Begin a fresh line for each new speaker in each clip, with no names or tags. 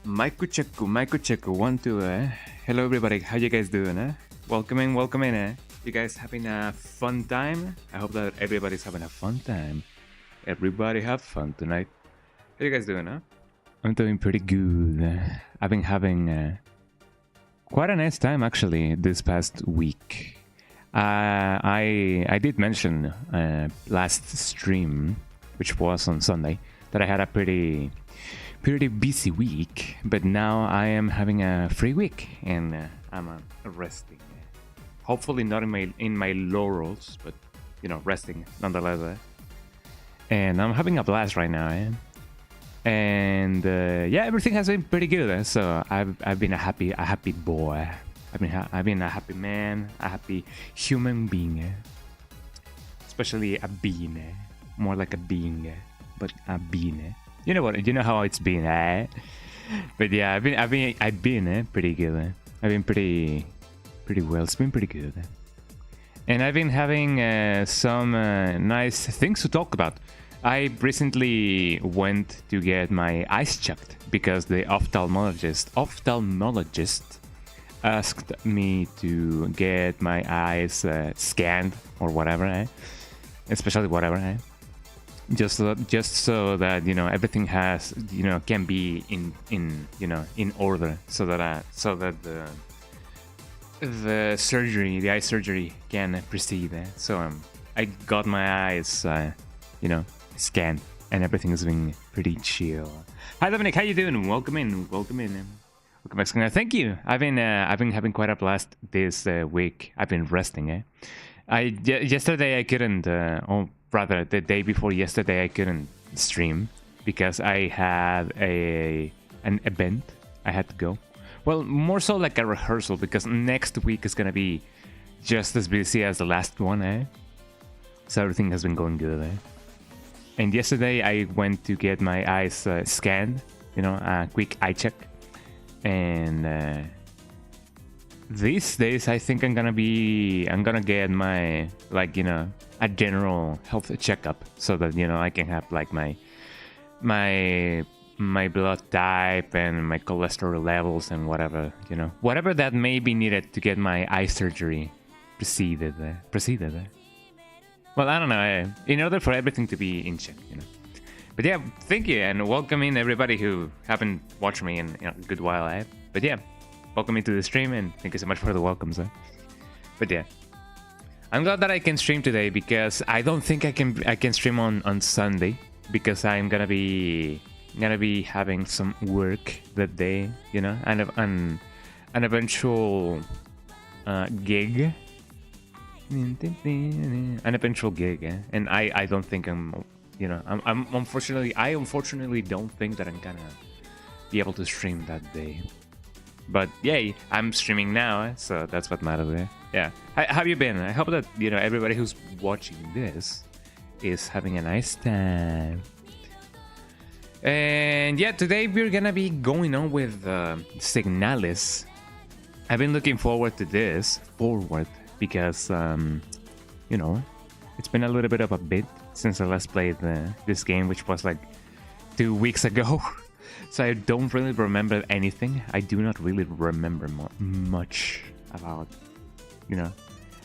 Mic check, 1, 2, Hello everybody, how you guys doing, Welcome in, You guys having a fun time? I hope that everybody's having a fun time. Everybody have fun tonight. How you guys doing, I'm doing pretty good. I've been having quite a nice time actually this past week. I did mention last stream, which was on Sunday, that I had a pretty busy week, but now I am having a free week and I'm resting. Hopefully not in my laurels, but resting nonetheless. And I'm having a blast right now. And yeah, everything has been pretty good. So I've been a happy boy. I've been a happy man, a happy human being. Especially a bean, more like a being, but a bean. You know what? You know how it's been, But yeah, I've been pretty good. I've been pretty well. It's been pretty good, and I've been having some nice things to talk about. I recently went to get my eyes checked because the ophthalmologist asked me to get my eyes scanned or whatever, especially whatever, just so that everything has can be in order, so that the eye surgery can proceed. So I got my eyes scanned and everything has been pretty chill. Hi Dominic, how you doing? Welcome in. Welcome back. Thank you. I've been having quite a blast this week. I've been resting. Yesterday I couldn't. Rather, the day before yesterday I couldn't stream because I had an event I had to go. Well, more so like a rehearsal, because next week is gonna be just as busy as the last one, So everything has been going good, And yesterday I went to get my eyes scanned, a quick eye check. And these days I think I'm gonna get my a general health checkup, so that I can have like my blood type and my cholesterol levels and whatever that may be needed to get my eye surgery proceeded. Well, I don't know, in order for everything to be in check, But yeah, thank you and welcome in everybody who haven't watched me in a good while, But yeah, welcome into the stream and thank you so much for the welcomes, But yeah, I'm glad that I can stream today, because I don't think I can stream on Sunday, because I'm gonna be having some work that day, an eventual gig. An eventual gig, and I don't think I'm I unfortunately don't think that I'm gonna be able to stream that day. But yay, I'm streaming now, so that's what matters. Yeah. How have you been? I hope that everybody who's watching this is having a nice time. And yeah, today we're gonna be going on with Signalis. I've been looking forward to this because it's been a little bit of a bit since I last played this game, which was like 2 weeks ago. So I don't really remember anything. I do not really remember much about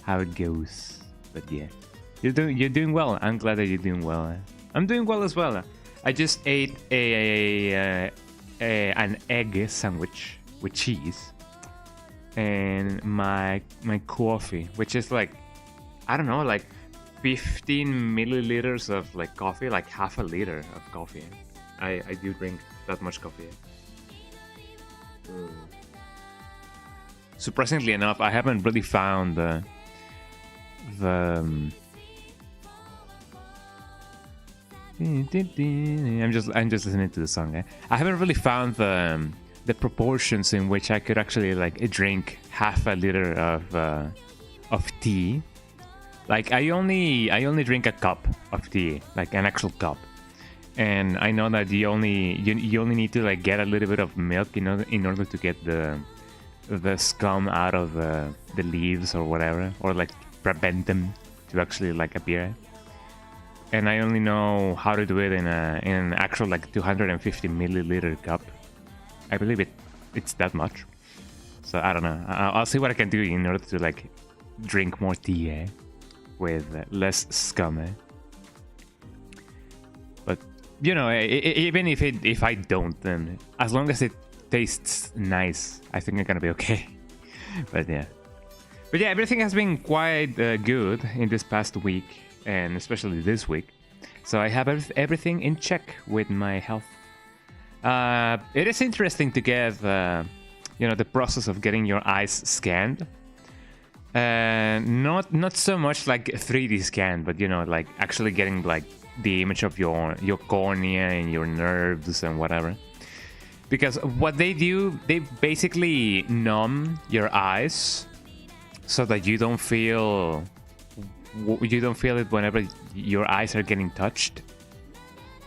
how it goes. But yeah, you're doing well. I'm glad that you're doing well. I'm doing well as well. I just ate an egg sandwich with cheese and my coffee, which is like, I don't know, like 15 milliliters of coffee, like half a liter of coffee. I do drink that much coffee. Surprisingly enough, I haven't really found I'm just listening to the song. I haven't really found the proportions in which I could actually drink half a liter of tea. Like I only drink a cup of tea, like an actual cup. And I know that you only need to get a little bit of milk in order to get the scum out of the leaves or whatever, or prevent them to actually appear. And I only know how to do it in an actual 250 milliliter cup. I believe it's that much. So I don't know. I'll see what I can do in order to like drink more tea with less scum. But you know, even if I don't, then as long as it tastes nice, I think I'm gonna be okay. But yeah, everything has been quite good in this past week, and especially this week. So I have everything in check with my health. It is interesting to get, you know, the process of getting your eyes scanned. Not so much like 3D scan, but you know, like actually getting like the image of your cornea and your nerves and whatever. Because what they do, they basically numb your eyes so that you don't feel it whenever your eyes are getting touched.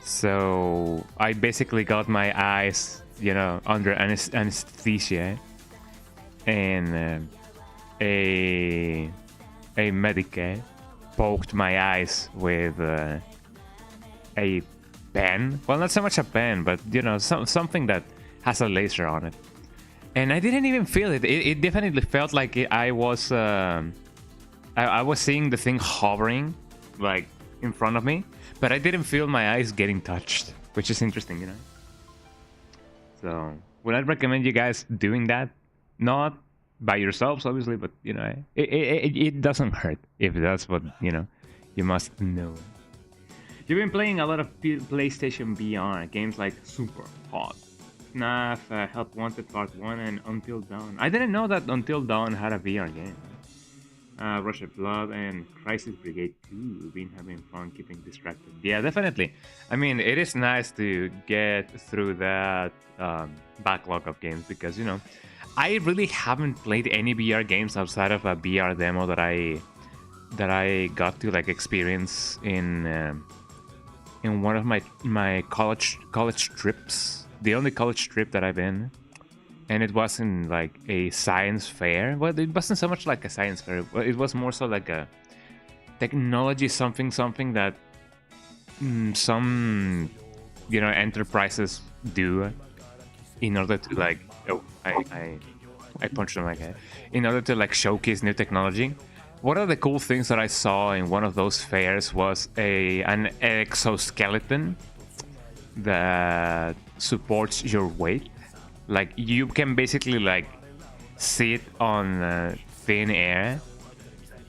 So I basically got my eyes, you know, under anesthesia, and a medic poked my eyes with a pen. Well, not so much a pen, but you know, something that has a laser on it. And I didn't even feel it. It definitely felt like I was seeing the thing hovering, like in front of me, but I didn't feel my eyes getting touched, which is interesting, you know. So would I recommend you guys doing that? Not by yourselves, obviously, but you know, it doesn't hurt if that's what you know. You must know. You've been playing a lot of PlayStation VR games like Super Hot, FNAF, Help Wanted Part 1, and Until Dawn. I didn't know that Until Dawn had a VR game. Rush of Blood and Crisis Brigade 2. Been having fun keeping distracted. Yeah, definitely. I mean, it is nice to get through that backlog of games because, you know, I really haven't played any VR games outside of a VR demo that I got to like experience in one of my college trips. The only college trip that I've been. And it wasn't like a science fair. Well, it wasn't so much like a science fair. It was more so like a technology something that some, you know, enterprises do in order to like, oh, I punched on my head. In order to like showcase new technology. One of the cool things that I saw in one of those fairs was an exoskeleton that supports your weight. Like you can basically like sit on thin air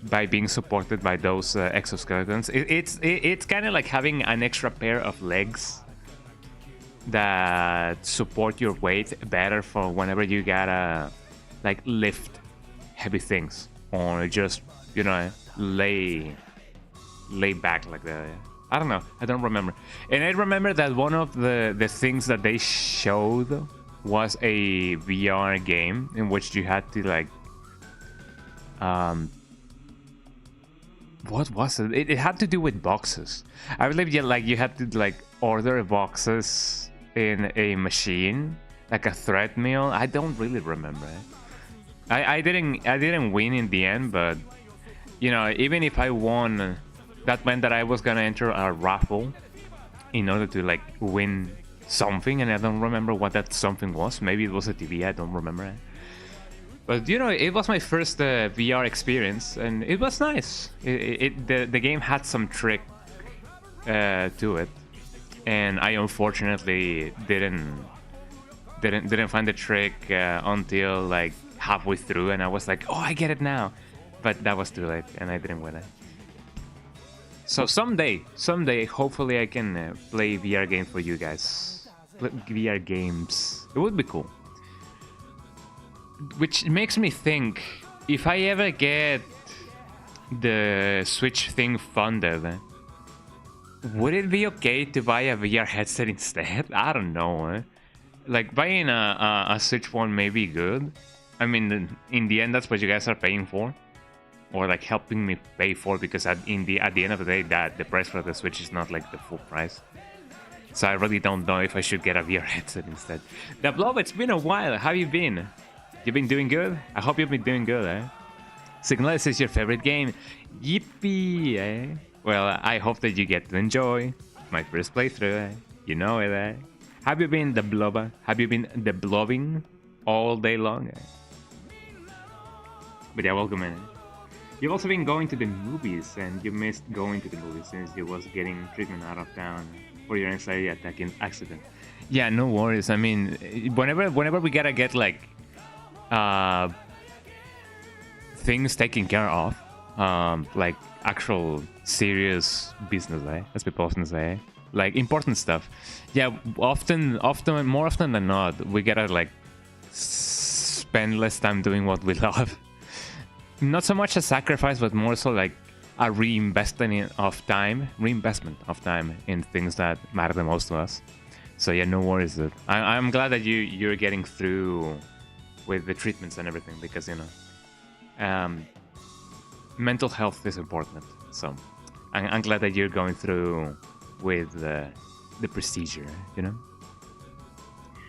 by being supported by those exoskeletons. It's kind of like having an extra pair of legs that support your weight better for whenever you gotta like lift heavy things or just, you know, lay back like that. I don't know. I don't remember. And I remember that one of the things that they showed was a VR game in which you had to like what was it? It had to do with boxes. I believe you had to like order boxes in a machine, like a treadmill. I don't really remember. I didn't win in the end, but you know, even if I won, that meant that I was gonna enter a raffle in order to like win something, and I don't remember what that something was. Maybe it was a TV, I don't remember. But you know, it was my first VR experience, and it was nice. The game had some trick to it, and I unfortunately didn't find the trick until like halfway through, and I was like, oh, I get it now, but that was too late, and I didn't win it. So someday, hopefully I can play VR games for you guys. VR games. It would be cool. Which makes me think, if I ever get the Switch thing funded, would it be okay to buy a VR headset instead? I don't know. Like buying a Switch one may be good. I mean, in the end, that's what you guys are paying for. Or like helping me pay for, because at the end of the day, that the price for the Switch is not like the full price. So I really don't know if I should get a VR headset instead. The Blob, it's been a while. How have you been? You been doing good? I hope you've been doing good, eh? Signalis is your favorite game. Yippee, eh? Well, I hope that you get to enjoy my first playthrough, eh? You know it, eh? Have you been the blubber? Have you been the blobbing all day long? But yeah, welcome in. You've also been going to the movies, and you missed going to the movies since you was getting treatment out of town for your anxiety attack in accident. Yeah, no worries. I mean, whenever we gotta get like things taken care of, like actual serious business, as people often say, like important stuff. Yeah, more often than not, we gotta like spend less time doing what we love. Not so much a sacrifice, but more so like a reinvestment of time in things that matter the most to us. So yeah, no worries, dude. I'm glad that you're getting through with the treatments and everything, because mental health is important. So I'm glad that you're going through with the procedure.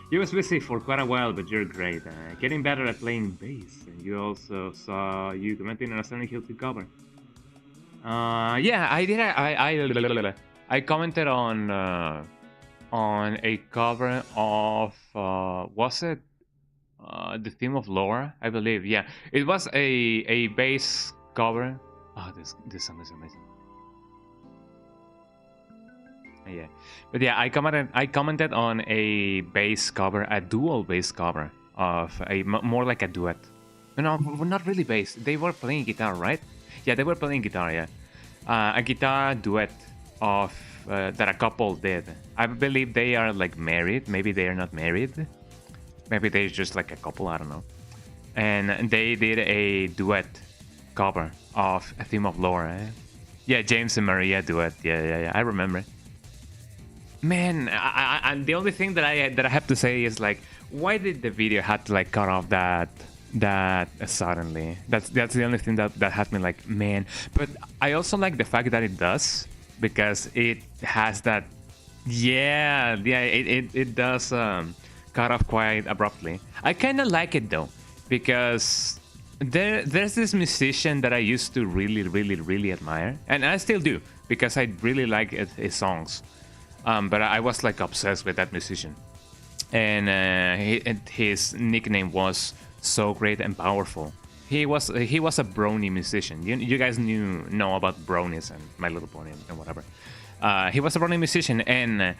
You was busy for quite a while, but you're great. Getting better at playing bass, and you also saw you commenting on a Silent Hill 2 cover. Yeah, I did. I commented on a cover of was it the theme of Laura? I believe. Yeah, it was a bass cover. Oh, this song is amazing. Yeah, but yeah, I commented on a bass cover, a dual bass cover of more like a duet. No, not really bass. They were playing guitar, right? Yeah, they were playing guitar. Yeah, a guitar duet of that a couple did. I believe they are like married. Maybe they are not married. Maybe they're just like a couple. I don't know. And they did a duet cover of a theme of Laura. Yeah, James and Maria duet. Yeah. I remember. Man, I the only thing that I have to say is like, why did the video have to like cut off that suddenly? That's the only thing that had me like, man. But I also like the fact that it does, because it has that. Yeah, it does cut off quite abruptly. I kind of like it though, because there's this musician that I used to really admire, and I still do, because I really like his songs. But I was like obsessed with that musician, and his nickname was So Great and Powerful. He was a brony musician. You guys know about bronies and My Little Pony and whatever. He was a brony musician, and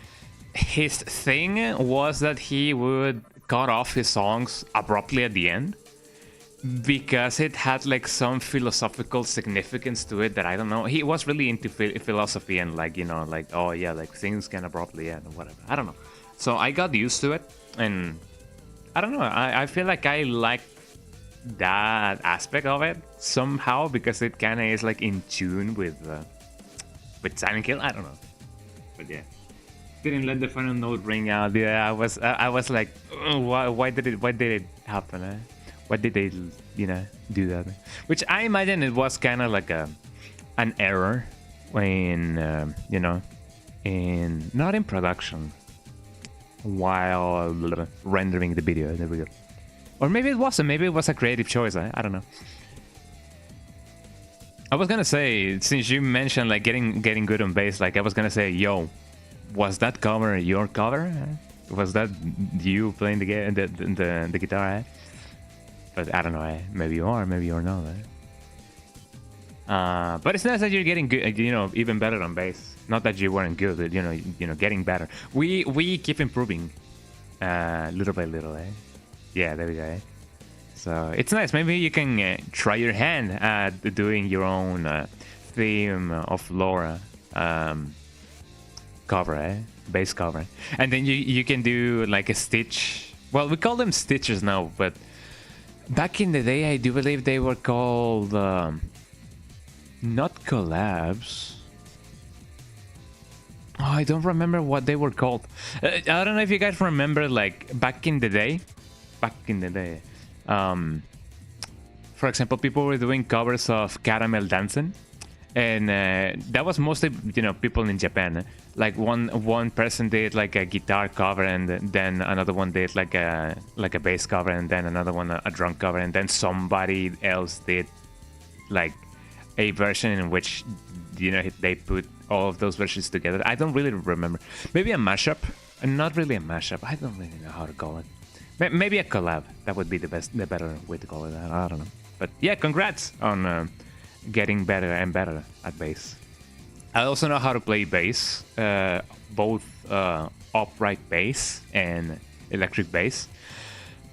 his thing was that he would cut off his songs abruptly at the end, because it had like some philosophical significance to it that I don't know. He was really into philosophy and like, like, oh yeah, like things can abruptly end or whatever. I don't know. So I got used to it, and I don't know. I feel like I like that aspect of it somehow, because it kind of is like in tune with Silent Hill. I don't know, but yeah. Didn't let the final note ring out. Yeah, I was like, oh, why did it happen? Why did they, do that? Which I imagine it was kind of like an error when, not in production, while rendering the video. There we go. Or maybe it wasn't. Maybe it was a creative choice. I don't know. I was gonna say, since you mentioned like getting good on bass, like I was gonna say, yo, was that cover your cover? Was that you playing the guitar? But I don't know, maybe you are, maybe you're not. But it's nice that you're getting good, even better on bass. Not that you weren't good, but getting better. We keep improving, little by little. Yeah, there we go. So it's nice. Maybe you can try your hand at doing your own theme of Laura cover, bass cover, and then you can do like a stitch. Well, we call them stitches now, but back in the day, I do believe they were called not collabs. Oh, I don't remember what they were called. I don't know if you guys remember, like back in the day. For example, people were doing covers of Caramel Dancing, and that was mostly people in Japan. Like one person did like a guitar cover, and then another one did like a bass cover, and then another one a drum cover, and then somebody else did like a version in which they put all of those versions together. I don't really remember. Maybe a mashup. not really a mashup. I don't really know how to call it. Maybe a collab. That would be the better way to call it. I don't know. But yeah, congrats on getting better and better at bass. I also know how to play bass, both upright bass and electric bass,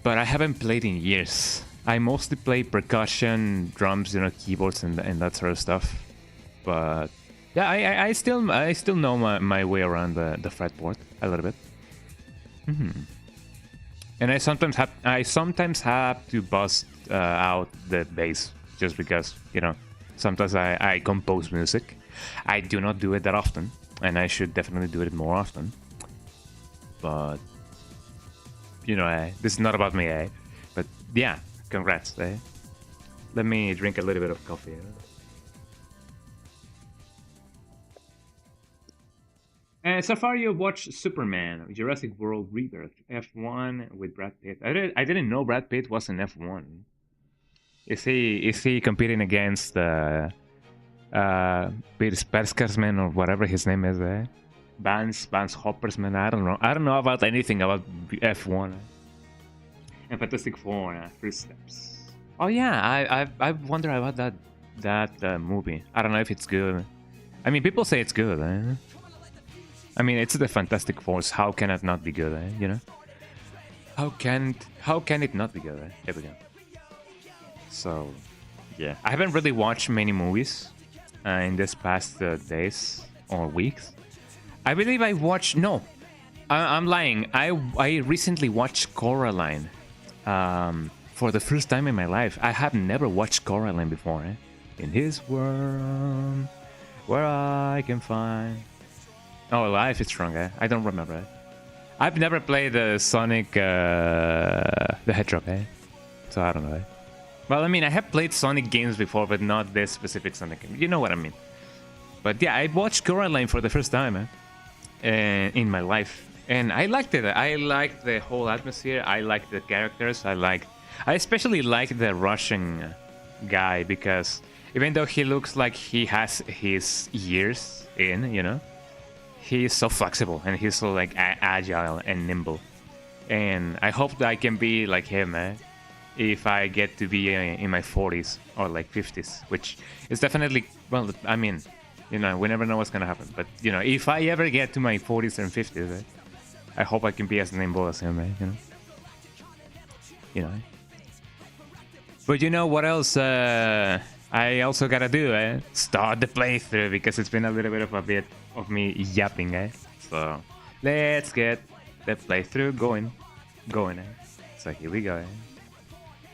but I haven't played in years. I mostly play percussion, drums, keyboards and that sort of stuff. But yeah, I still know my way around the fretboard a little bit. And I sometimes have to bust out the bass just because sometimes I compose music. I do not do it that often, and I should definitely do it more often. But this is not about me, eh? But yeah, congrats, eh? Let me drink a little bit of coffee. So far, you've watched Superman, Jurassic World Rebirth, F1 with Brad Pitt. I didn't know Brad Pitt was in F1. Is he competing against Peter Sperskersman or whatever his name is? Vance Hoppersman. I don't know about anything about F1. And Fantastic Four, First Steps. Oh yeah, I wonder about that movie. I don't know if it's good. I mean, people say it's good. I mean, it's the Fantastic Four. How can it not be good? How can it not be good? There we go. So, yeah, I haven't really watched many movies in this past days or weeks. I believe I watched. No, I'm lying. I recently watched Coraline for the first time in my life. I have never watched Coraline before. In his world, where I can find. Oh, Life is Stronger. I don't remember it. I've never played the Sonic the Hedgehog, so I don't know. Well, I mean, I have played Sonic games before, but not this specific Sonic game. You know what I mean. But yeah, I watched Coraline for the first time in my life, and I liked it. I liked the whole atmosphere. I liked the characters. I especially like the Russian guy, because even though he looks like he has his years in, he's so flexible and he's so like agile and nimble. And I hope that I can be like him, if I get to be in my 40s or like 50s, which is definitely, well, I mean, we never know what's gonna happen. But if I ever get to my 40s and 50s, I hope I can be as nimble as him, But what else? I also gotta do, start the playthrough, because it's been a little bit of me yapping, So let's get the playthrough going, So here we go,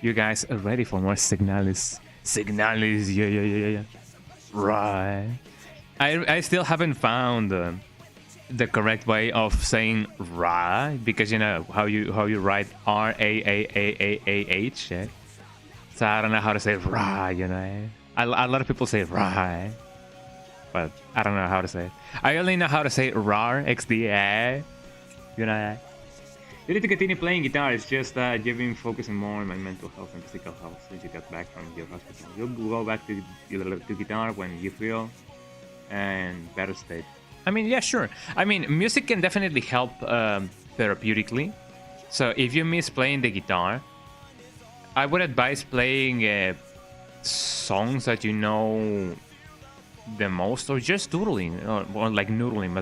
You guys are ready for more Signalis? Signalis, yeah. Right. I still haven't found the correct way of saying Ra, because how you write R-A-A-A-A-A-H, So I don't know how to say Ra, A lot of people say Ra, but I don't know how to say it. I only know how to say Rar, XD, You need to continue playing guitar. It's just that you've been focusing more on my mental health and physical health since you got back from your hospital. You'll go back to guitar when you feel in better state. I mean, yeah, sure. I mean, music can definitely help therapeutically. So if you miss playing the guitar, I would advise playing songs that you know the most, or just doodling, or like noodling,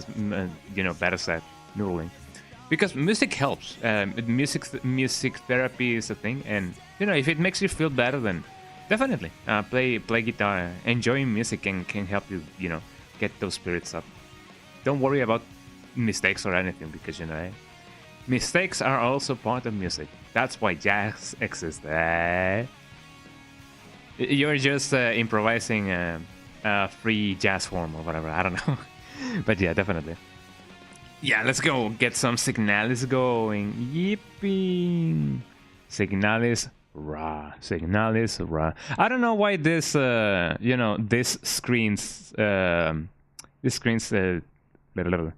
better said, noodling. Because music helps. Music therapy is a thing, and if it makes you feel better, then definitely play guitar. Enjoying music can help you, get those spirits up. Don't worry about mistakes or anything, because mistakes are also part of music. That's why jazz exists. You're just improvising a free jazz form or whatever. I don't know, but yeah, definitely. Yeah, let's go get some Signalis going. Yippee! Signalis, rah. Signalis, rah. I don't know why this, this screen's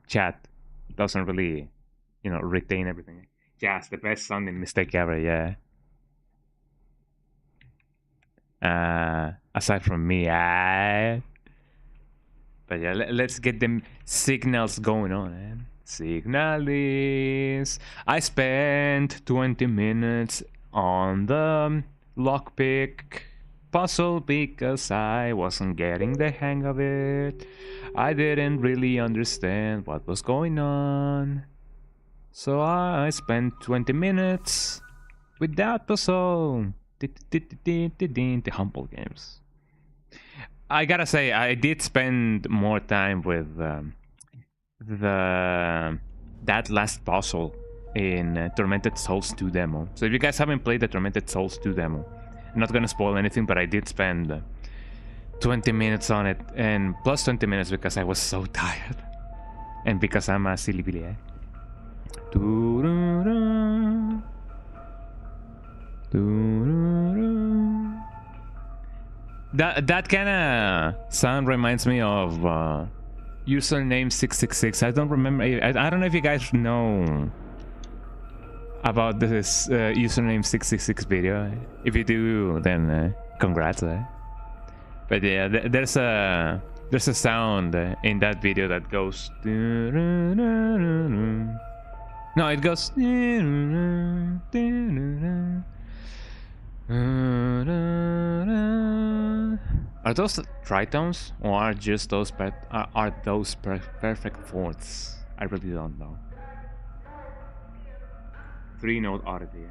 chat doesn't really, retain everything. Jazz, the best sounding mistake ever, yeah. Aside from me, but yeah, let's get them signals going on, man. Signalis. I spent 20 minutes on the lockpick puzzle because I wasn't getting the hang of it. I didn't really understand what was going on. So I spent 20 minutes with that puzzle. The humble games. I gotta say, I did spend more time with that last puzzle in Tormented Souls 2 demo. So if you guys haven't played the Tormented Souls 2 demo, I'm not gonna spoil anything, but I did spend 20 minutes on it, and plus 20 minutes because I was so tired. And because I'm a silly billy, eh? That kind of sound reminds me of username 666. I don't remember. I don't know if you guys know about this username 666 video. If you do, then congrats. But yeah, there's a sound in that video that goes. No, it goes. Are those tritones, or are just those perfect fourths? I really don't know. 3-note oddity.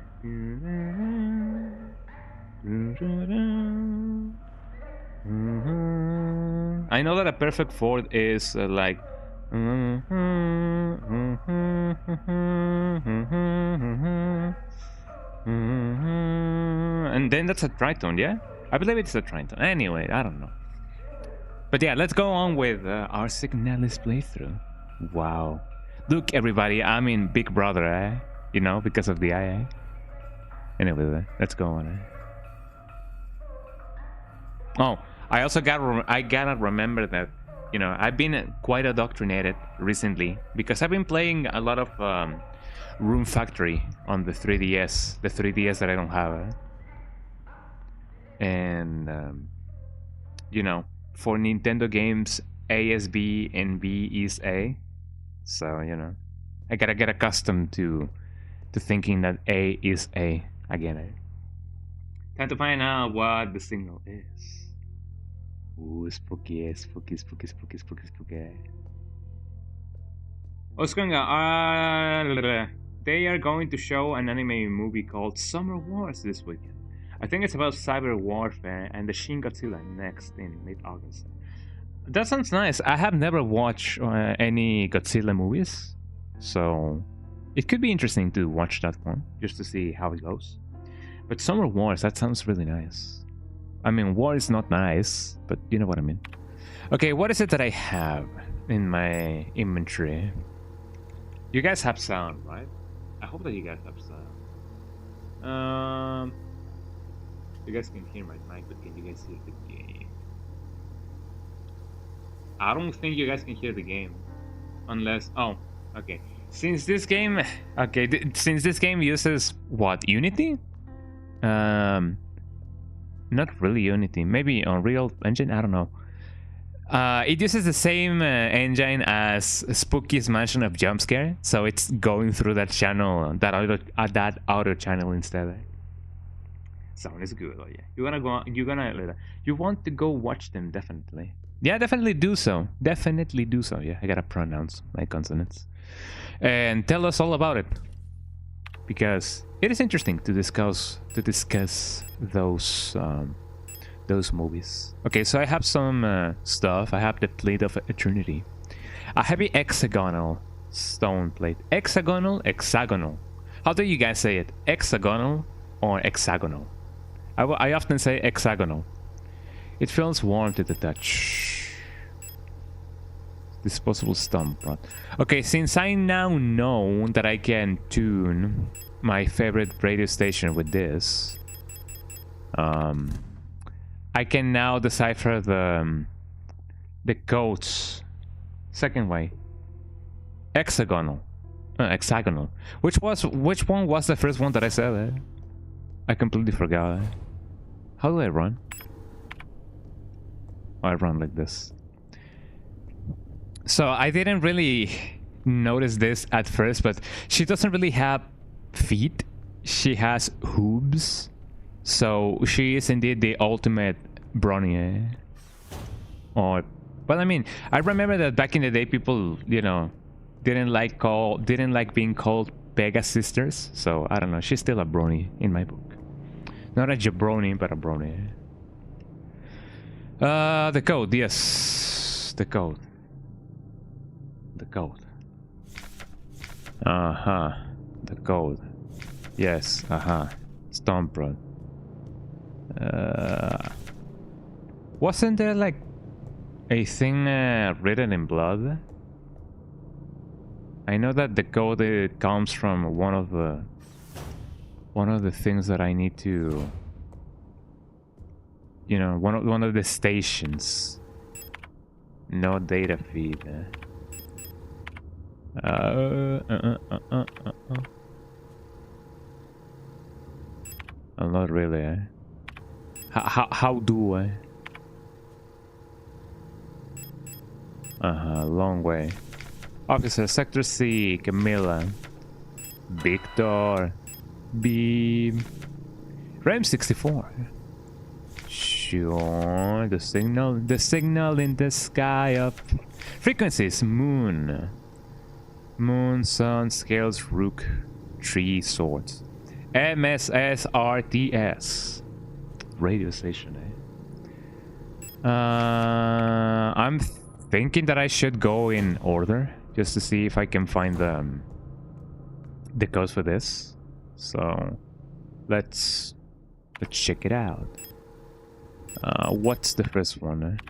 I know that a perfect fourth is like. And then that's a tritone, yeah? I believe it's a tritone. Anyway, I don't know. But yeah, let's go on with our Signalis playthrough. Wow. Look, everybody, I'm in Big Brother, eh? You know, because of the IA. Anyway, let's go on, eh? Oh, I also gotta remember that, you know, I've been quite indoctrinated recently because I've been playing a lot of Room Factory on the 3DS, the 3DS that I don't have. And, you know, for Nintendo games, A is B and B is A. So, you know, I gotta get accustomed to thinking that A is A again. Time to find out what the signal is. Ooh, spooky, spooky, spooky, spooky, spooky, spooky. What's going on? They are going to show an anime movie called Summer Wars this weekend. I think it's about cyber warfare and the Shin Godzilla next in mid-August. That sounds nice. I have never watched any Godzilla movies, so it could be interesting to watch that one just to see how it goes. But Summer Wars, that sounds really nice. I mean, war is not nice, but you know what I mean. Okay, what is it that I have in my inventory? You guys have sound, right? I hope that you guys have sound. You guys can hear my mic, but can you guys hear the game? I don't think you guys can hear the game, unless. Oh, okay. Since this game, since this game uses what, Unity? Not really Unity. Maybe Unreal Engine. I don't know. It uses the same engine as Spooky's Mansion of Jumpscare, so it's going through that channel, that auto channel instead. Sound is good. Oh yeah, you want to go watch them, definitely. Yeah, definitely do so. Definitely do so. Yeah, I gotta pronounce my consonants and tell us all about it, because it is interesting to discuss those movies. Okay, so I have some stuff. I have the Plate of Eternity, a heavy hexagonal stone plate. Hexagonal. How do you guys say it? Hexagonal or hexagonal? I often say hexagonal. It feels warm to the touch. Disposable stump rod. Okay, since I now know that I can tune my favorite radio station with this, I can now decipher the codes. Second way. Hexagonal. Hexagonal. Which one was the first one that I said? I completely forgot. How do I run? Oh, I run like this. So I didn't really notice this at first, but she doesn't really have feet. She has hooves. So she is indeed the ultimate brony. Or, but I mean, I remember that back in the day, people, you know, didn't like being called Pega sisters. So I don't know. She's still a brony in my book. Not a jabroni, but a brony. The code, yes, the code. The code. The code. Yes. Stomprod. Wasn't there like a thing written in blood? I know that the code comes from one of the things that I need to, you know, one of the stations. No data feed. Not really. How do I? Long way. Officer, Sector C, Camilla, Victor, Beam, Ram 64. Sure, the signal in the sky up. Frequencies: moon, sun, scales, rook, tree, swords. MSSRTS. Radio station, I'm thinking that I should go in order just to see if I can find the codes for this. So let's check it out. What's the first one?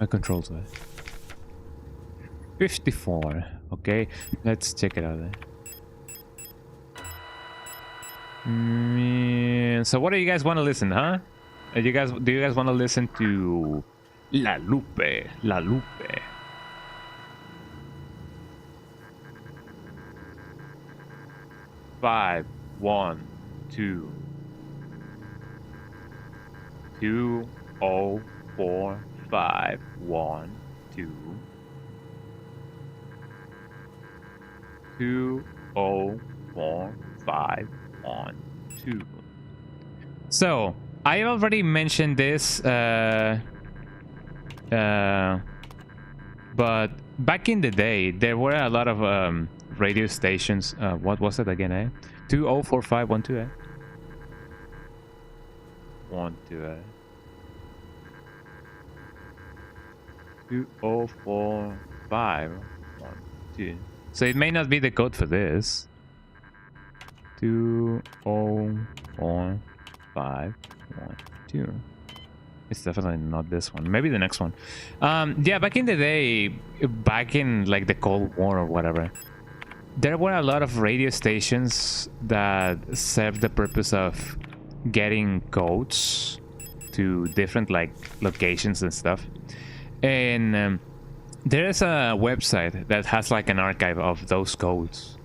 My controls are 54. Okay, let's check it out. So what do you guys want to listen, huh? Do you guys want to listen to La Lupe? 5, 1, 2, 2, 0, 4, 5, 1, 2, 2, 0, 4, 5, 1, 2. So I already mentioned this, but back in the day there were a lot of radio stations. What was it again, eh? 204512, eh? 12, eh? 204512. So it may not be the code for this. 204512. It's definitely not this one. Maybe the next one. Yeah, back in the day, back in like the Cold War or whatever, there were a lot of radio stations that served the purpose of getting codes to different like locations and stuff. And there is a website that has like an archive of those codes.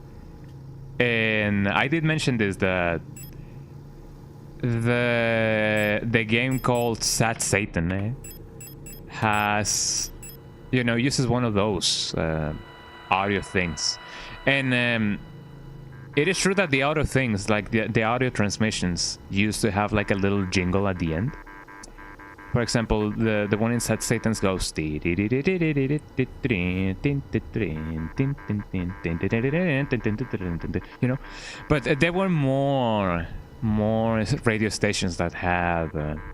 And I did mention this, that the game called Sad Satan has, you know, uses one of those audio things. And it is true that the audio things, like the audio transmissions, used to have like a little jingle at the end. For example, the one in Sad Satan's goes, you know, but there were more radio stations that had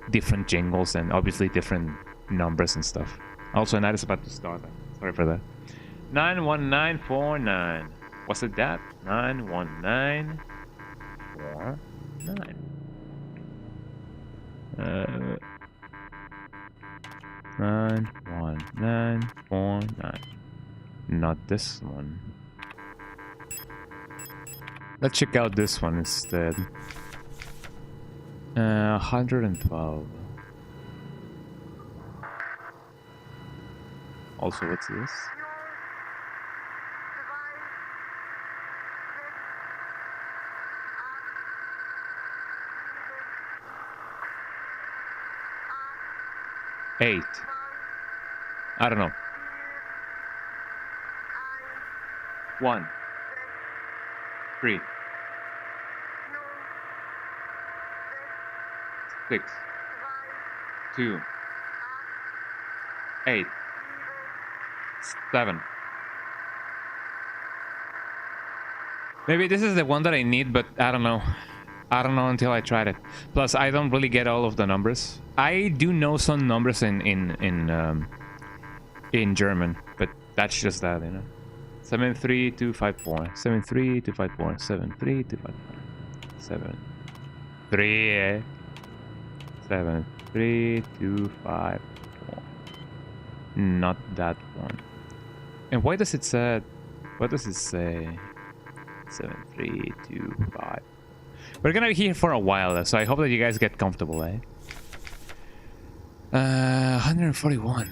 different jingles and obviously different numbers and stuff. Also, a night is about to start. Sorry for that. 91949. Was it that? 91949. 91949. Not this one. Let's check out this one instead. 112. Also, what's this? Eight. I don't know. 1, 3, 6, 2, 8, 7. Maybe this is the one that I need, but I don't know. I don't know until I tried it. Plus, I don't really get all of the numbers. I do know some numbers in German, but that's just that, you know. 73254, 73254, 73254, 73254. 73254. Not that one. And why does it say? What does it say? 7325. We're gonna be here for a while, so I hope that you guys get comfortable, eh? 141.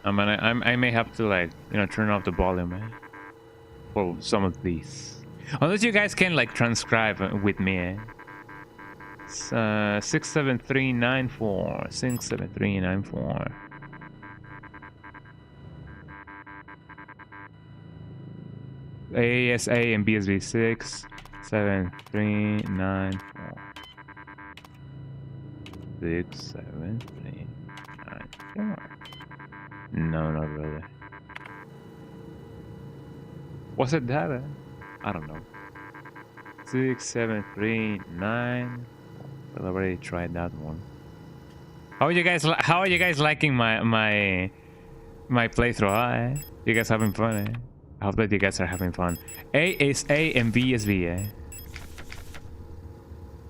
I may have to, like, you know, turn off the volume, eh? For some of these. Unless you guys can, like, transcribe with me, eh? 67394. 67394. ASA and BSV 67394. 67394. No, not really. Was it that? I don't know. 6739. I already tried that one. How are you guys liking my playthrough? Huh? You guys having fun? Eh? I hope that you guys are having fun. ASA and BSV. Eh?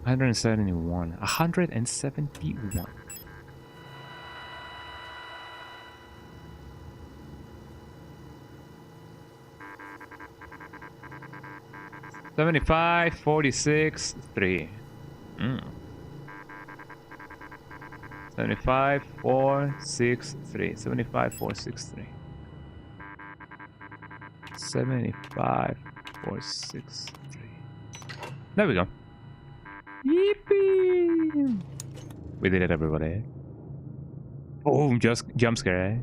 171. 171. 75, 46, 3. 75, 4, 6, 3. 75, 4, 6, 3. 75, 4, 6, 3. There we go. Yippee! We did it, everybody. Oh, just jump scare, eh?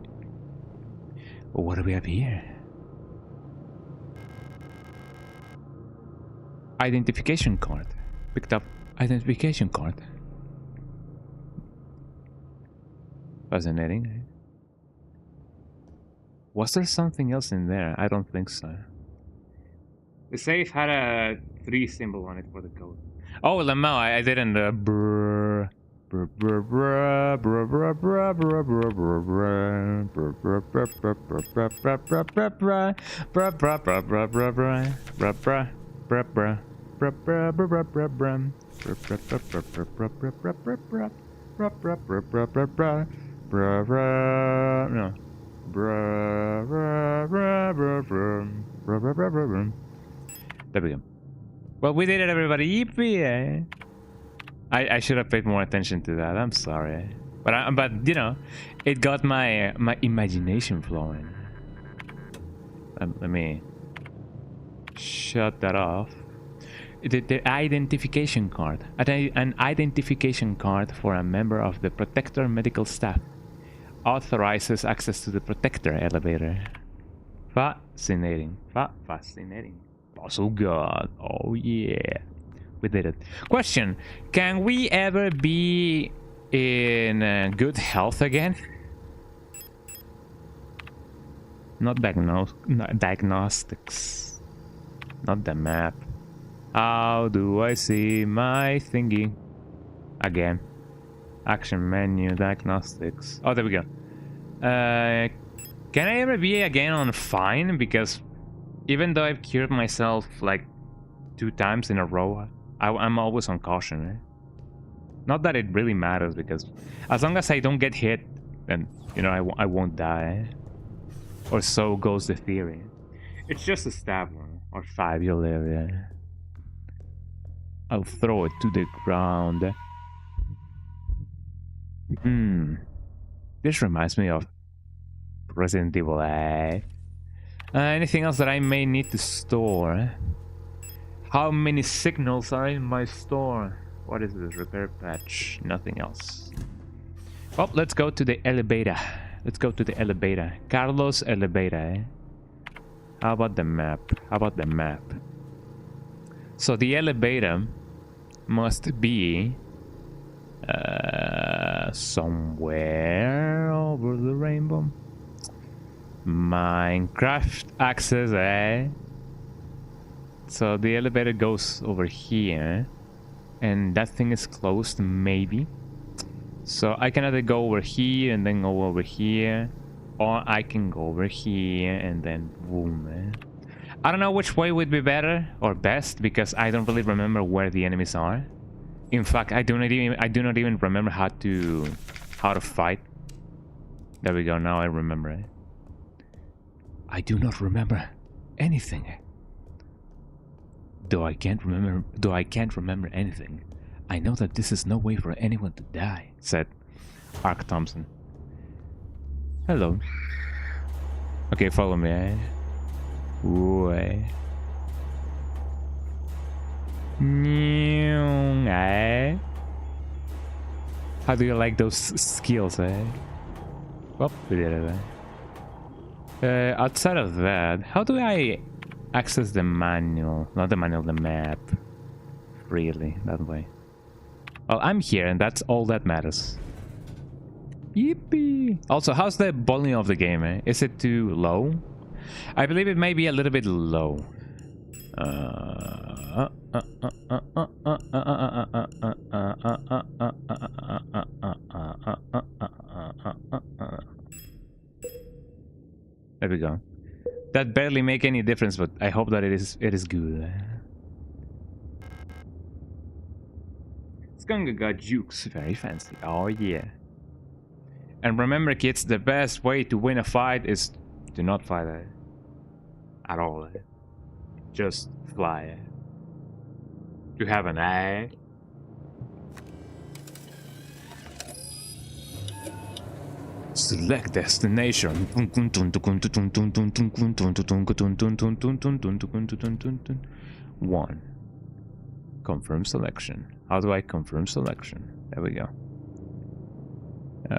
Well, what do we have here? Identification card. Picked up identification card. Fascinating. Was there something else in there? I don't think so. The safe had a 3 symbol on it for the code. Oh, Lamau, I didn't. No. There we go. Well, we did it, everybody. Yippee! Eh? I should have paid more attention to that. I'm sorry, but you know, it got my imagination flowing. Let me shut that off. The identification card. An identification card for a member of the Protector medical staff authorizes access to the Protector elevator. Fascinating. Fascinating. Oh god. Oh yeah. We did it. Question: can we ever be in good health again? Not diagnostics. Not the map. How do I see my thingy? Again. Action menu, diagnostics. Oh, there we go. Can I ever be again on fine? Because even though I've cured myself like 2 times in a row, I'm always on caution. Eh? Not that it really matters, because as long as I don't get hit, then, you know, I won't die. Eh? Or so goes the theory. It's just a stab or 5, you'll live. Yeah. I'll throw it to the ground. This reminds me of Resident Evil. Anything else that I may need to store? How many signals are in my store? What is this? Repair patch. Nothing else. Well, let's go to the elevator. Let's go to the elevator. Carlos elevator, eh? How about the map? How about the map? So the elevator must be somewhere over the rainbow. Minecraft access, eh? So the elevator goes over here, and that thing is closed, maybe. So I can either go over here and then go over here, or I can go over here and then boom, eh? I don't know which way would be better or best, because I don't really remember where the enemies are. In fact, I do not even remember how to fight. There we go. Now I remember it. I do not remember anything. Though I can't remember anything, I know that this is no way for anyone to die, said Ark Thompson. Hello. Okay, follow me, eh? Ooh, eh? Eh? How do you like those skills, eh? Well, we did it, eh? Outside of that, how do I access the manual? Not the manual, the map. Really, that way. Well, I'm here, and that's all that matters. Yippee! Also, how's the volume of the game, eh? Is it too low? I believe it may be a little bit low. There we go. That barely make any difference, but I hope that it is good. Skunga got jukes, very fancy. Oh yeah. And remember, kids, the best way to win a fight is to not fight at all. Just fly. You have an eye. Select destination. 1. Confirm selection. How do I confirm selection? There we go.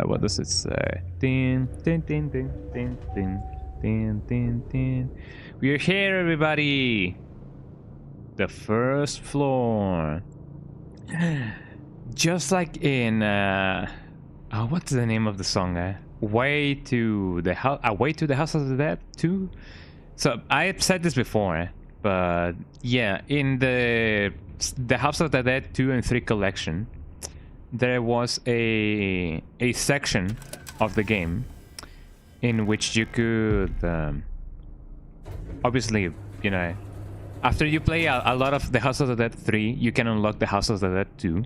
What does it say? Din, din, din, din, din, din, din, din, din. We're here, everybody. The first floor. Just like in what's the name of the song? Way to the house. Way to the House of the Dead 2. So I have said this before, but yeah, in the House of the Dead 2 and 3 collection, there was a section of the game in which you could obviously, you know, after you play a lot of the House of the Dead 3, you can unlock the House of the Dead 2,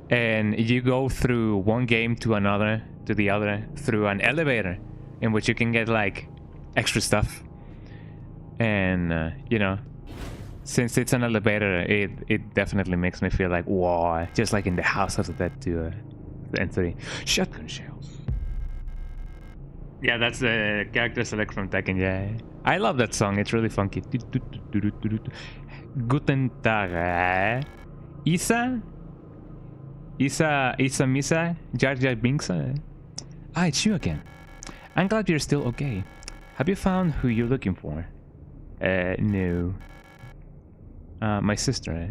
and you go through one game to another, to the other, through an elevator in which you can get like extra stuff. And you know, since it's an elevator, it definitely makes me feel like, wow, just like in the House of the Dead 2 and 3. Shotgun shells. Yeah, that's the character select from Tekken, yeah. I love that song, it's really funky. Guten Tag. Isa Misa? Jar Jar Binks? Ah, it's you again. I'm glad you're still okay. Have you found who you're looking for? No. My sister,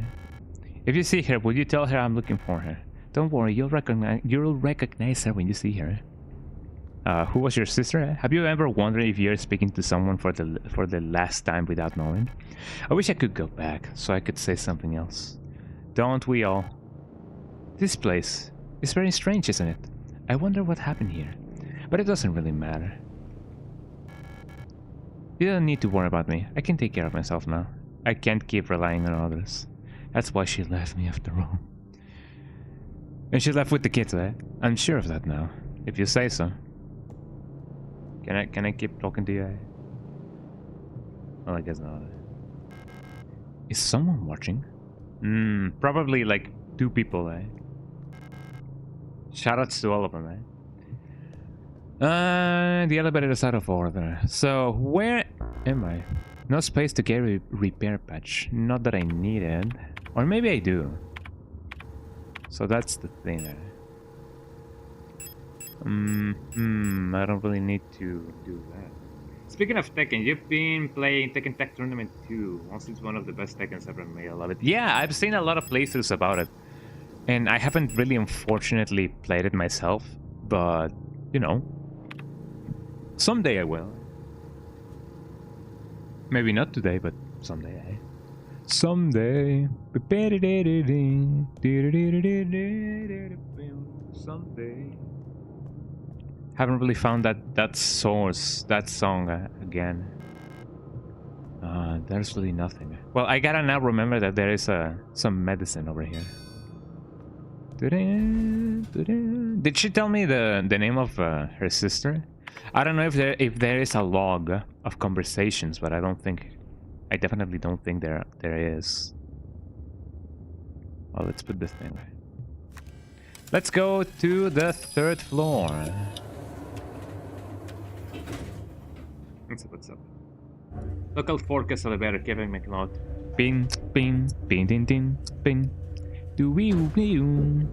If you see her, will you tell her I'm looking for her? Don't worry, you'll recognize her when you see her. Who was your sister? Have you ever wondered if you're speaking to someone for the last time without knowing? I wish I could go back, so I could say something else. Don't we all? This place is very strange, isn't it? I wonder what happened here. But it doesn't really matter. You don't need to worry about me. I can take care of myself now. I can't keep relying on others. That's why she left me after all. And she left with the kids, I'm sure of that now. If you say so. Can I keep talking to you? Well, I guess not. Is someone watching? Probably like 2 people, Shoutouts to all of them, The elevator is out of order. So where am I? No space to carry repair patch. Not that I need it. Or maybe I do. So that's the thing there. I don't really need to do that. Speaking of Tekken, you've been playing Tekken Tech Tournament 2. Also, it's one of the best Tekkens ever made. I love it. Yeah, I've seen a lot of playthroughs about it. And I haven't really, unfortunately, played it myself. But, you know, someday I will. Maybe not today, but someday. Someday. Someday. Haven't really found that song again. There's really nothing. Well, I gotta now remember that there is some medicine over here. Did she tell me the name of her sister? I don't know if there is a log of conversations, but I definitely don't think there is. Well, let's put this thing. Let's go to the 3rd floor. What's up? Local forecast elevator, Kevin McLeod. Ping, ping, ping, ding, ding, ping. Do we do?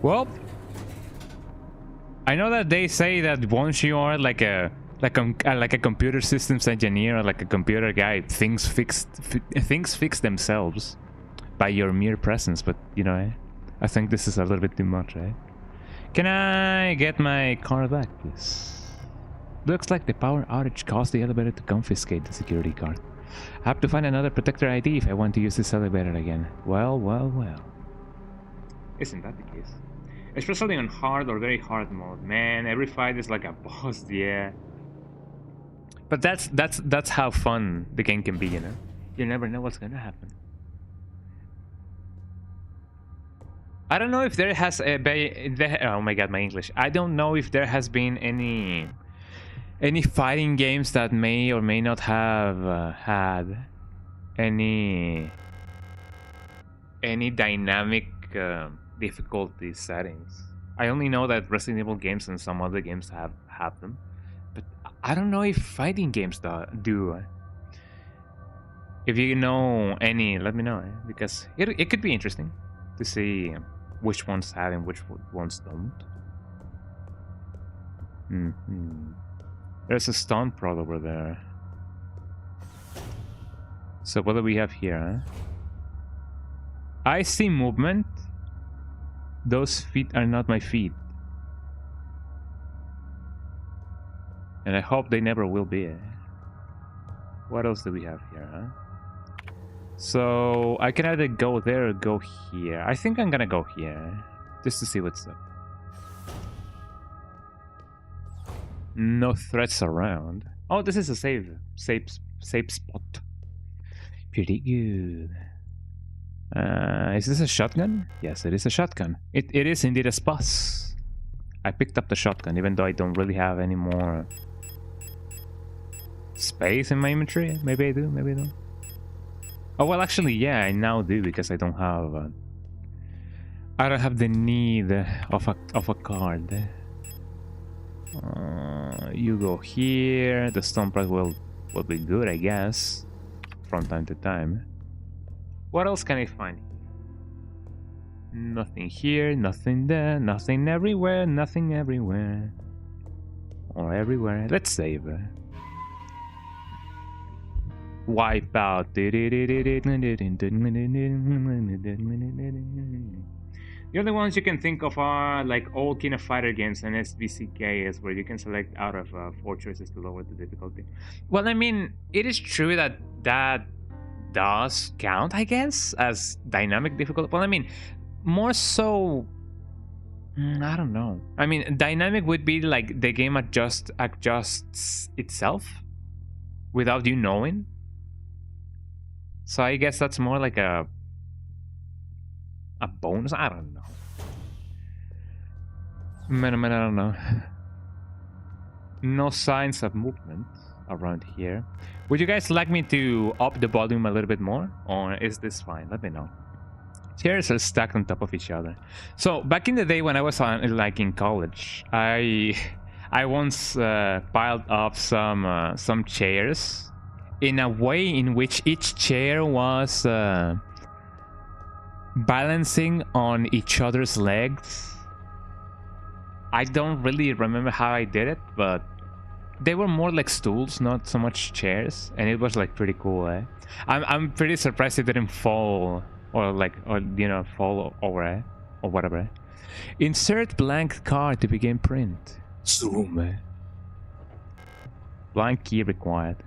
Well, I know that they say that once you are like a computer systems engineer or like a computer guy, things fix themselves by your mere presence. But you know, I think this is a little bit too much, eh? Can I get my car back, please? Looks like the power outage caused the elevator to confiscate the security card. I have to find another protector ID if I want to use this elevator again. Well. Isn't that the case? Especially on hard or very hard mode, man. Every fight is like a boss, yeah. But that's how fun the game can be, you know. You never know what's gonna happen. I don't know if there has oh my god, my English. I don't know if there has been any fighting games that may or may not have had any dynamic difficulty settings. I only know that Resident Evil games and some other games have them, but I don't know if fighting games do. If you know any, let me know, because it could be interesting to see which ones have and which ones don't. There's a stone prod over there. So what do we have here? I see movement. Those feet are not my feet. And I hope they never will be. What else do we have here? So I can either go there or go here. I think I'm gonna go here, just to see what's up. No threats around. Oh, this is a safe spot. Pretty good. Is this a shotgun? Yes, it is a shotgun. It is indeed a boss. I picked up the shotgun, even though I don't really have any more space in my inventory. Maybe I do, maybe I don't. Oh well, actually, yeah, I now do because I don't have. I don't have the need of a card. You go here. The stone prod will be good, I guess, from time to time. What else can I find? Nothing here, nothing there, nothing everywhere, nothing everywhere. Or everywhere. Let's save. Wipe out. The only ones you can think of are like old King of Fighter games and SVCKs, where you can select out of 4 choices to lower the difficulty. Well, I mean, it is true that does count, I guess, as dynamic difficulty. Well, I mean, more so, I don't know. I mean, dynamic would be like the game adjusts itself without you knowing. So I guess that's more like a A bonus? I don't know. Man, I don't know. No signs of movement around here. Would you guys like me to up the volume a little bit more? Or is this fine? Let me know. Chairs are stacked on top of each other. So back in the day when I was like in college, I once piled up some chairs in a way in which each chair was balancing on each other's legs. I don't really remember how I did it, but they were more like stools, not so much chairs, and it was like pretty cool. I'm pretty surprised it didn't fall or fall over or whatever. Insert blank card to begin print. Zoom. Blank key required.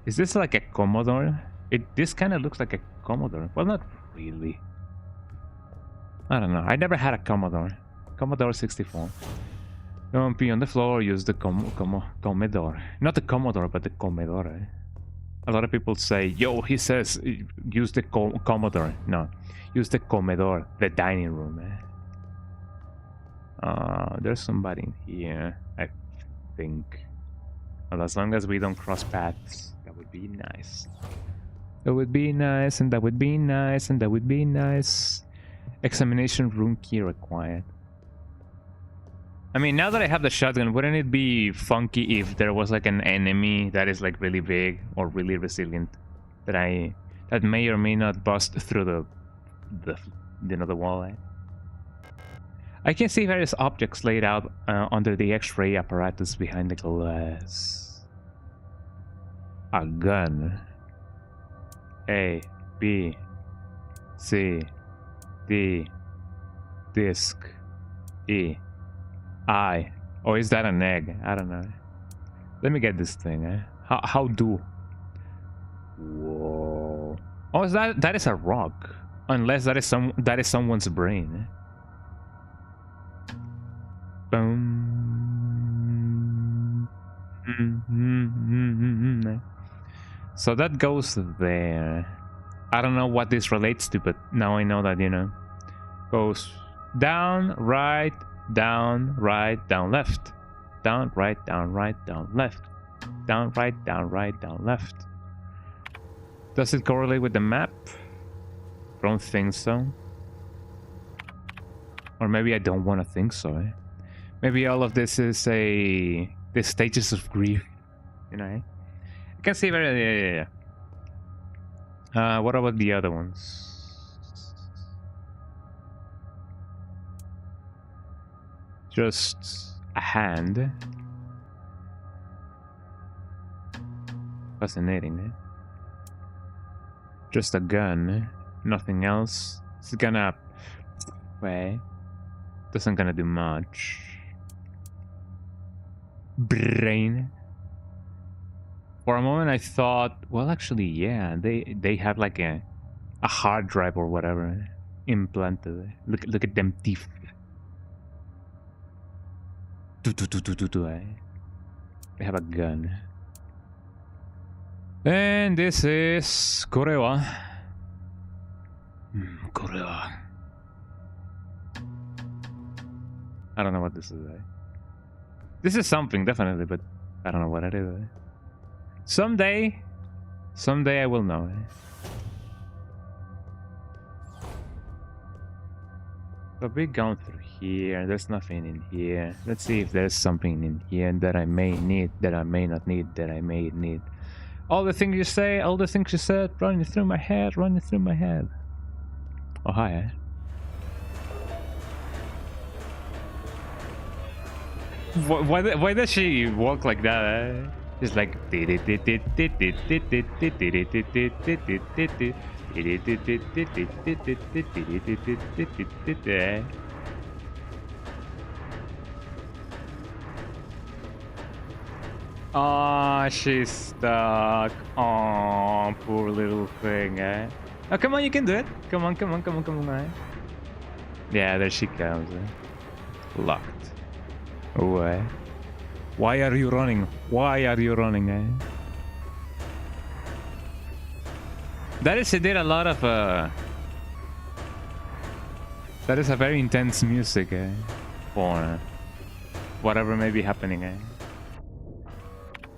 Is this like a Commodore? This kind of looks like a Commodore. Well, not really. I don't know. I never had a Commodore. Commodore 64. Don't pee on the floor, use the Commodore. Not the Commodore, but the Commodore. A lot of people say, yo, he says, use the Commodore. No, use the Commodore, the dining room. There's somebody in here, I think. Well, as long as we don't cross paths, that would be nice. That would be nice, and that would be nice, and that would be nice. Examination room key required. I mean, now that I have the shotgun, wouldn't it be funky if there was like an enemy that is like really big or really resilient that may or may not bust through the wall? I can see various objects laid out under the X-ray apparatus behind the glass. A gun. A, B, C, D, disc, E, I. Or is that an egg? I don't know. Let me get this thing. How do? Whoa. Oh, is that is a rock? Unless that is someone's brain. Boom. So that goes there. I don't know what this relates to, but now I know that, you know, goes down, right, down, right, down, left, down, right, down, right, down, left, down, right, down, right, down, left. Does it correlate with the map? Don't think so. Or maybe I don't want to think so. Maybe all of this is the stages of grief, you know. I can see very what about the other ones? Just a hand. Fascinating, eh? Just a gun, nothing else. It's gonna... Wait. Doesn't gonna do much. Brain. For a moment I thought, well, actually, yeah, they have like a hard drive or whatever implanted. Look at them teeth. They have a gun. And this is Korea. Korea. I don't know what this is. This is something, definitely, but I don't know what it is. Someday I will know. So we're going through here. There's nothing in here. Let's see if there's something in here that I may need, that I may not need, that I may need. All the things you say, all the things you said, running through my head, running through my head. Oh, hi. Why does she walk like that? It's like... Oh, she's stuck. Oh, poor little thing, eh? Oh, come on, you can do it. Come on. Yeah, there she comes. Locked. Oh, why are you running? Why are you running, eh? That is, it did a lot of That is a very intense music for whatever may be happening.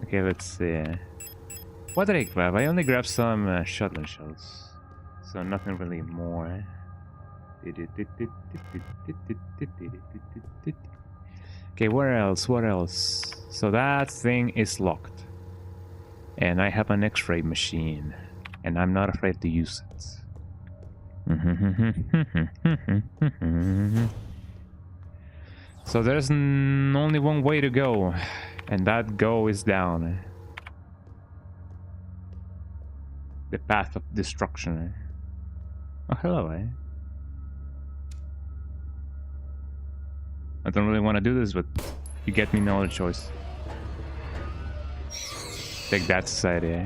Okay, let's see. What did I grab? I only grabbed some shotgun shells, so nothing really more. Okay, where else? What else? So that thing is locked, and I have an X-ray machine, and I'm not afraid to use it. So there's only one way to go, and that go is down. The path of destruction. Oh, hello, I don't really want to do this, but you get me no other choice. Take that society,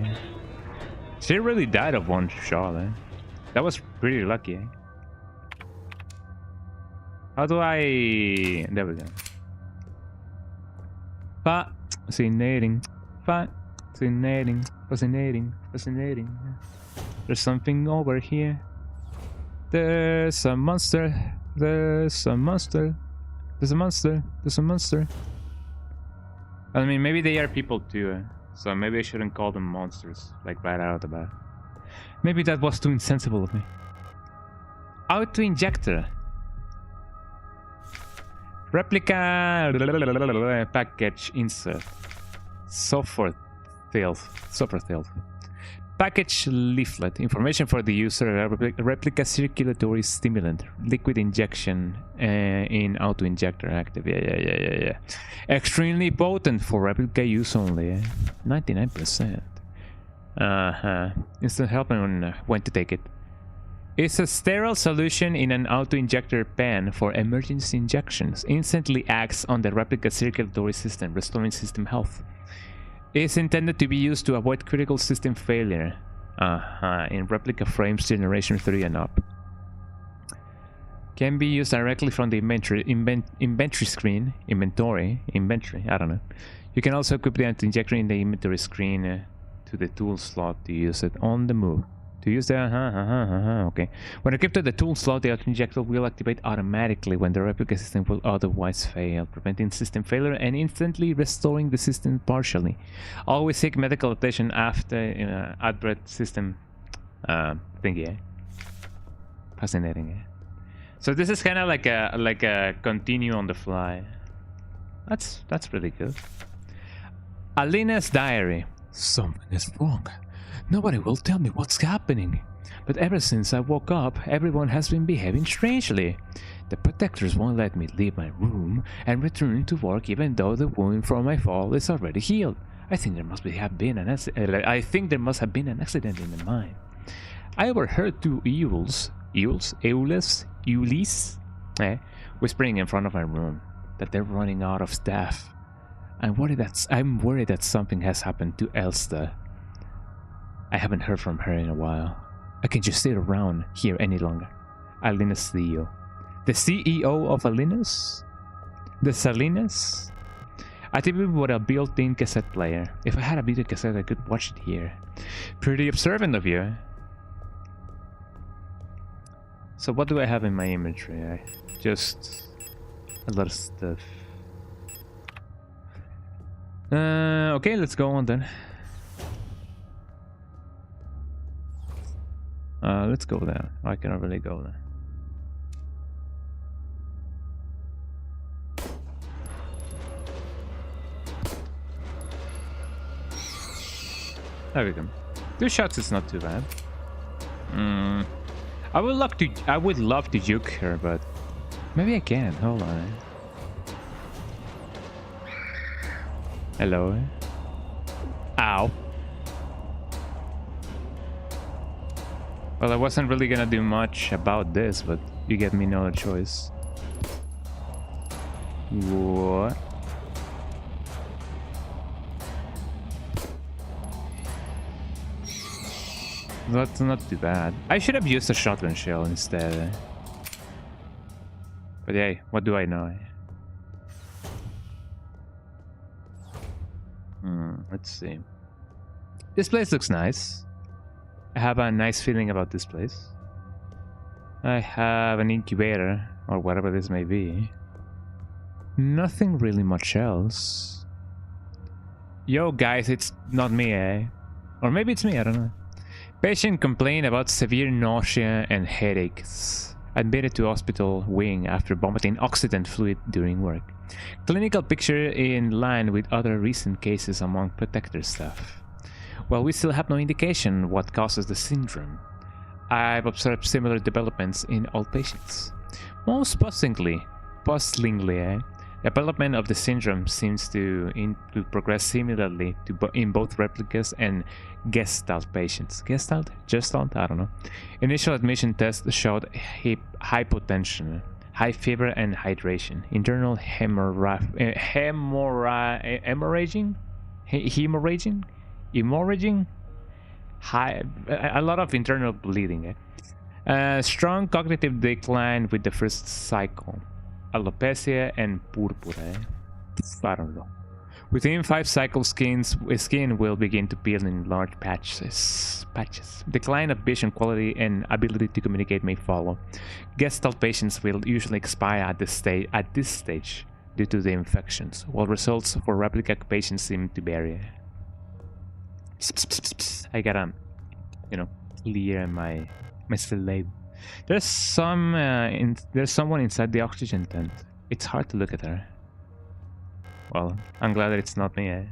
She really died of one shot, That was pretty lucky, How do I... There we go. Fascinating. Fascinating. Fascinating. Fascinating. There's something over here. There's a monster. There's a monster. There's a monster. There's a monster. I mean, maybe they are people too, so maybe I shouldn't call them monsters, like right out of the bat. Maybe that was too insensible of me. Auto-injector. Replica package insert. Software field. Package leaflet. Information for the user. Replica circulatory stimulant. Liquid injection in auto-injector active. Yeah. Extremely potent for replica use only. 99%. Instant help on when to take it. It's a sterile solution in an auto-injector pen for emergency injections. Instantly acts on the replica circulatory system, restoring system health. It's intended to be used to avoid critical system failure. In replica frames generation 3 and up. Can be used directly from the inventory screen. Inventory, I don't know. You can also equip the auto-injector in the inventory screen to the tool slot to use it on the move. To use the okay. When equipped to the tool slot, the auto-injector will activate automatically when the replica system will otherwise fail, preventing system failure and instantly restoring the system partially. Always seek medical attention after outbreak system thingy. Fascinating. So this is kind of like a continue on the fly. That's really good. Alina's diary. Something is wrong. Nobody will tell me what's happening. But ever since I woke up, everyone has been behaving strangely. The protectors won't let me leave my room and return to work even though the wound from my fall is already healed. I think there must have been an accident in the mine. I overheard two Eules, whispering in front of my room that they're running out of staff. I'm worried that something has happened to Elsta. I haven't heard from her in a while. I can't just sit around here any longer. Alina's CEO. The CEO of Alina's? The Salinas? I typically would a built-in cassette player. If I had a video cassette, I could watch it here. Pretty observant of you. So what do I have in my inventory? Just a lot of stuff. Okay, let's go on then. Let's go there. I cannot really go there. There we go. 2 shots is not too bad. I would love to juke her, but maybe I can. Hold on. Hello. Ow. Well, I wasn't really gonna do much about this, but you get me no other choice. What? That's not too bad. I should have used a shotgun shell instead. But hey, what do I know? Let's see. This place looks nice. I have a nice feeling about this place. I have an incubator. or whatever this may be. Nothing really much else. Yo guys, it's not me, eh? Or maybe it's me, I don't know. Patient complained about severe nausea and headaches. Admitted to hospital wing after vomiting oxygen fluid during work. Clinical picture in line with other recent cases among protector staff. Well, we still have no indication what causes the syndrome. I've observed similar developments in all patients. Most puzzlingly, development of the syndrome seems to progress similarly in both replicas and Gestalt patients. Gestalt? I don't know. Initial admission tests showed hypotension, high fever and hydration, internal hemorrhaging, a lot of internal bleeding. Strong cognitive decline with the first cycle. Alopecia and purpura. I don't know. Within 5 cycles, skin will begin to peel in large patches. Decline of vision quality and ability to communicate may follow. Gestalt patients will usually expire at this stage due to the infections, while results for replica patients seem to vary. I gotta, clear my slave. There's someone inside the oxygen tent. It's hard to look at her. Well, I'm glad that it's not me, eh?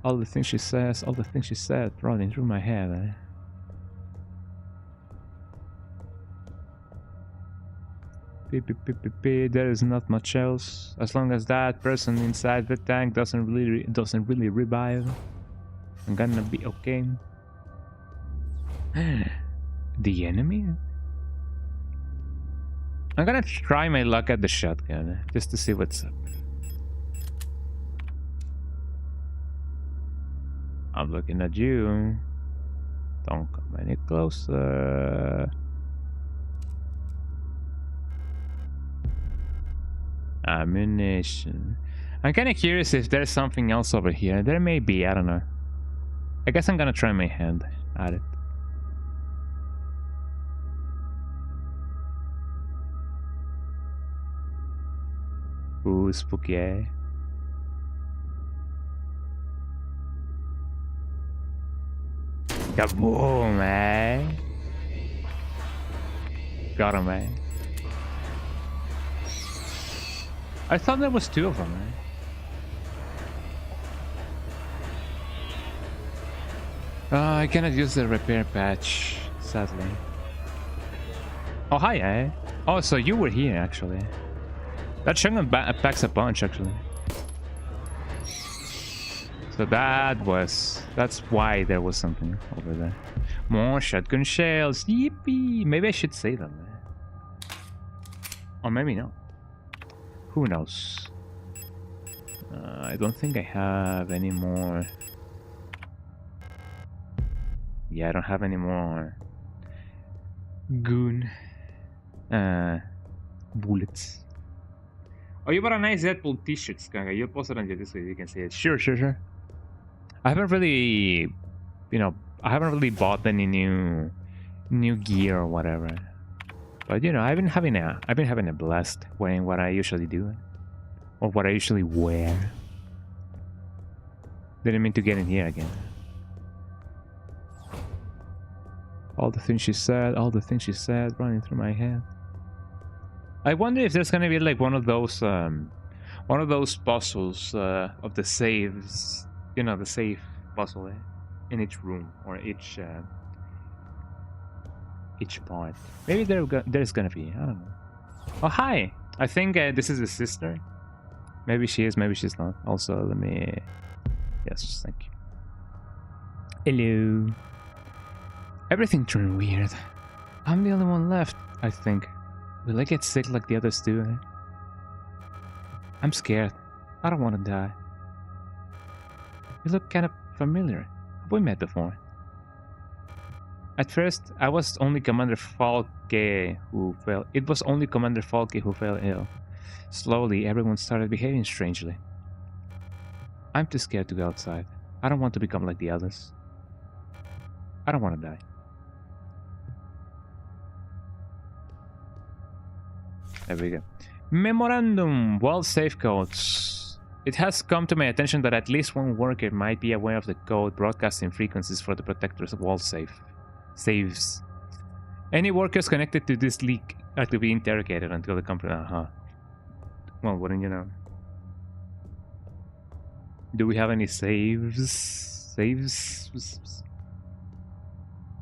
All the things she said running through my head, eh? There is not much else. As long as that person inside the tank doesn't really revive, I'm gonna be okay. The enemy? I'm gonna try my luck at the shotgun, just to see what's up. I'm looking at you. Don't come any closer. Ammunition. I'm kinda curious if there's something else over here. There may be, I don't know. I guess I'm gonna try my hand at it. Ooh, spooky, eh? Kaboom, eh? Got him, eh? I thought there was 2 of them, eh? I cannot use the repair patch, sadly. Oh, hi, eh? Oh, so you were here, actually. That shotgun packs a punch, actually. So that's why there was something over there. More shotgun shells, yippee! Maybe I should say them, eh? Or maybe not. Who knows? I don't think I have any more. Yeah, I don't have any more goon bullets. Oh, you bought a nice Deadpool t-shirt, Skanga. You'll post it on your Discord so you can see it. Sure. I haven't really, I haven't really bought any new gear or whatever. But I've been having a blast wearing what I usually do, or what I usually wear. Didn't mean to get in here again. All the things she said, running through my head. I wonder if there's gonna be like one of those puzzles of the saves, the save puzzle in each room or each part. Maybe there's gonna be. I don't know. Oh, hi! I think this is the sister. Maybe she is, maybe she's not. Also, let me. Yes, thank you. Hello. Everything turned weird. I'm the only one left, I think. Will I get sick like the others do? I'm scared. I don't want to die. You look kind of familiar. Have we met before? At first, I was only Commander Falke who fell. It was only Commander Falke who fell ill. Slowly, everyone started behaving strangely. I'm too scared to go outside. I don't want to become like the others. I don't want to die. There we go. Memorandum, wall safe codes. It has come to my attention that at least one worker might be aware of the code broadcasting frequencies for the protector's wall saves. Any workers connected to this leak are to be interrogated until the company. Well, wouldn't you know? Do we have any saves?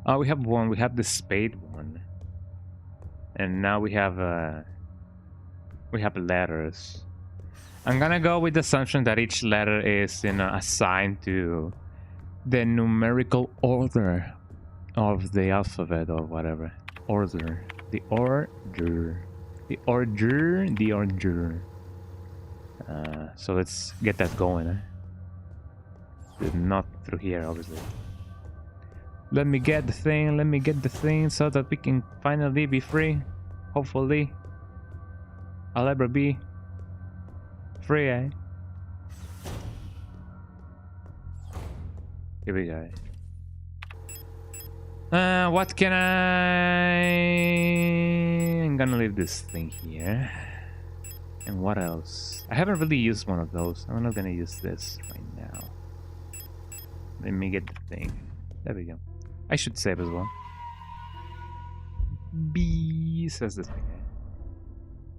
Oh, we have one. We have the spade one, and now we have letters. I'm gonna go with the assumption that each letter is, assigned to the numerical order of the alphabet or whatever. The order. So let's get that going. Not through here, obviously. Let me get the thing so that we can finally be free. Hopefully. I'll ever be free, eh? Here we go. What can I'm gonna leave this thing here. And what else? I haven't really used one of those. I'm not gonna use this right now. Let me get the thing. There we go. I should save as well. B says this thing.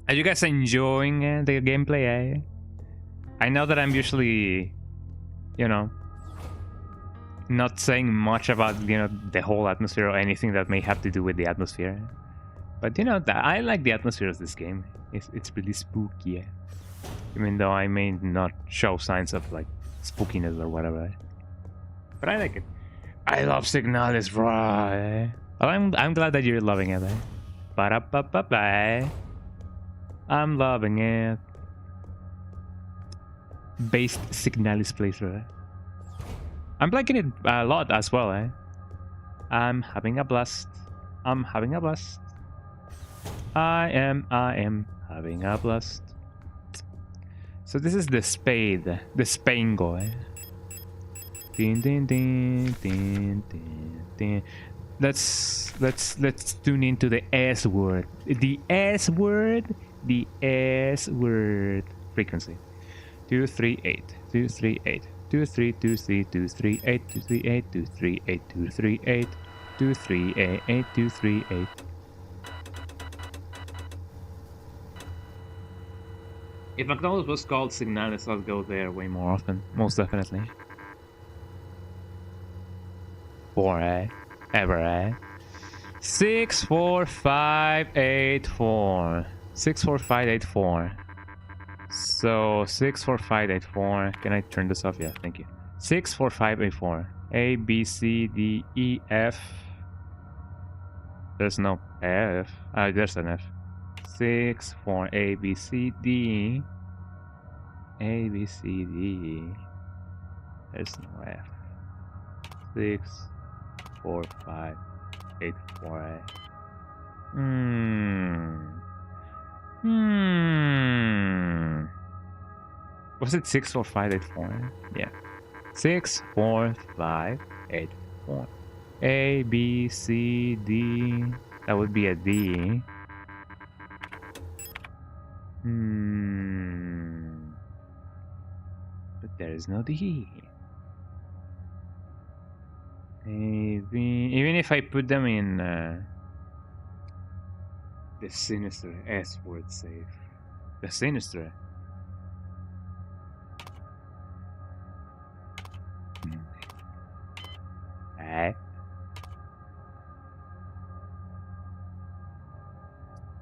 Are you guys enjoying the gameplay? Eh? I know that I'm usually, not saying much about the whole atmosphere or anything that may have to do with the atmosphere. But I like the atmosphere of this game. It's really spooky. Eh? Even though I may not show signs of like spookiness or whatever. But I like it. I love Signalis, right? Well, I'm glad that you're loving it. Eh? Ba-da-ba-ba-ba. I'm loving it. Based Signalis playthrough. Eh? I'm liking it a lot as well. Eh? I'm having a blast. I am having a blast. So this is the spade, the spango. Eh? Din, din, din, din, din, din. Let's tune into the S word. The S word frequency. 238 238 2323 238 238 238 238 238 238. If McDonald's was called Signalis, I'll go there way more often. Most definitely. 4, eh? Ever, eh? 64584. 64584. So 64584. Can I turn this off? Yeah, thank you. 64584. A, B, C, D, E, F. There's no F. There's an F. 6, 4, A, B, C, D. A, B, C, D. There's no F. 6, 4, 5, 8, 4. Was it 6, 4, 5, 8, 4? Yeah. 6, 4, 5, 8, 4. A, B, C, D. That would be a D. But there is no D. Maybe even if I put them in the sinister S word safe. The sinister.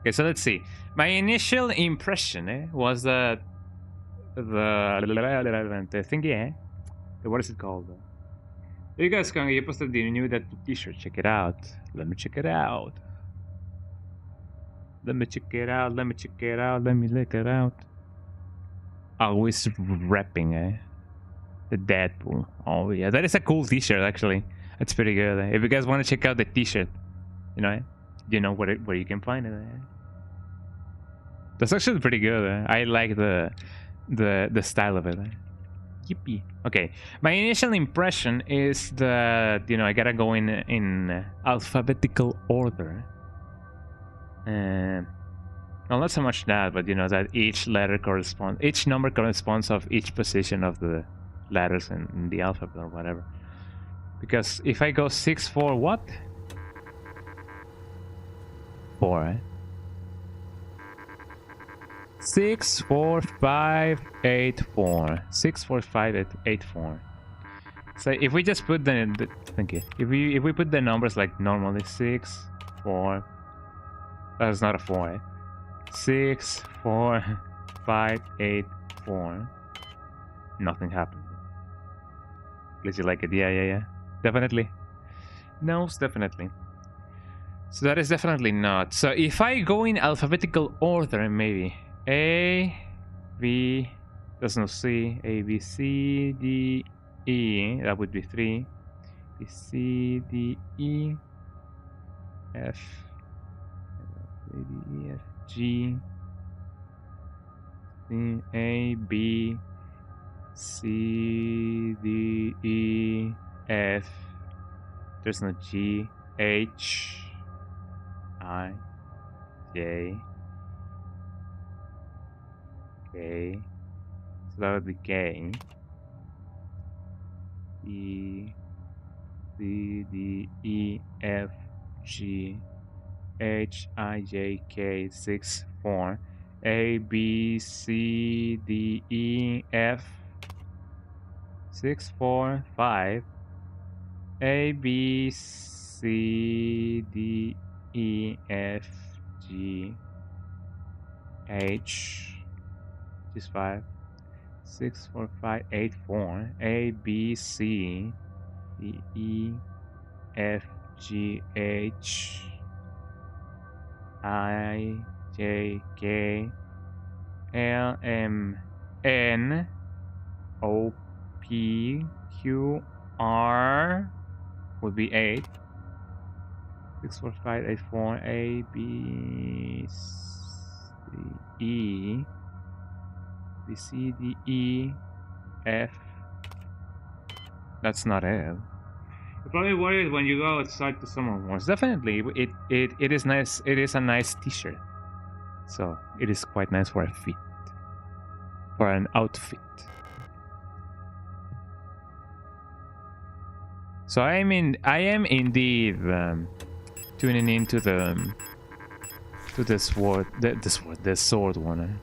Okay, so let's see. My initial impression was that the thingy, what is it called? You guys can you posted the new that t-shirt. Check it out. Let me check it out. Let me check it out. Let me check it out. Let me look it out. Always repping, the Deadpool. Oh yeah, that is a cool t-shirt actually. That's pretty good. If you guys want to check out the t-shirt, you know where you can find it. That's actually pretty good. I like the style of it. Yippee. Okay, my initial impression is that I gotta go in alphabetical order. Well, not so much that, but you know that each number corresponds of each position of the letters in the alphabet or whatever. Because if I go 6, 4, what? 4, eh? 6, 4, 5, 8, 4. 6, 4, 5, 8, 8, 4. So if we just put the thank you. If we put the numbers like normally, 6, 4. That's not a 4, eh? 6, 4, 5, 8, 4. Nothing happened. Did you like it? Yeah. Definitely. No, definitely. So that is definitely not. So if I go in alphabetical order, maybe A, B, there's no C, A, B, C, D, E, that would be 3. B, C, D, E, F, A, D, E, F, G, C, A, B, C, D, E, F, there's no G, H, I, J, K, so that would be K, E, C, D, E, F, G, H, I, J, K, 6, 4, A, B, C, D, E, F, 6, 4, 5, A, B, C, D, E, F, G, H, which is 5, 6, 4, 5, 8, 4, A, B, C, D, E, F, G, H, I, J, K, L, M, N, O, P, Q, R would be 8. 6, 4, 5, 8, 4, A, B, C, E, B, C, D, E, F. That's not it. You're probably worried when you go outside to someone once. Definitely, it is nice. It is a nice T-shirt, so it is quite nice for a fit, for an outfit. So I am indeed tuning into the sword one.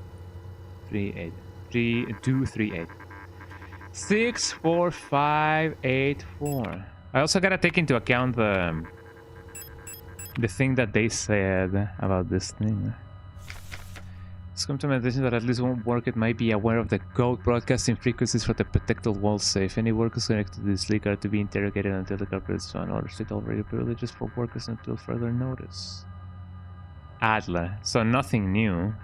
3, 8, 3, 2, 3, 8. 6, 4, 5, 8, 4. I also gotta take into account the thing that they said about this thing. It's come to my attention that at least one worker might be aware of the code broadcasting frequencies for the protected wall safe. Any workers connected to this leak are to be interrogated until the culprit is found, or restrict all radio privileges for workers until further notice. Adler. So nothing new.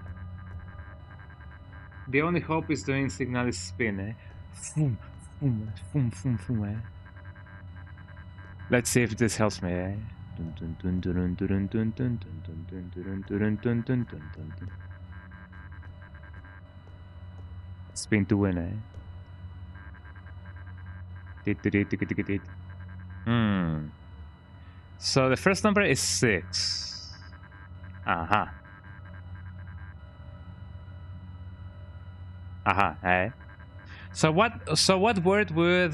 The only hope is doing Signalis spin, eh? Boom, boom, boom, boom, boom, eh? Let's see if this helps me, eh? Spin to win, eh? So the first number is 6. Aha. Aha, eh? So what word would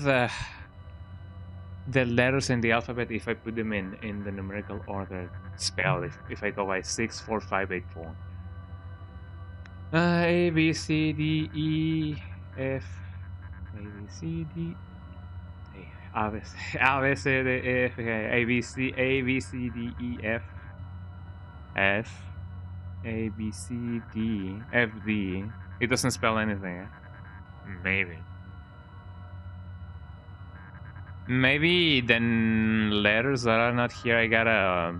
the letters in the alphabet, if I put them in the numerical order, spell if I go by 6, 4, 5, 8, 4? A, B, C, D, E, F, A, B, C, D, A, B, C, D, E, F, A, B, C, D, E, F, F, A, B, C, D, F, D. It doesn't spell anything, eh? Maybe the letters that are not here, I gotta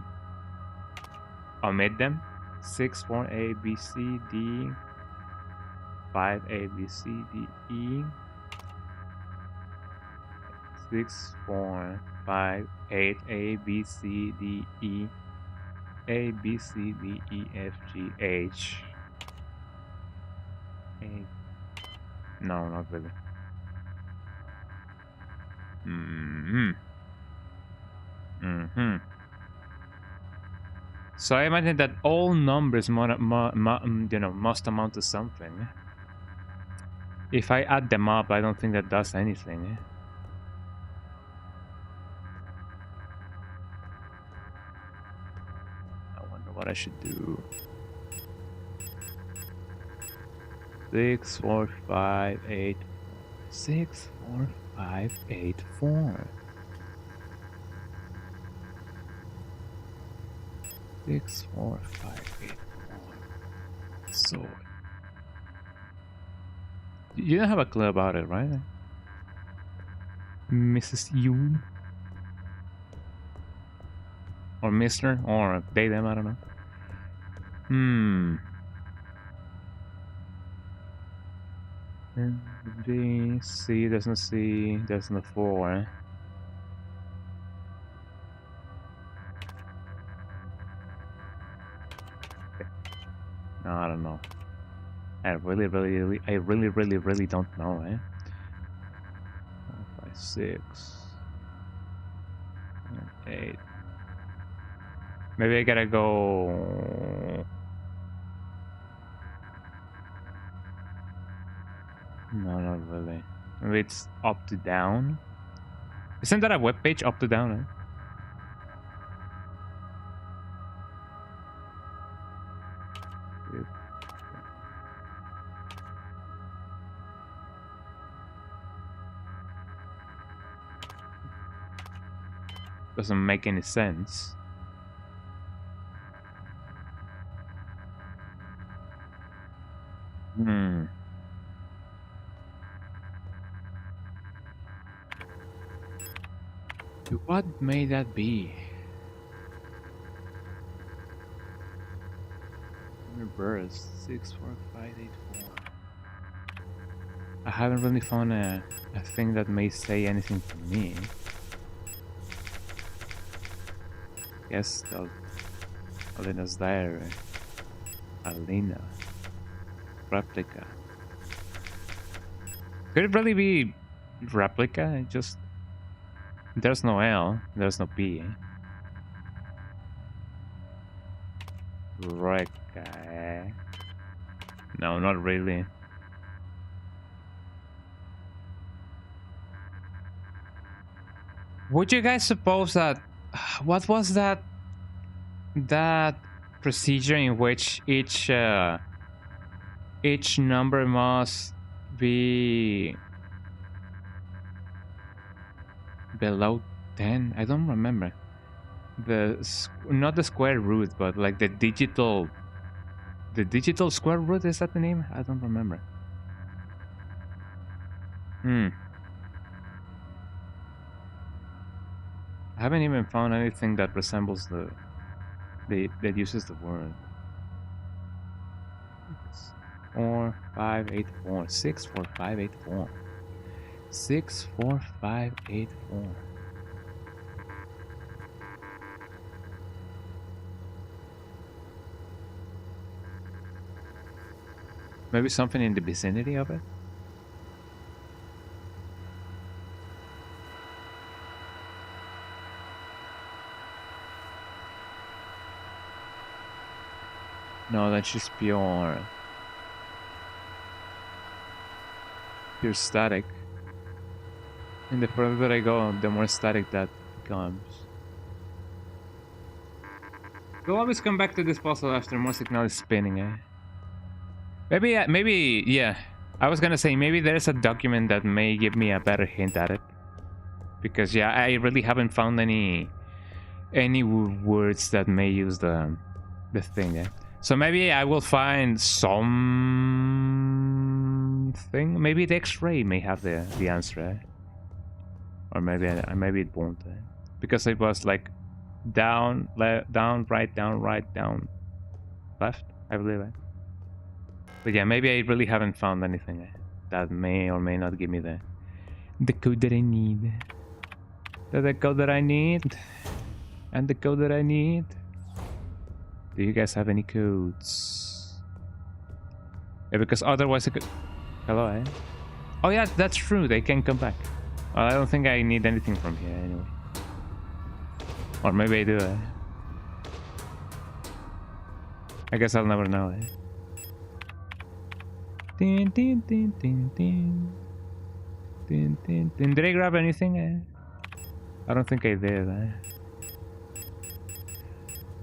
omit them. 6, 4, A, B, C, D, 5, A, B, C, D, E, 6, 4, 5, 8, A, B, C, D, E, A, B, C, D, E, F, G, H. No, not really. So I imagine that all numbers you know, must amount to something. If I add them up, I don't think that does anything. I wonder what I should do. 6, 4, 5, 8, 6, 4, 5, 8, 4. 6, 4, 5, 8, 4. So you don't have a clue about it, right, Mrs. Yoon? Or Mr. or they them, I don't know. D, C, there's no C, there's no 4. No, I don't know. I really don't know, 4, 5, 6, 8. Maybe I gotta go. No, not really. Maybe it's up to down. Isn't that a web page, up to down? Doesn't make any sense. What may that be? Reverse 6, 4, 5, 8, 4. I haven't really found a thing that may say anything to me. Yes, Alina's diary. Alina. Replica. Could it really be replica? It just... There's no L, there's no P. Reca. No, not really. Would you guys suppose that... What was that procedure in which each number must be below 10? I don't remember. Not the square root, but like the digital square root, is that the name? I don't remember. I haven't even found anything that resembles that uses the word. 4, 5, 8, 4. 6, 4, 5, 8, 4. 6, 4, 5, 8, 4. Maybe something in the vicinity of it? No, that's just pure static. And the further I go, the more static that becomes. We'll always come back to this puzzle after more signal is spinning, eh? Maybe, yeah. I was gonna say, maybe there's a document that may give me a better hint at it. Because, yeah, I really haven't found any words that may use the thing, eh? So maybe I will find something. Maybe the X-ray may have the answer, eh? Or maybe it won't, eh? Because it was like down, down, right, down, left, I believe, eh? But yeah, maybe I really haven't found anything, eh? That may or may not give me the code that I need. The code that I need, and the code that I need. Do you guys have any codes? Yeah, because otherwise it could... Hello, eh? Oh yeah, that's true, they can come back. Well, I don't think I need anything from here anyway. Or maybe I do, eh? I guess I'll never know. Ding, ding, ding, ding, ding. Ding, ding, ding. Did I grab anything? I don't think I did.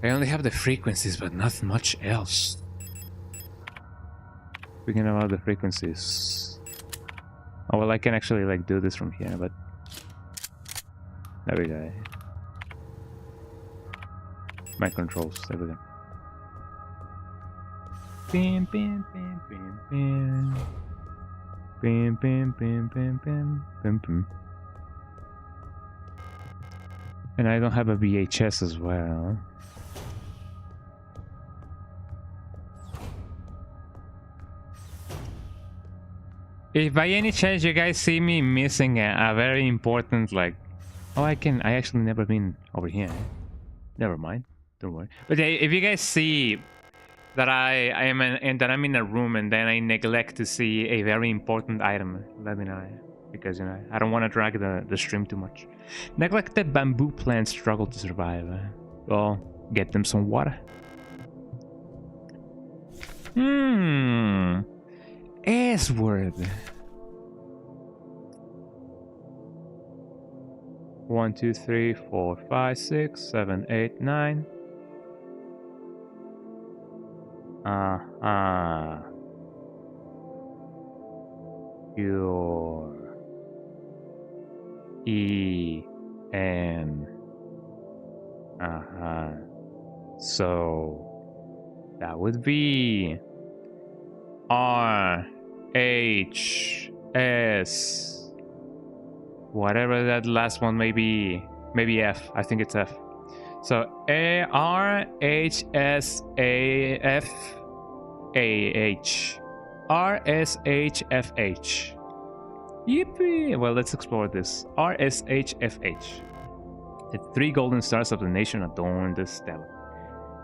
I only have the frequencies, but not much else. Speaking about the frequencies. Oh, well, I can actually like do this from here, but there we go. My controls, there we go. Bim, bim, bim, bim, bim. Bim, bim, bim, bim, bim, bim, bim. And I don't have a VHS as well. If by any chance you guys see me missing a very important, like, oh, I actually never been over here. Never mind, don't worry. But if you guys see that I'm in a room and then I neglect to see a very important item, let me know, because you know I don't want to drag the stream too much. Neglected bamboo plants struggle to survive. Well, get them some water. S-word. 1, 2, 3, 4, 5, 6, 7, 8, 9. Your E-N. So that would be R-H-S, whatever that last one may be. Maybe F. I think it's F. So R-H-S-A-F-A-H. R-S-H-F-H. Yippee! Well, let's explore this. R-S-H-F-H. The 3 golden stars of the nation adorn the stele.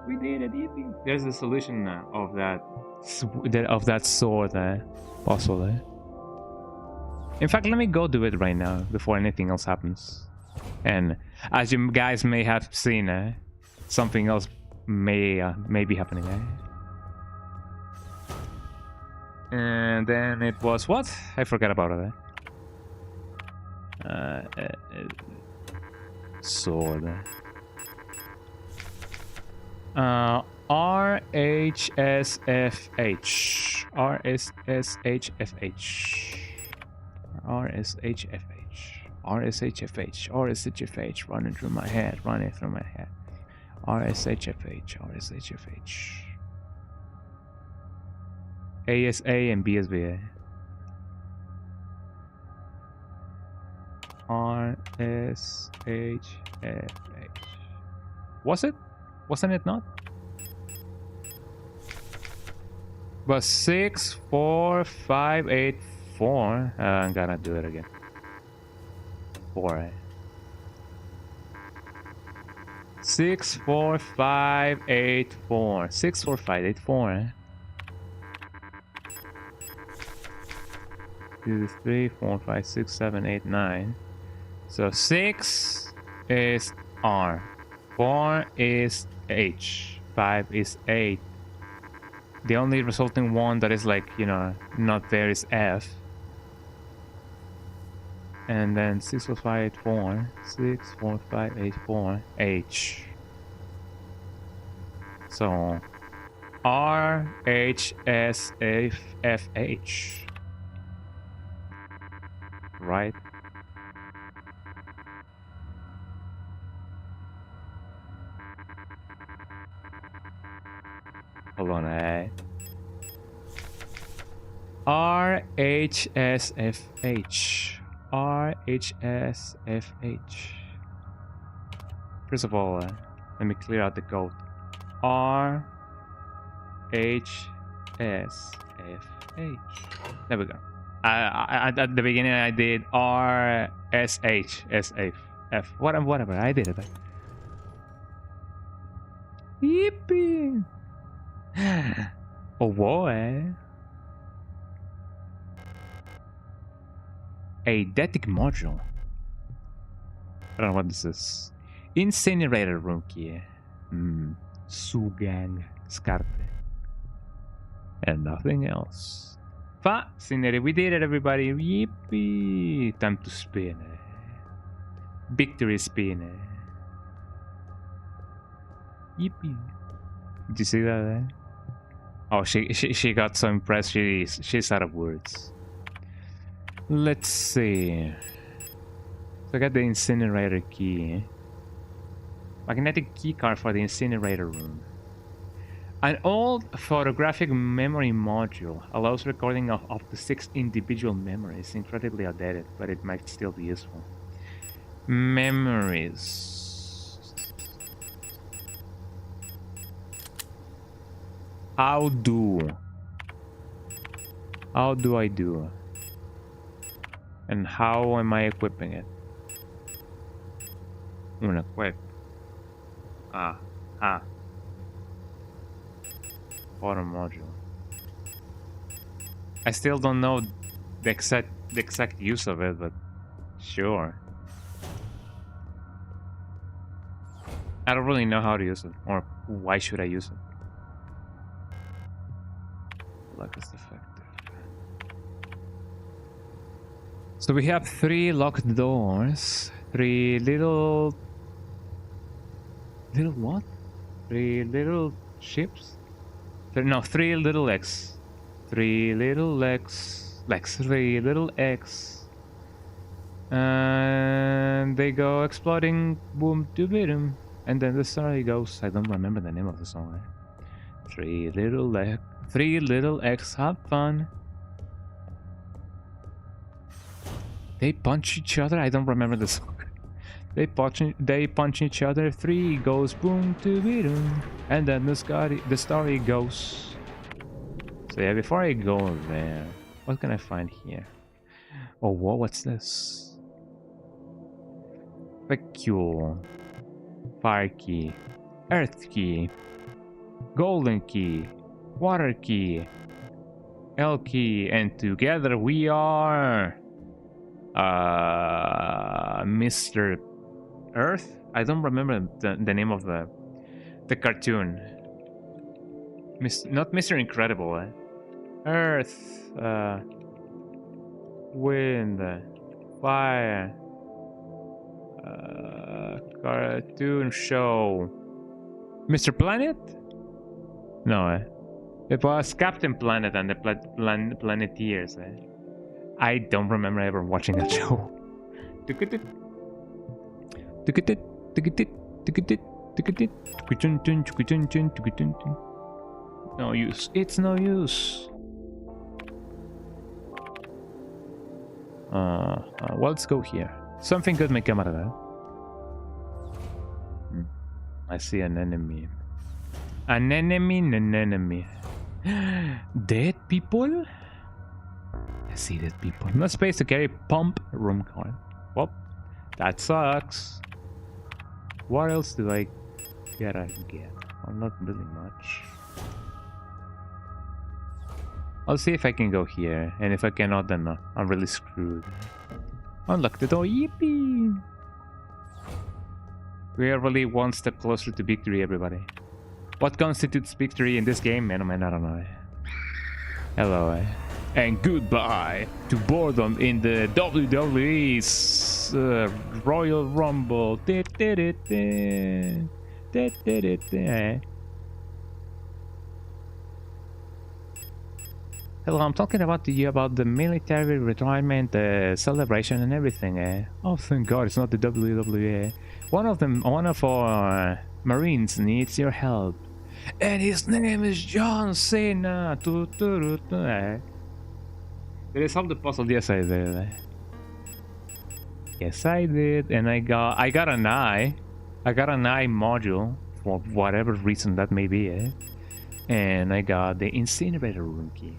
We did it, yippee! There's the solution of that sword, puzzle. In fact, let me go do it right now before anything else happens. And as you guys may have seen, something else may be happening. And then it was what? I forgot about it. Sword. R-H-S-F-H. R-S-S-H-F-H. R-S-H-F-H. R-S-H-F-H. R-S-H-F-H. Running through my head. R-S-H-F-H. R-S-H-F-H. A-S-A and B-S-B-A. R-S-H-F-H. Was it? Wasn't it not? But 6, 4, 5, 8, 4. I'm gonna do it again. 4. 6, 4, 5, 8, 4. 6, 4, 5, 8, 4. 2, 3, 4, 5, 6, 7, 8, 9. So 6 is R. 4 is H. 5 is 8. The only resulting one that is like, you know, not there is F. And then 6, 4, 5, 8, 4. 6, 4, 5, 8, 4. H. So R, H, S, F, H. Right? Hold on, R-H-S-F-H. R-H-S-F-H. First of all, let me clear out the code. R-H-S-F-H. There we go. At the beginning, I did R-S-H-S-F. Whatever, I did it. Yippee! Oh, boy. A Detic module. I don't know what this is. Incinerator room key. Sugang skarte. and nothing else. Fascinating. We did it, everybody. Yippee. Time to spin. Victory spin. Yippee. Did you see that? Oh, she got so impressed. She's out of words. Let's see. So I got the incinerator key. Magnetic key card for the incinerator room. An old photographic memory module allows recording of up to 6 individual memories. Incredibly outdated, but it might still be useful. Memories. How do I do? And how am I equipping it? Unequip. Auto module. I still don't know the exact use of it, but sure. I don't really know how to use it, or why should I use it. Lock is effective. So we have 3 locked doors, 3 little what? 3 little ships? No, 3 little X. 3 little X. 3 little X. And they go exploding, boom, doom, and then the story goes. I don't remember the name of the song. 3 little X. 3 little X, have fun. They punch each other. I don't remember the song. They punch each other. 3 goes boom to boom, and then the story goes. So yeah, before I go there, what can I find here? Oh, whoa, what's this? Vacuole, fire key, earth key, golden key, water key, L key, and together we are Mr. Earth? I don't remember the name of the cartoon. Not Mr. Incredible. Earth, wind, fire, cartoon show. Mr. Planet? No, it was Captain Planet and the Planeteers. I don't remember ever watching that show. No use. It's no use. Well, let's go here. Something good may come out of that. I see an enemy. An enemy. Dead people? I see dead people. No space to carry pump room card. Well, that sucks. What else do I gotta get? Well, not really much. I'll see if I can go here, and if I cannot, then I'm really screwed. Unlock the door, yippee! We are really one step closer to victory, everybody. What constitutes victory in this game? Man, oh man, I don't know. Hello, and goodbye to boredom in the WWE's Royal Rumble. Hello, I'm talking about the military retirement celebration and everything. Oh, thank God, it's not the WWE. One of our Marines needs your help, and his name is John Cena. Did I solve the puzzle? Yes, I did. Yes, I did, and I got an eye. I got an eye module for whatever reason that may be. And I got the incinerator room key.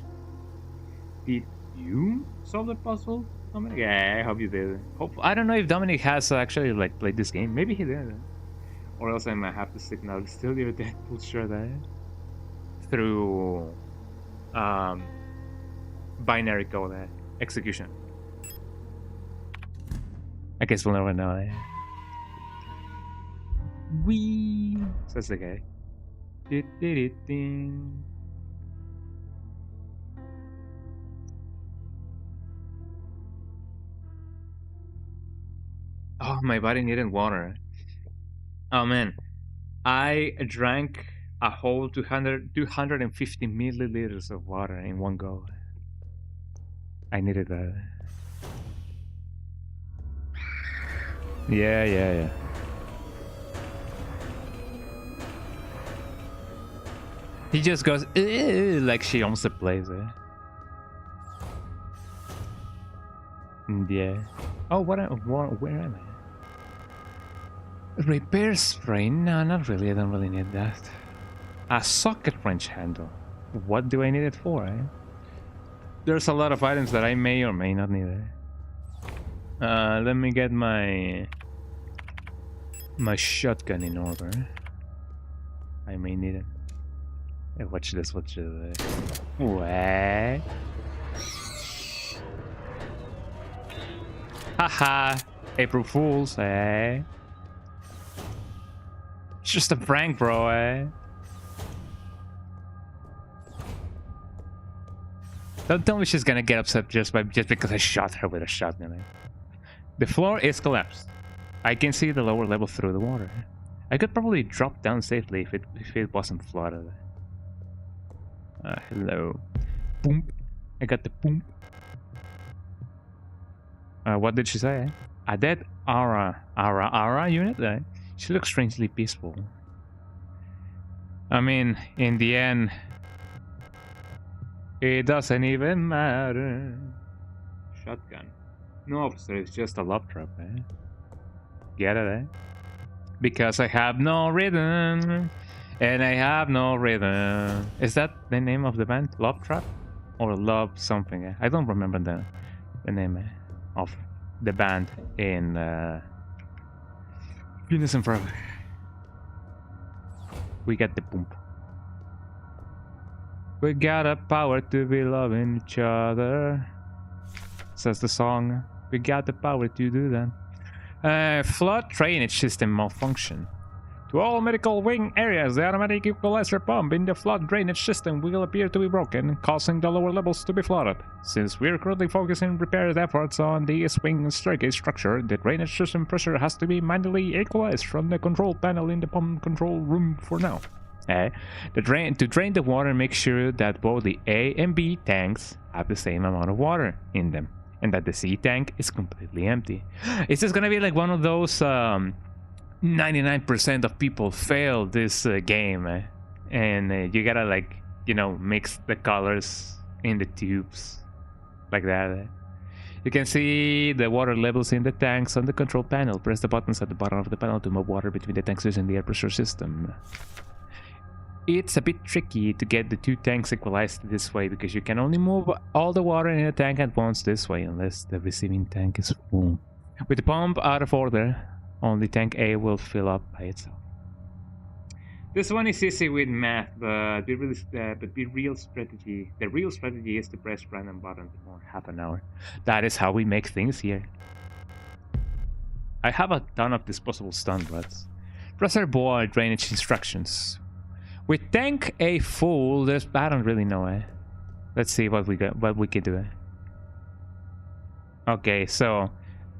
Did you solve the puzzle, Dominic? Yeah, I hope you did. I don't know if Dominic has actually played this game. Maybe he did, or else I might have to Signalis still your Deadpool shirt through binary code execution. I guess we'll never know. Wee says the guy. Oh, my body needed water. Oh man, I drank a whole 250 milliliters of water in one go. I needed that. Yeah. He just goes like she owns the place. Yeah. Oh, where am I? Repair spray? No, not really. I don't really need that. A socket wrench handle. What do I need it for? There's a lot of items that I may or may not need. Let me get my shotgun in order. I may need it. Hey, watch this. Watch this. What? Haha! April Fools, eh? It's just a prank, bro, eh? Don't tell me she's gonna get upset just because I shot her with a shotgun. Eh? The floor is collapsed. I can see the lower level through the water. I could probably drop down safely if it wasn't flooded. Hello. Boom. I got the boom. What did she say? A dead Ara unit? She looks strangely peaceful. I mean, in the end, it doesn't even matter. Shotgun. No, officer, it's just a love trap, eh? Get it, eh? Because I have no rhythm. And I have no rhythm. Is that the name of the band? Love Trap? Or Love something? Eh? I don't remember the name of the band in Venus and Forever. We got the boom. We got a power to be loving each other, says the song. We got the power to do that. Flood drainage system malfunction. To all medical wing areas, the automatic equalizer pump in the flood drainage system will appear to be broken, causing the lower levels to be flooded. Since we're currently focusing repair efforts on the east wing staircase structure, the drainage system pressure has to be manually equalized from the control panel in the pump control room for now. To drain the water, make sure that both the A and B tanks have the same amount of water in them, and that the C tank is completely empty. It's just gonna be like one of those 99% of people fail this game, and you gotta, like, you know, mix the colors in the tubes like that. You can see the water levels in the tanks on the control panel. Press the buttons at the bottom of the panel to move water between the tanks using the air pressure system. It's a bit tricky to get the two tanks equalized this way, because you can only move all the water in a tank at once this way unless the receiving tank is full. With the pump out of order, only tank A will fill up by itself. This one is easy with math, but the real strategy is to press random buttons for half an hour. That is how we make things here. I have a ton of disposable stun buds. Reservoir drainage instructions. With tank A full, I don't really know. Let's see what we can do. Okay, so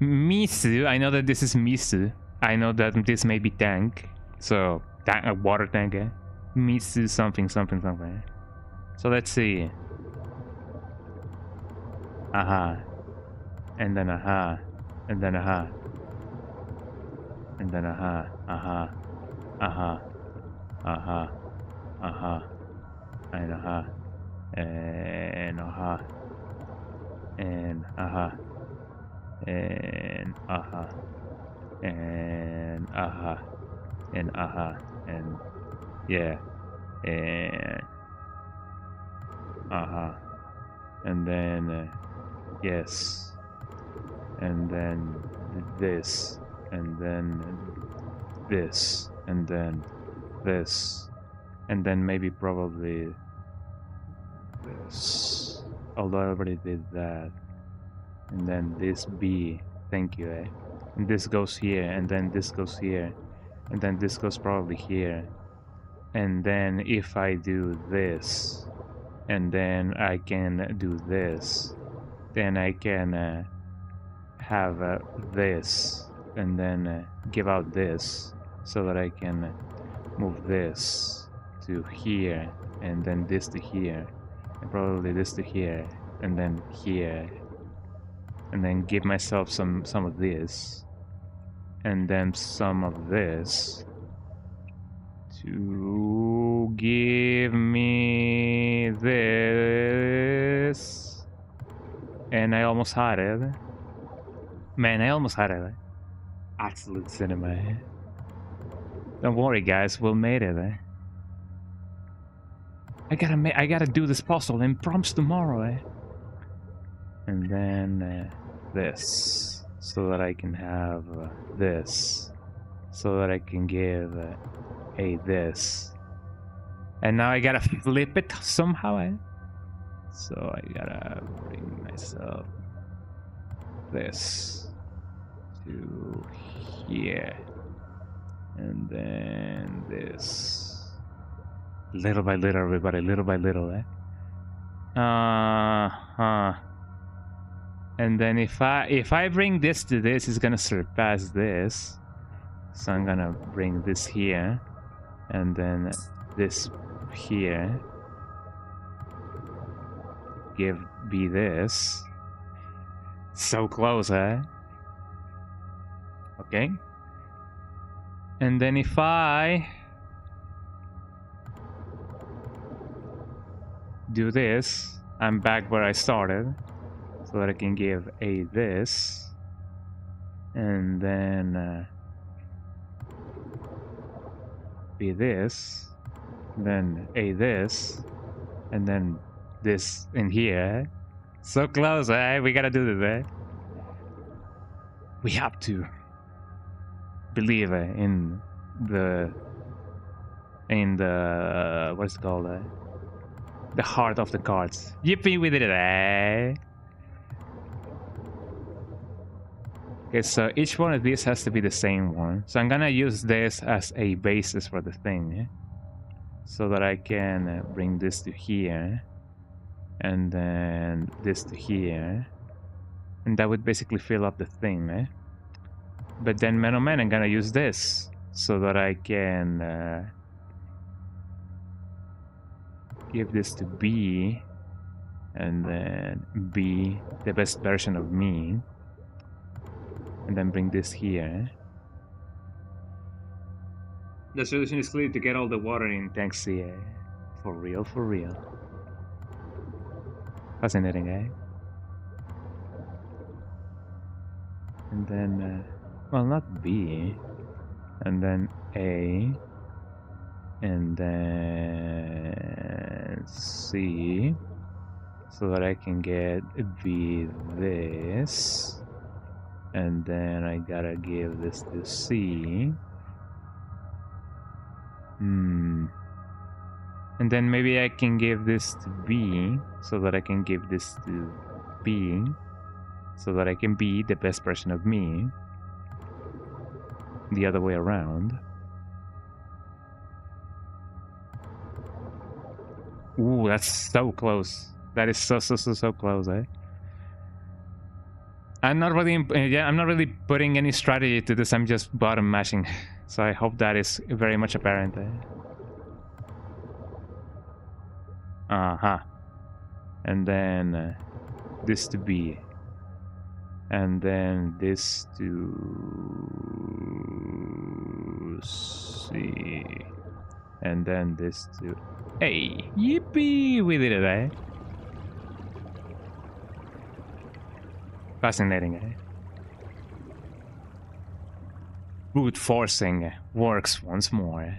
Misu, I know that this is Misu. I know that this may be tank. So, a water tank, Misu something. So let's see. Aha. And then aha. And then aha. And then aha. Aha. Aha. Aha. Aha. And aha. And aha. And aha. And aha. And aha. And aha. And yeah. And aha. And then yes. And then this. And then this. And then this. And then maybe probably this. Although I already did that. And then this B. Thank you, And this goes here, and then this goes here. And then this goes probably here. And then if I do this, and then I can do this, then I can have this. and then give out this so that I can move this to here, and then this to here, and probably this to here, and then here, and then give myself some of this, and then some of this to give me this. And I almost had it. Man, I almost had it. Absolute cinema. Don't worry, guys, we'll made it. I gotta do this puzzle in prompts tomorrow. And then this, so that I can have this, so that I can give this. And now I gotta flip it somehow. So I gotta bring myself this to here, and then this. Little by little, everybody, little by little, And then if I bring this to this, it's gonna surpass this. So I'm gonna bring this here, and then this here. Be this. So close, Okay. And then if I do this, I'm back where I started, so that I can give a this, and then be this, then a this, and then this in here. So close, we gotta do this, We have to believe in the what's it called, the heart of the cards. Yippee, we did it, Okay, so each one of these has to be the same one. So I'm gonna use this as a basis for the thing, so that I can bring this to here, and then this to here, and that would basically fill up the thing, But then, man, oh man, I'm gonna use this so that I can give this to B, and then B, the best version of me, and then bring this here. The solution is clear: to get all the water in tanks here. For real, for real. Fascinating, And then, well, not B, and then A, and then C, so that I can get B this, and then I gotta give this to C. And then maybe I can give this to B, so that I can give this to B, so that I can be the best version of me. The other way around. Ooh, that's so close. That is so close, I'm not really putting any strategy to this. I'm just bottom mashing. So I hope that is very much apparent. And then this to B, and then this to C, and then this to A. Yippee! We did it, Fascinating, Brute forcing works once more.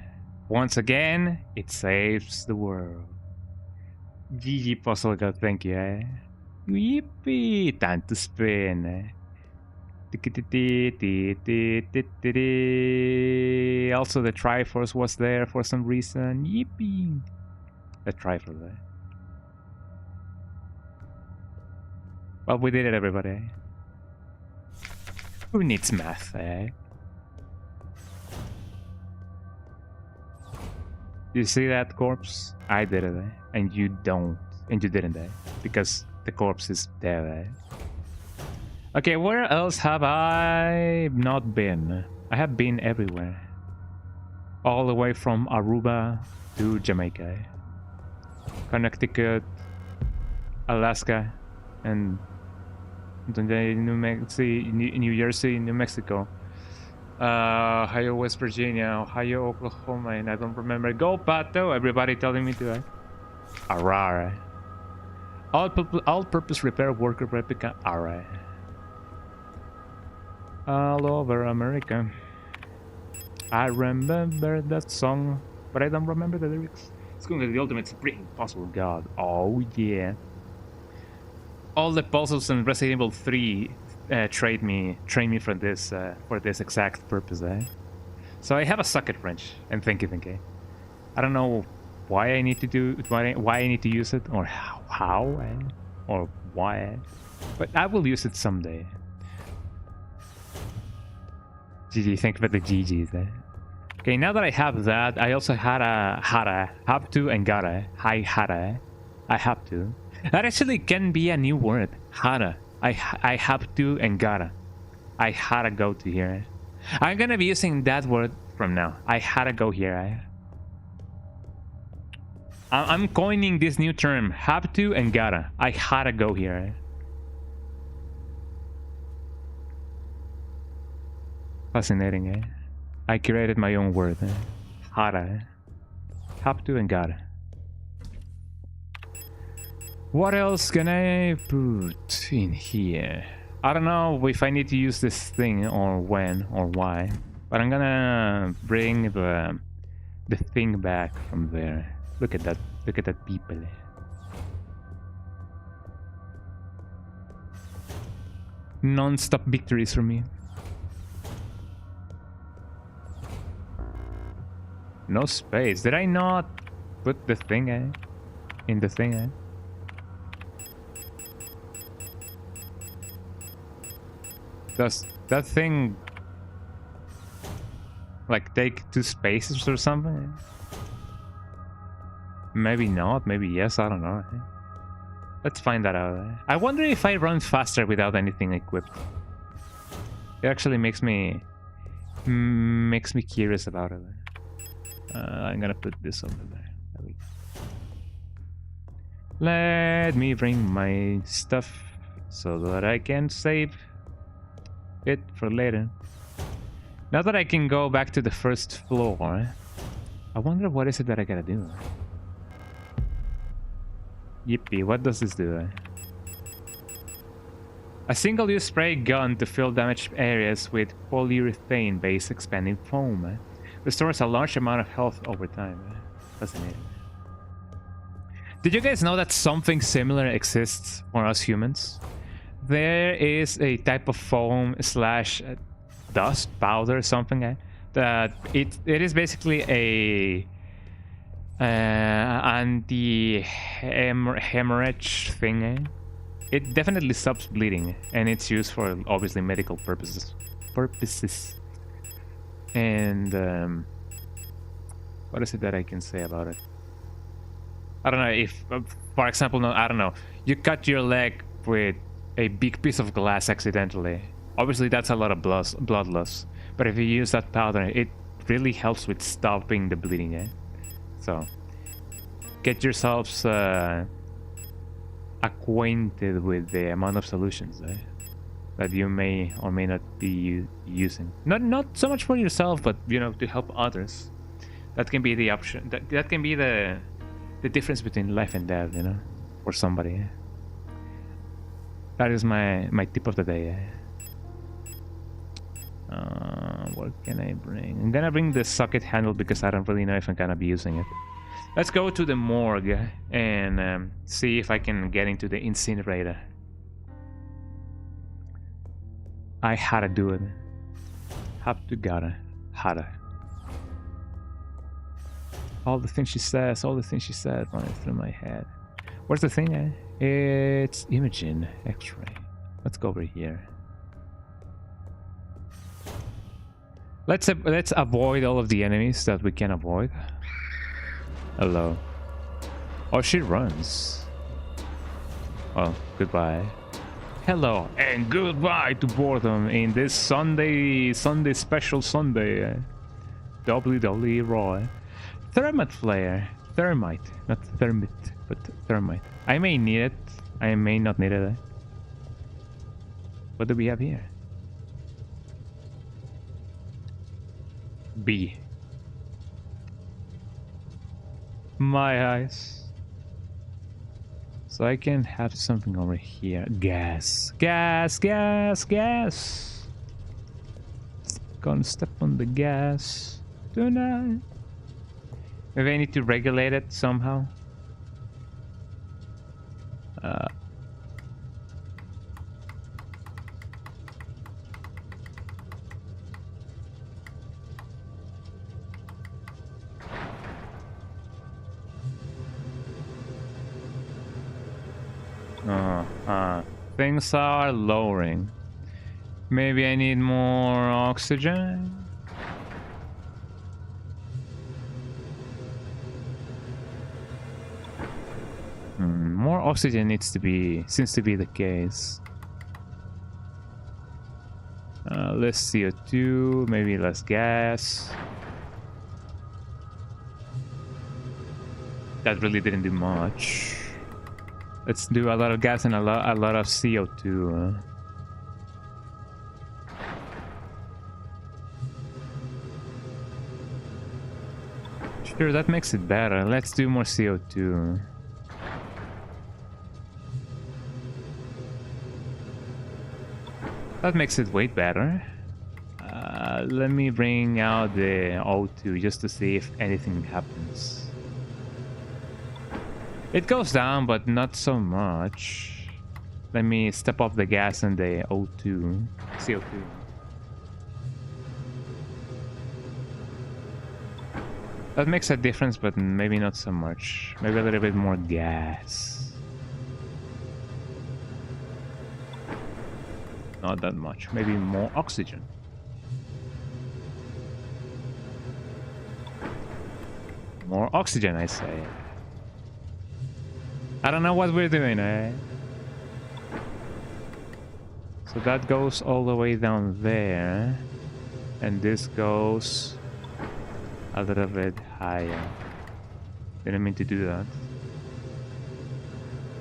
Once again, it saves the world. GG Puzzle God, thank you, Yippee! Time to spin. Also, the Triforce was there for some reason. Yippee! The Triforce there. Well, we did it, everybody. Who needs math, You see that corpse? I did it, and you don't. And you didn't, because the corpse is there, Okay, where else have I not been? I have been everywhere. All the way from Aruba to Jamaica, Connecticut, Alaska, and New Jersey, New Mexico, Ohio, West Virginia, Ohio, Oklahoma, and I don't remember. Go Pato! Everybody telling me to. Arara. All-purpose repair worker replica. Arara. All over America. I remember that song, but I don't remember the lyrics. It's going to be the ultimate supreme impossible god. Oh yeah. All the puzzles in Resident Evil 3 train me for this exact purpose. So I have a socket wrench. I'm thinking. I don't know why I need to do why I need to use it, or how or why, but I will use it someday. GG, thank you for the GGs. Okay, now that I have that, I also have to, and gotta. I have to. That actually can be a new word. Hara. I have to and gotta. I had to go to here. I'm gonna be using that word from now. I had to go here. I'm coining this new term. Have to and gotta. I had to go here. Fascinating, I created my own word. Hara. Have to and gotta. What else can I put in here? I don't know if I need to use this thing or when or why, but I'm gonna bring the thing back from there. Look at that people. Non-stop victories for me. No space. Did I not put the thing in the thing? Does that thing like take 2 spaces or something? Maybe not, maybe yes, I don't know. Let's find that out. I wonder if I run faster without anything equipped. It actually makes me curious about it. I'm gonna put this over there. There we go. Let me bring my stuff so that I can save it for later. Now that I can go back to the first floor, I wonder what is it that I gotta do. Yippee, what does this do? A single-use spray gun to fill damaged areas with polyurethane-based expanding foam. Restores a large amount of health over time. Fascinating. Did you guys know that something similar exists for us humans? There is a type of foam slash dust powder, something that it is basically a anti-hemorrhage thing. It definitely stops bleeding, and it's used for obviously medical purposes. And what is it that I can say about it? I don't know if, for example, no, I don't know. You cut your leg with a big piece of glass accidentally. Obviously, that's a lot of blood loss. But if you use that powder, it really helps with stopping the bleeding. So, get yourselves acquainted with the amount of solutions that you may or may not be using. Not so much for yourself, but to help others. That can be the option. That can be the difference between life and death, for somebody. That is my tip of the day. What can I bring? I'm gonna bring the socket handle because I don't really know if I'm gonna be using it. Let's go to the morgue and see if I can get into the incinerator. I had to do it. Have to, gotta, hadda. All the things she says running through my head. Where's the thing? It's imaging, X-ray. Let's go over here. Let's avoid all of the enemies that we can avoid. Hello. Oh, she runs. Oh, goodbye. hello and goodbye to boredom in this Sunday special Sunday. WWE Raw. Thermite flare. Thermite. Not thermite, but thermite. I may need it. I may not need it. What do we have here? B. My eyes. So I can have something over here. Gas. Gas, gas, gas. Gonna step on the gas tonight. Maybe I need to regulate it somehow. Things are lowering. Maybe I need more oxygen. More oxygen seems to be the case. Less CO2, maybe less gas. That really didn't do much. Let's do a lot of gas and a lot of CO2. Sure, that makes it better. Let's do more CO2. That makes it way better. Let me bring out the O2 just to see if anything happens. It goes down, but not so much. Let me step up the gas and the O2, CO2. That makes a difference, but maybe not so much. Maybe a little bit more gas. Not that much. Maybe more oxygen. More oxygen, I say. I don't know what we're doing, eh? So that goes all the way down there. And this goes a little bit higher. Didn't mean to do that.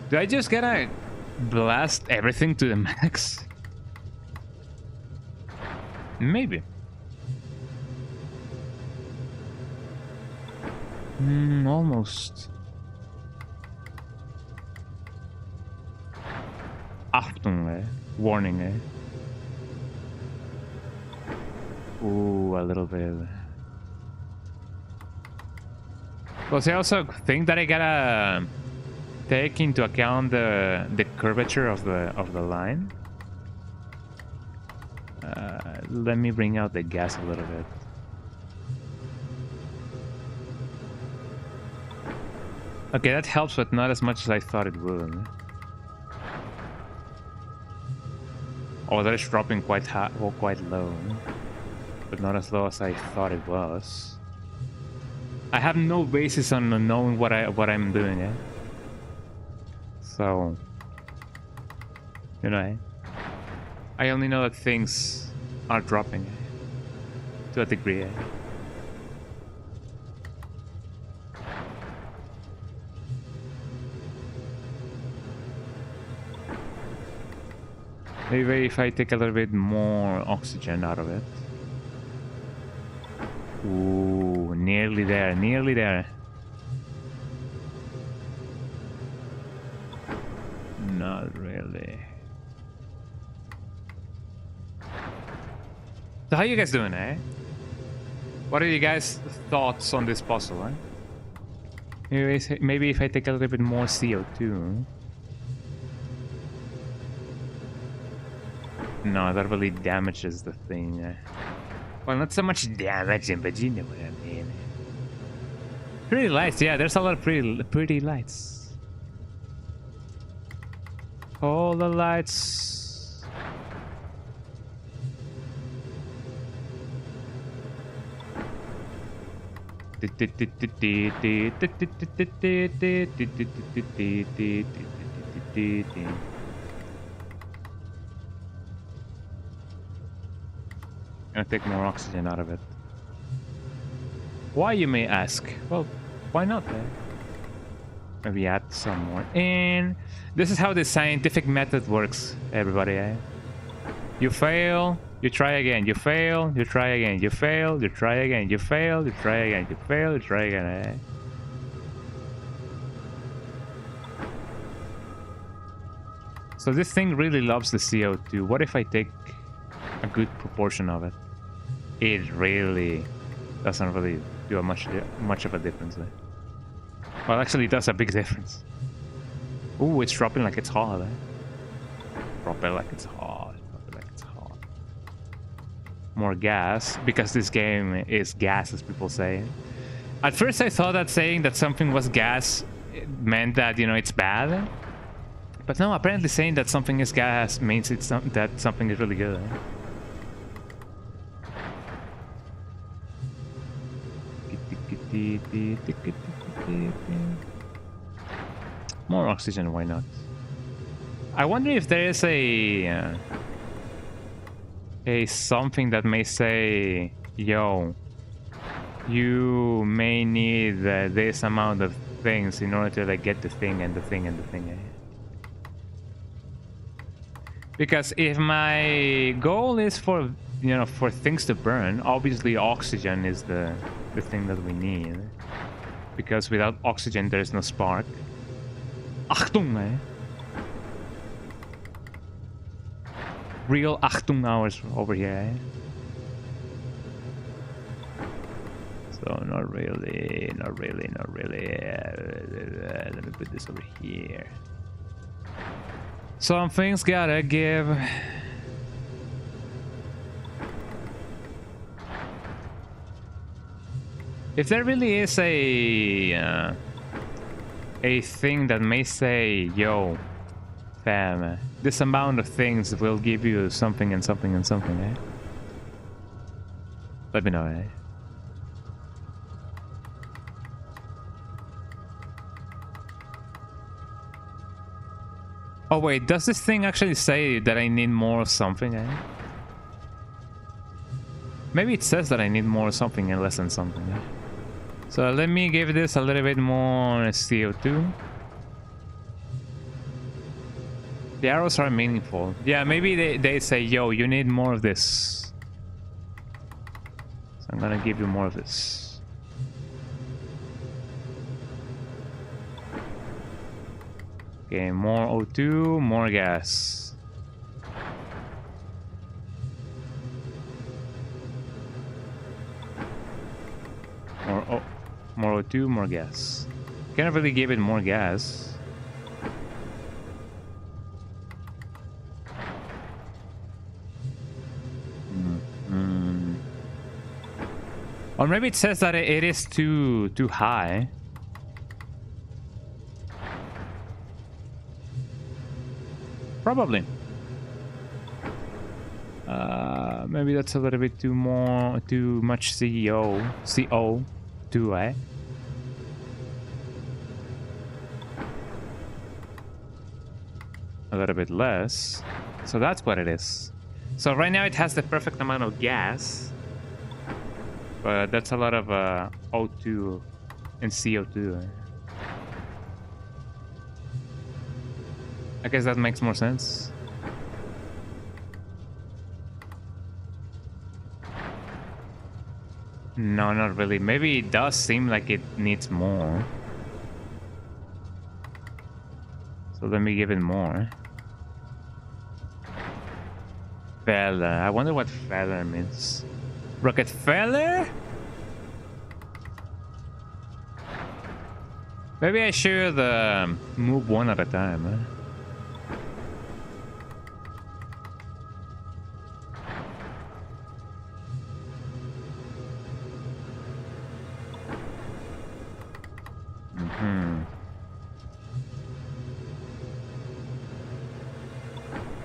Do I just gotta blast everything to the max? Maybe. Almost. Achtung, warning, Ooh, a little bit. Because I also think that I gotta take into account the curvature of the line. Let me bring out the gas a little bit. Okay, that helps, but not as much as I thought it would. Oh, that is dropping quite high, or quite low, but not as low as I thought it was. I have no basis on knowing what I'm doing, So, you know, I only know that things are dropping to a degree. Maybe if I take a little bit more oxygen out of it. Ooh, nearly there, nearly there. Not really. So how you guys doing, eh? What are you guys' thoughts on this puzzle, eh? Maybe if I take a little bit more CO2. No, that really damages the thing. Well, not so much damaging, but you know what I mean. Pretty lights, yeah, there's a lot of pretty lights. All the lights. and take more oxygen out of it. Why, you may ask? Well, why not? Maybe add some more in. This is how the scientific method works, everybody. You fail, you try again. You fail, you try again. You fail, you try again. You fail, you try again. You fail, you try again. So this thing really loves the CO2. What if I take a good proportion of it? It really doesn't really do much of a difference there. Well, actually, it does a big difference. Ooh, it's dropping like it's hot. Drop it like it's hot. Drop it like it's hot. More gas, because this game is gas, as people say. At first, I thought that saying that something was gas meant that, you know, it's bad. But no, apparently saying that something is gas means it's that something is really good. More oxygen, why not? I wonder if there is a something that may say, yo, you may need this amount of things in order to like get the thing and the thing and the thing. Because if my goal is for, you know, for things to burn, obviously oxygen is the thing that we need. Because without oxygen, there is no spark. Achtung, Real Achtung hours over here, So not really, not really, not really. Let me put this over here. Something's gotta give. If there really is a thing that may say, yo, fam, this amount of things will give you something and something and something, Let me know, Oh wait, does this thing actually say that I need more of something, Maybe it says that I need more of something and less than something, So let me give this a little bit more CO2. The arrows are meaningful. Yeah, maybe they say, yo, you need more of this. So I'm gonna give you more of this. Okay, more O2, more gas. More O2, more gas. Can't really give it more gas. Or maybe it says that it is too high. Probably. Maybe that's a little bit too much CO2, A little bit less. So that's what it is. So right now it has the perfect amount of gas. But that's a lot of O2 and CO2. I guess that makes more sense. No, not really. Maybe it does seem like it needs more. So let me give it more. Feller. I wonder what feller means. Rocket feller? Maybe I should move one at a time,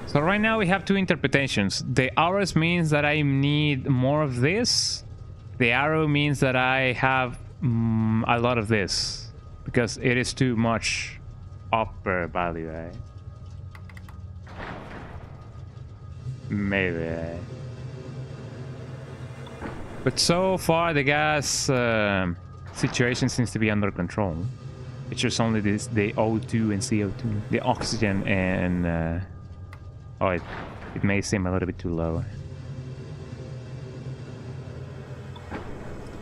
So right now we have two interpretations. The hours means that I need more of this. The arrow means that I have a lot of this. Because it is too much upper value, Maybe, But so far, the gas situation seems to be under control. It's just only the O2 and CO2, the oxygen and oh, it may seem a little bit too low.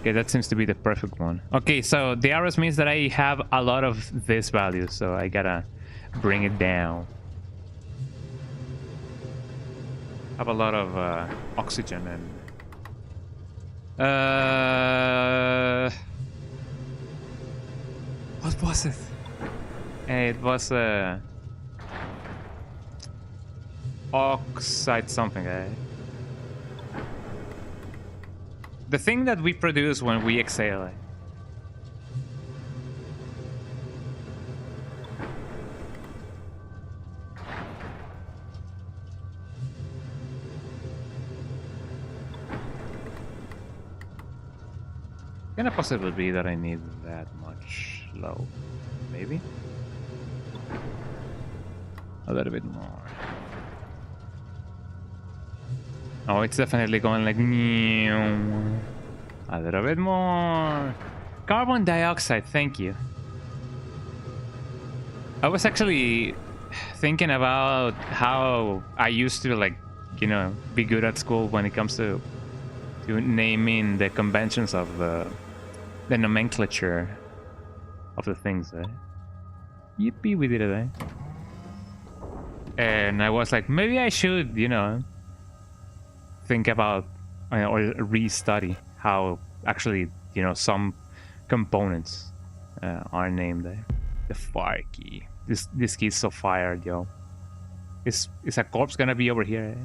Okay, that seems to be the perfect one. Okay, so the arrows means that I have a lot of this value, so I gotta bring it down. Have a lot of oxygen and what was it? It was oxide something. The thing that we produce when we exhale. Can it possibly be that I need that much low? Maybe? A little bit more. Oh, it's definitely going like... A little bit more. Carbon dioxide, thank you. I was actually thinking about how I used to, like, you know, be good at school when it comes to naming the conventions of the nomenclature of the things. Yippee, we did it, And I was like, maybe I should, you know, think about or restudy how actually, you know, some components are named. The fire key. This key is so fired, yo. Is a corpse gonna be over here?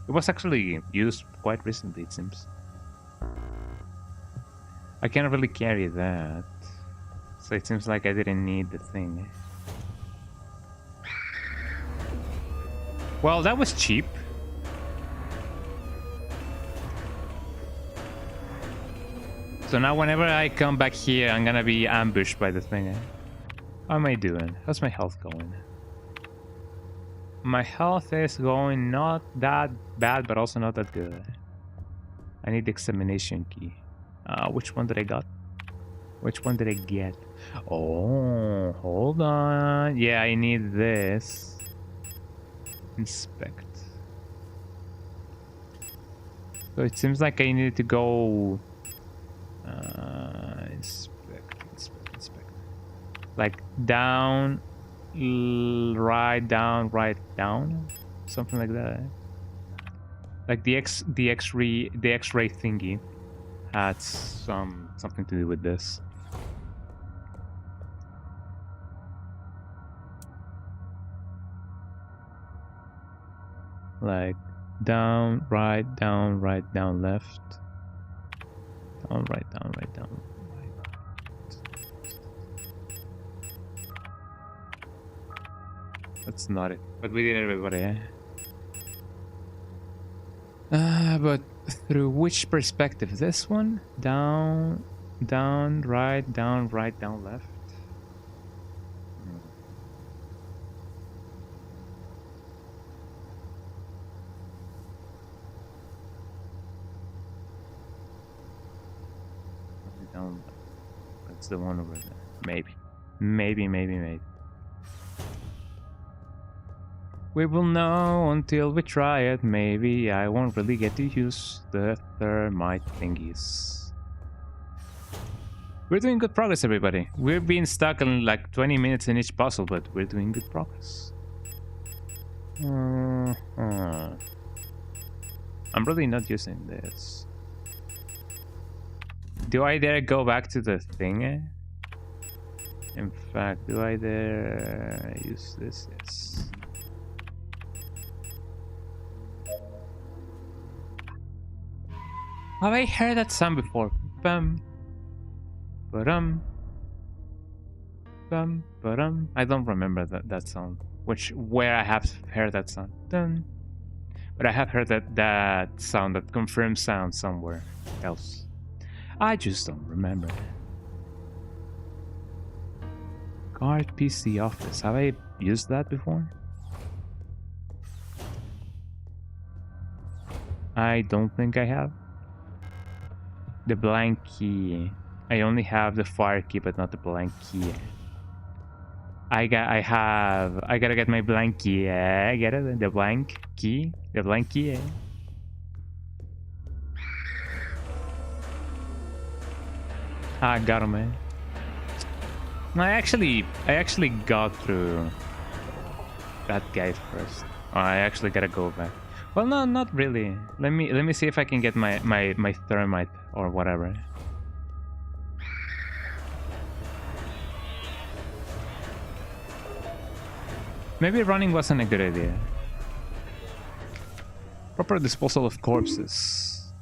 It was actually used quite recently, it seems. I can't really carry that, so it seems like I didn't need the thing. Well, that was cheap. So now whenever I come back here, I'm gonna be ambushed by the thing. How am I doing? How's my health going? My health is going not that bad, but also not that good. I need the examination key. Which one did I got? Which one did I get? Oh, hold on. Yeah, I need this. Inspect. So it seems like I need to go... inspect. Like down, right down, something like that. Like the X-ray thingy had something to do with this. Like down, right, left. Down, right, down. That's not it. But we did everybody, but through which perspective? This one? Down, right, down, left. Down. That's the one over there. Maybe. We will know until we try it. Maybe I won't really get to use the thermite thingies. We're doing good progress, everybody. We're being stuck in like 20 minutes in each puzzle, but we're doing good progress. I'm really not using this. Do I dare go back to the thing? In fact, do I dare use this? Yes. Have I heard that sound before? Bum, ba-dum, bum, ba-dum. I don't remember that sound. Where I have heard that sound. Dun. But I have heard that sound, that confirmed sound somewhere else. I just don't remember. Guard PC office. Have I used that before? I don't think I have. The blank key. I only have the fire key, but not the blank key. I gotta get my blank key. I get it. The blank key. The blank key. I got him, man. I actually got through that guy first. Oh, I actually gotta go back. Well, no, not really. Let me see if I can get my thermite or whatever. Maybe running wasn't a good idea. Proper disposal of corpses.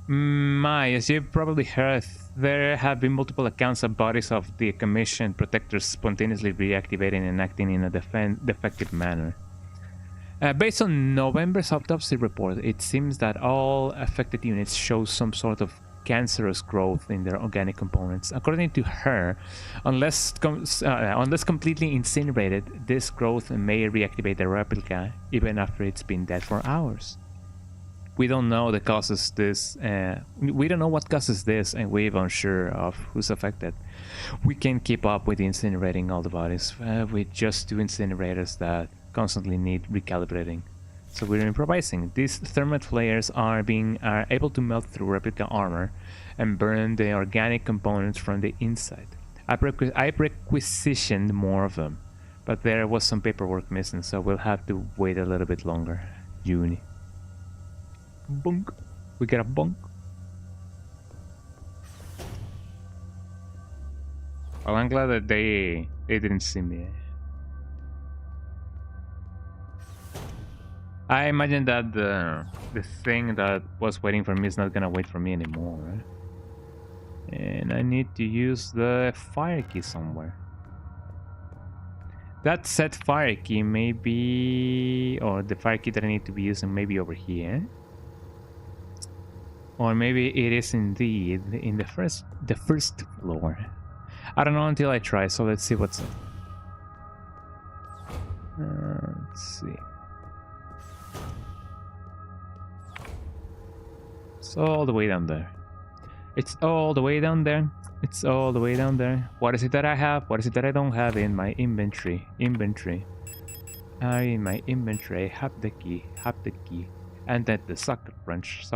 As you've probably heard, there have been multiple accounts of bodies of decommissioned protectors spontaneously reactivating and acting in a defective manner. Based on November's autopsy report, it seems that all affected units show some sort of cancerous growth in their organic components. According to her, unless completely incinerated, this growth may reactivate the replica even after it's been dead for hours. We don't know the causes this. We don't know what causes this, and we're unsure of who's affected. We can't keep up with incinerating all the bodies with just 2 incinerators that constantly need recalibrating. So we're improvising. These thermite flares are able to melt through replica armor and burn the organic components from the inside. I've requisitioned more of them, but there was some paperwork missing, so we'll have to wait a little bit longer. Uni. Bunk. We get a bunk. Well, I'm glad that they didn't see me. I imagine that the thing that was waiting for me is not gonna wait for me anymore, right? And I need to use the fire key somewhere. That set fire key may be, or the fire key that I need to be using maybe over here. Or maybe it is indeed in the first floor. I don't know until I try, so let's see what's up. Let's see. It's all the way down there. It's all the way down there. It's all the way down there. What is it that I have? What is it that I don't have in my inventory? In my inventory, have the key. And then the socket wrench.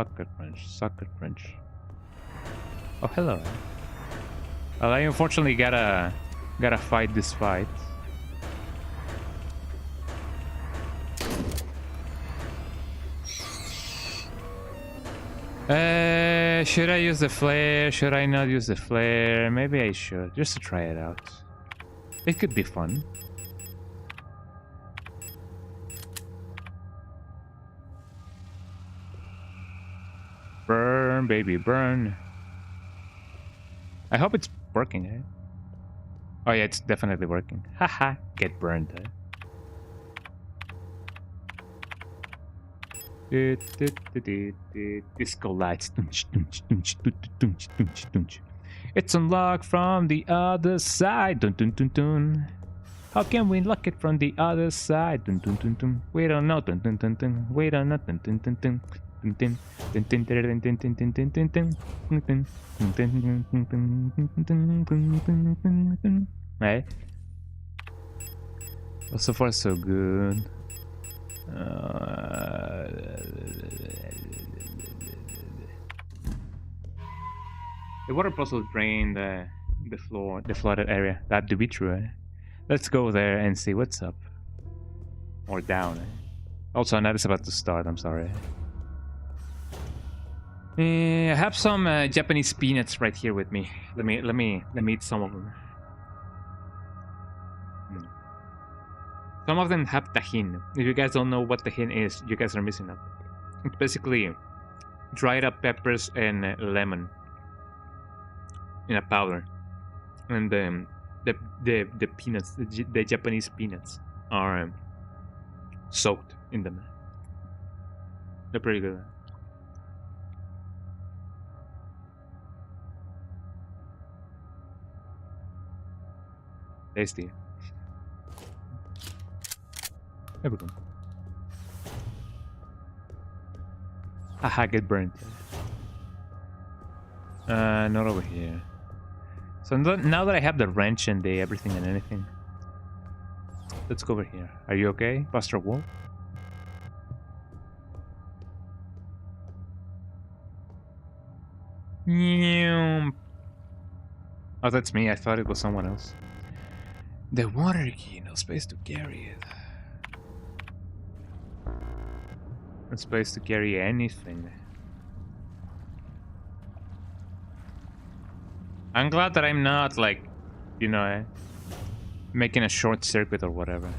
Oh, hello. Well, I unfortunately gotta fight this fight. Should I use the flare? Should I not use the flare? Maybe I should, just to try it out. It could be fun. Burn, baby, burn. I hope it's working, eh? Oh yeah, it's definitely working. Haha, get burned, eh? Disco lights. It's unlocked from the other side. Dun, dun, dun, dun. How can we lock it from the other side? Dun, dun, dun, dun. We don't know. Dun, dun, dun, dun. We don't know. Dun, dun, dun, dun. Right? Well, so far so good. The water puzzle drained the flooded area. That do be true. Eh? Let's go there and see what's up or down. Eh? Also, night is about to start. I'm sorry. I have some Japanese peanuts right here with me. Let me eat some of them. Some of them have tajin. If you guys don't know what tajin is, you guys are missing out. It's basically dried up peppers and lemon in a powder, and the peanuts, the Japanese peanuts, are soaked in them. They're pretty good. Tasty. There we go. Haha, get burnt. Not over here. So now that I have the wrench and the everything and anything, let's go over here. Are you okay, Pastor Wolf? Oh, that's me. I thought it was someone else. The water key, no space to carry it. No space to carry anything. I'm glad that I'm not, like, you know, making a short circuit or whatever.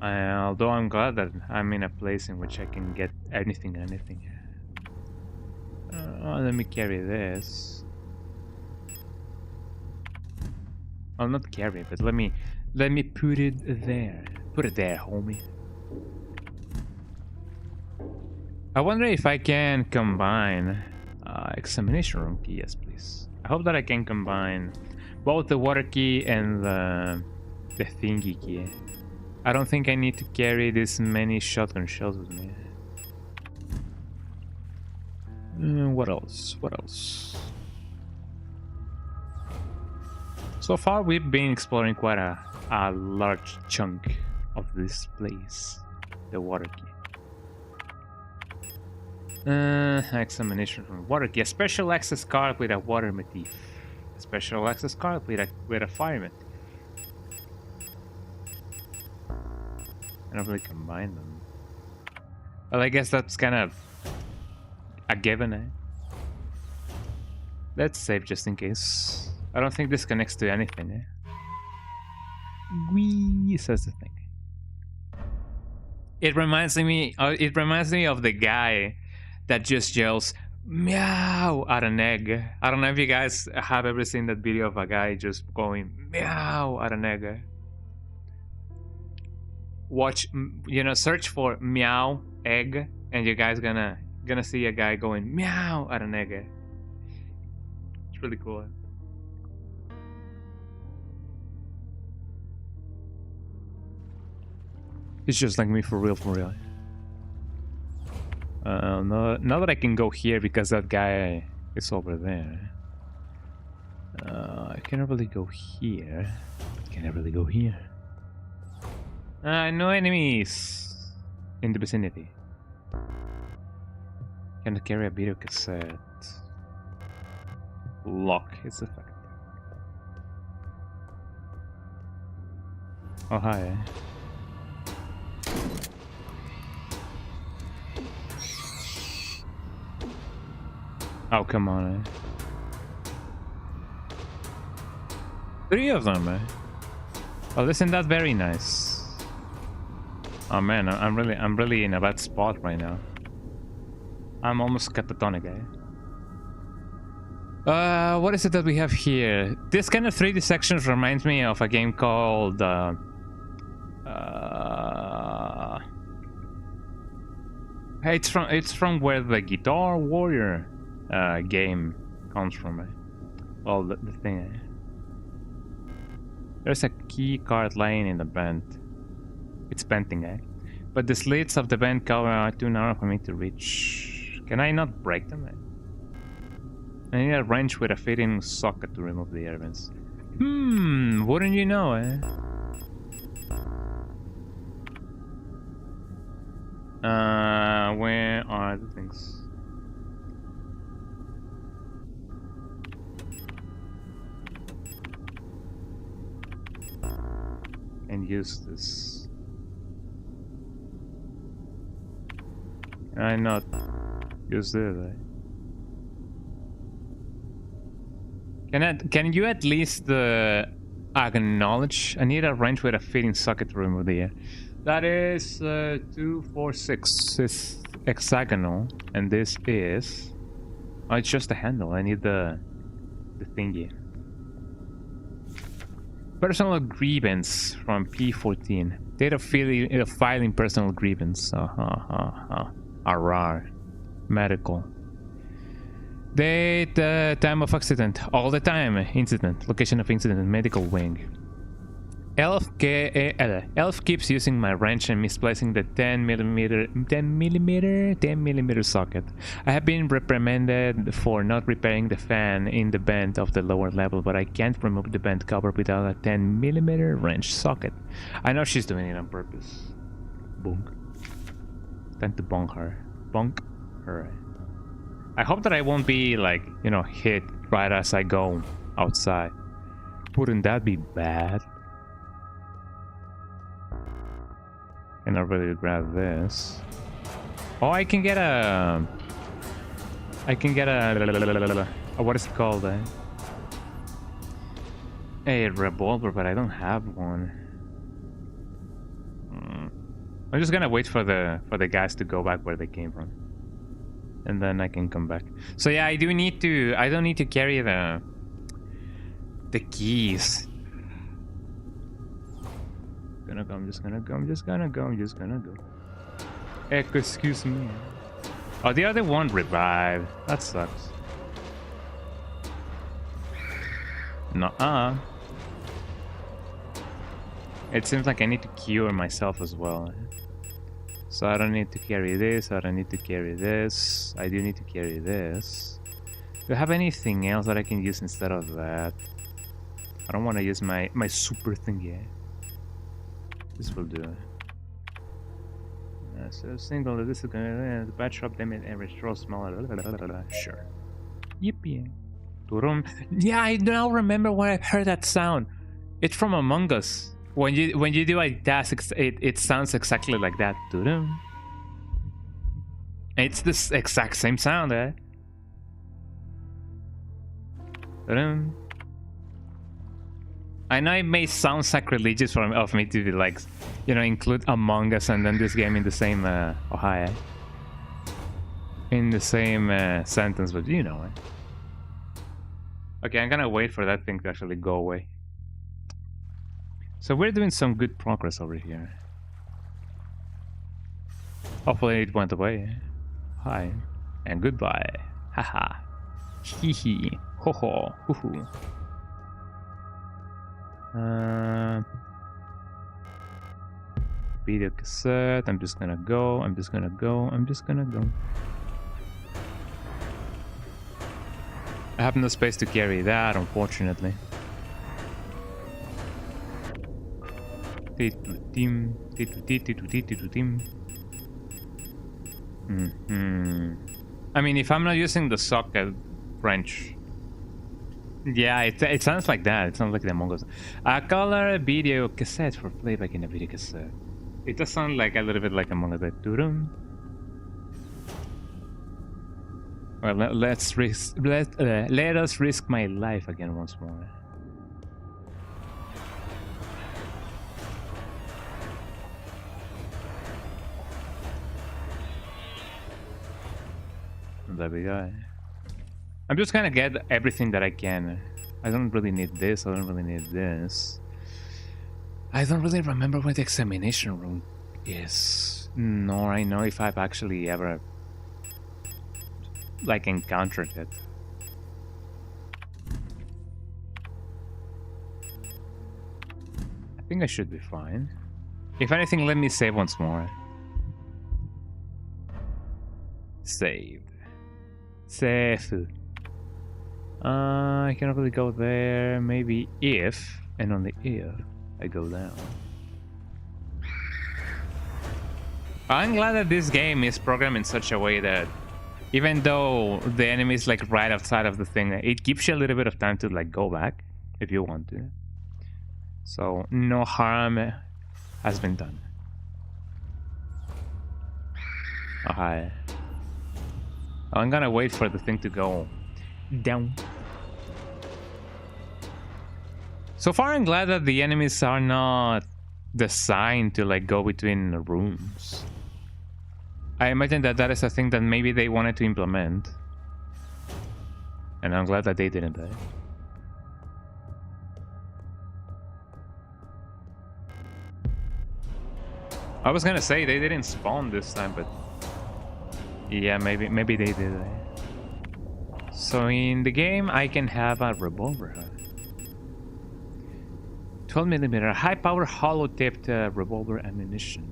Although I'm glad that I'm in a place in which I can get anything. Let me carry this. I'll not carry it, but let me put it there. Put it there, homie. I wonder if I can combine examination room key. Yes, please. I hope that I can combine both the water key and the thingy key. I don't think I need to carry this many shotgun shells with me. What else? What else? So far, we've been exploring quite a large chunk of this place. The water key. Examination room. Water key. A special access card with a water motif. A special access card with a fire motif. I don't really combine them. Well, I guess that's kind of a given, eh? Let's save just in case. I don't think this connects to anything, eh? Wee says the thing. It reminds me of the guy that just yells meow at an egg. I don't know if you guys have ever seen that video of a guy just going meow at an egg. Watch, you know, search for meow egg, and you guys gonna see a guy going meow at an egg. It's really cool. It's just like me, for real, for real. No, now that I can go here because that guy is over there. I cannot really go here. Can I really go here? No enemies in the vicinity. Can I carry a video cassette? Lock is effective. Oh, hi. Oh, come on, eh? 3 of them, eh? Well, isn't that very nice? Oh man, I'm really in a bad spot right now. I'm almost catatonic, eh? What is it that we have here? This kind of 3D sections reminds me of a game called it's from where the Guitar Warrior game comes from, eh? Well, the thing, eh? There's a key card lying in the vent. It's venting, eh? But the slits of the vent cover are too narrow for me to reach. Can I not break them, eh? I need a wrench with a fitting socket to remove the air vents. Wouldn't you know, eh? Where are the things? And use this. Can I not use this, eh? Can you at least acknowledge? I need a wrench with a fitting socket to remove the air. That is 2, 4, 6. It's hexagonal, and this is. Oh, it's just a handle. I need the thingy. Personal grievance from P14. Date of filing personal grievance. Arrar. Medical. Date, time of accident. All the time. Incident. Location of incident. Medical wing. Elf keeps using my wrench and misplacing the 10 millimeter socket. I have been reprimanded for not repairing the fan in the vent of the lower level, but I can't remove the vent cover without a 10 millimeter wrench socket. I know she's doing it on purpose. Bonk. Time to bonk her. Bonk her. I hope that I won't be like, you know, hit right as I go outside. Wouldn't that be bad? And I'm ready to grab this. Oh, I can get a... what is it called? A revolver, but I don't have one. I'm just gonna wait for the guys to go back where they came from, and then I can come back. So yeah, I don't need to carry the keys. I'm just gonna go. Excuse me. Oh, the other one revived. That sucks. Nuh-uh. It seems like I need to cure myself as well. So I don't need to carry this, I don't need to carry this. I do need to carry this. Do I have anything else that I can use instead of that? I don't want to use my super thing yet. This will do. So single, this is gonna bad shop damage and restore smaller. Sure. Yippee. Yeah, I now remember where I've heard that sound. It's from Among Us. When you do like that, it sounds exactly like that. It's this exact same sound, eh? I know it may sound sacrilegious of me to like, you know, include Among Us and then this game in the same in the same sentence, but you know it. Okay, I'm gonna wait for that thing to actually go away. So we're doing some good progress over here. Hopefully it went away. Hi and goodbye. Haha. Hee hee. Ho ho. Hoo hoo. Video cassette. I'm just gonna go. I have no space to carry that, unfortunately. I mean, if I'm not using the socket wrench, yeah, it sounds like that. It sounds like the Among Us. A color video cassette for playback in a video cassette. It does sound like a little bit like Among Us. Well, let us risk my life again once more. There we go. I'm just gonna get everything that I can. I don't really need this, I don't really need this. I don't really remember where the examination room is, nor I know if I've actually ever like encountered it. I think I should be fine. If anything, let me save once more. Saved. Save. I cannot really go there. Maybe if, and only if, I go down. I'm glad that this game is programmed in such a way that even though the enemy is like right outside of the thing, it gives you a little bit of time to like go back if you want to. So no harm has been done. Oh, hi. I'm gonna wait for the thing to go down. So far, I'm glad that the enemies are not designed to like go between the rooms. I imagine that that is a thing that maybe they wanted to implement, and I'm glad that they didn't. I was gonna say they didn't spawn this time, but yeah, maybe they did. So in the game, I can have a revolver. 12mm high-power hollow-tipped revolver ammunition.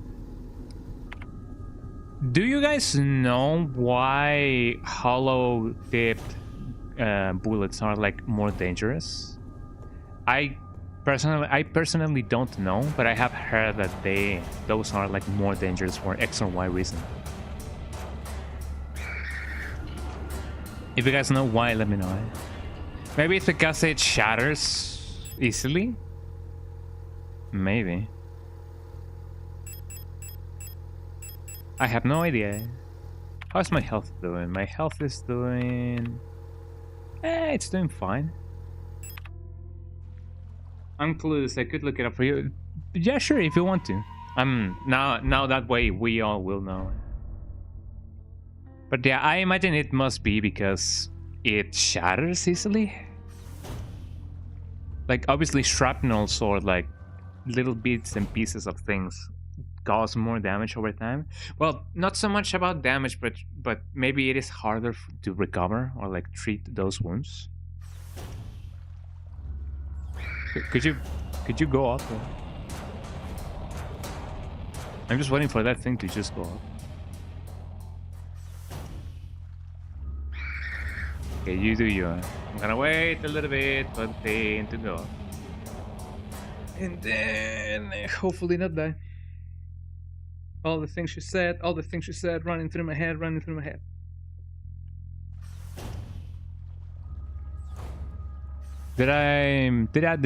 Do you guys know why hollow-tipped bullets are like more dangerous? I personally don't know, but I have heard that those are like more dangerous for X or Y reason. If you guys know why, let me know. Maybe it's because it shatters easily. Maybe. I have no idea. How's my health doing? My health is doing... it's doing fine. I'm clueless. I could look it up for you. Yeah, sure, if you want to. Now that way we all will know. But yeah, I imagine it must be because it shatters easily. Like, obviously shrapnels or like little bits and pieces of things cause more damage over time. Well, not so much about damage, but maybe it is harder to recover or like treat those wounds. Could you go up? I'm just waiting for that thing to just go up. Okay, you do you. I'm gonna wait a little bit for the thing to go up. And then hopefully not die. All the things she said, running through my head. Did I I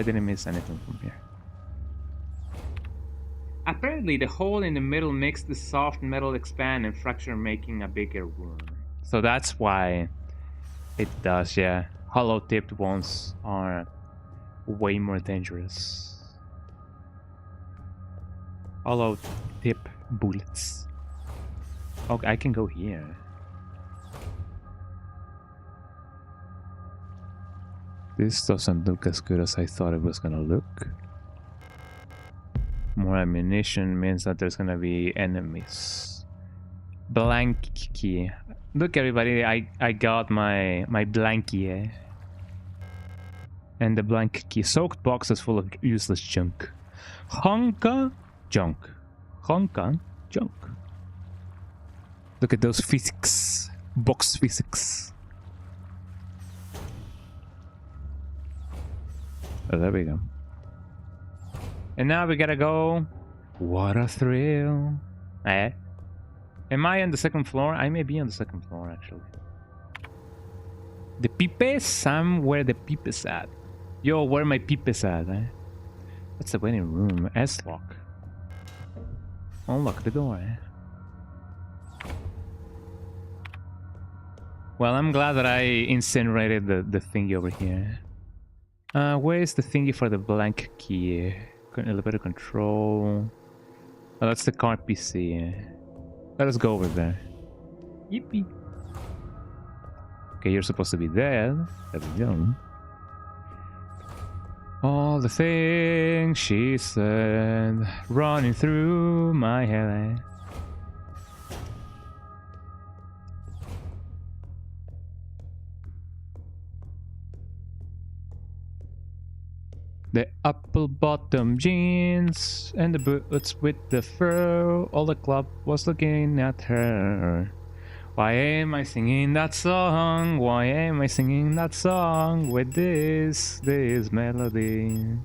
didn't miss anything from here. Apparently the hole in the middle makes the soft metal expand and fracture, making a bigger wound. So that's why it does, yeah. Hollow tipped ones are way more dangerous. Hollow tip bullets. Okay, I can go here. This doesn't look as good as I thought it was gonna look. More ammunition means that there's gonna be enemies. Blank key. Look, everybody, I got my blankie. And the blank key. Soaked boxes full of useless junk. Honka junk. Honka junk. Look at those physics. Box physics. Oh, there we go. And now we gotta go. What a thrill. Eh? Am I on the second floor? I may be on the second floor, actually. The pipes? I'm where the pipes at. Yo, where my pipes at, eh? That's the waiting room. S-lock. Unlock the door, eh? Well, I'm glad that I incinerated the thingy over here. Where is the thingy for the blank key? Elevator control. Oh, that's the car PC. Let us go over there. Yippee. Okay, you're supposed to be there. There we go. All the things she said running through my head. The apple bottom jeans and the boots with the fur. All the club was looking at her. Why am I singing that song? Why am I singing that song with this melody?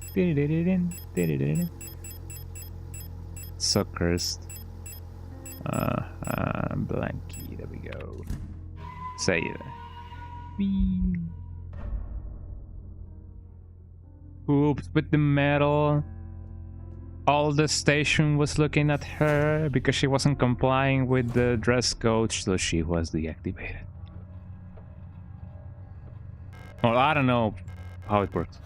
So cursed. Blanky, there we go. Say it. Wee. Oops, with the metal. All the station was looking at her because she wasn't complying with the dress code, so she was deactivated. Well, I don't know how it works.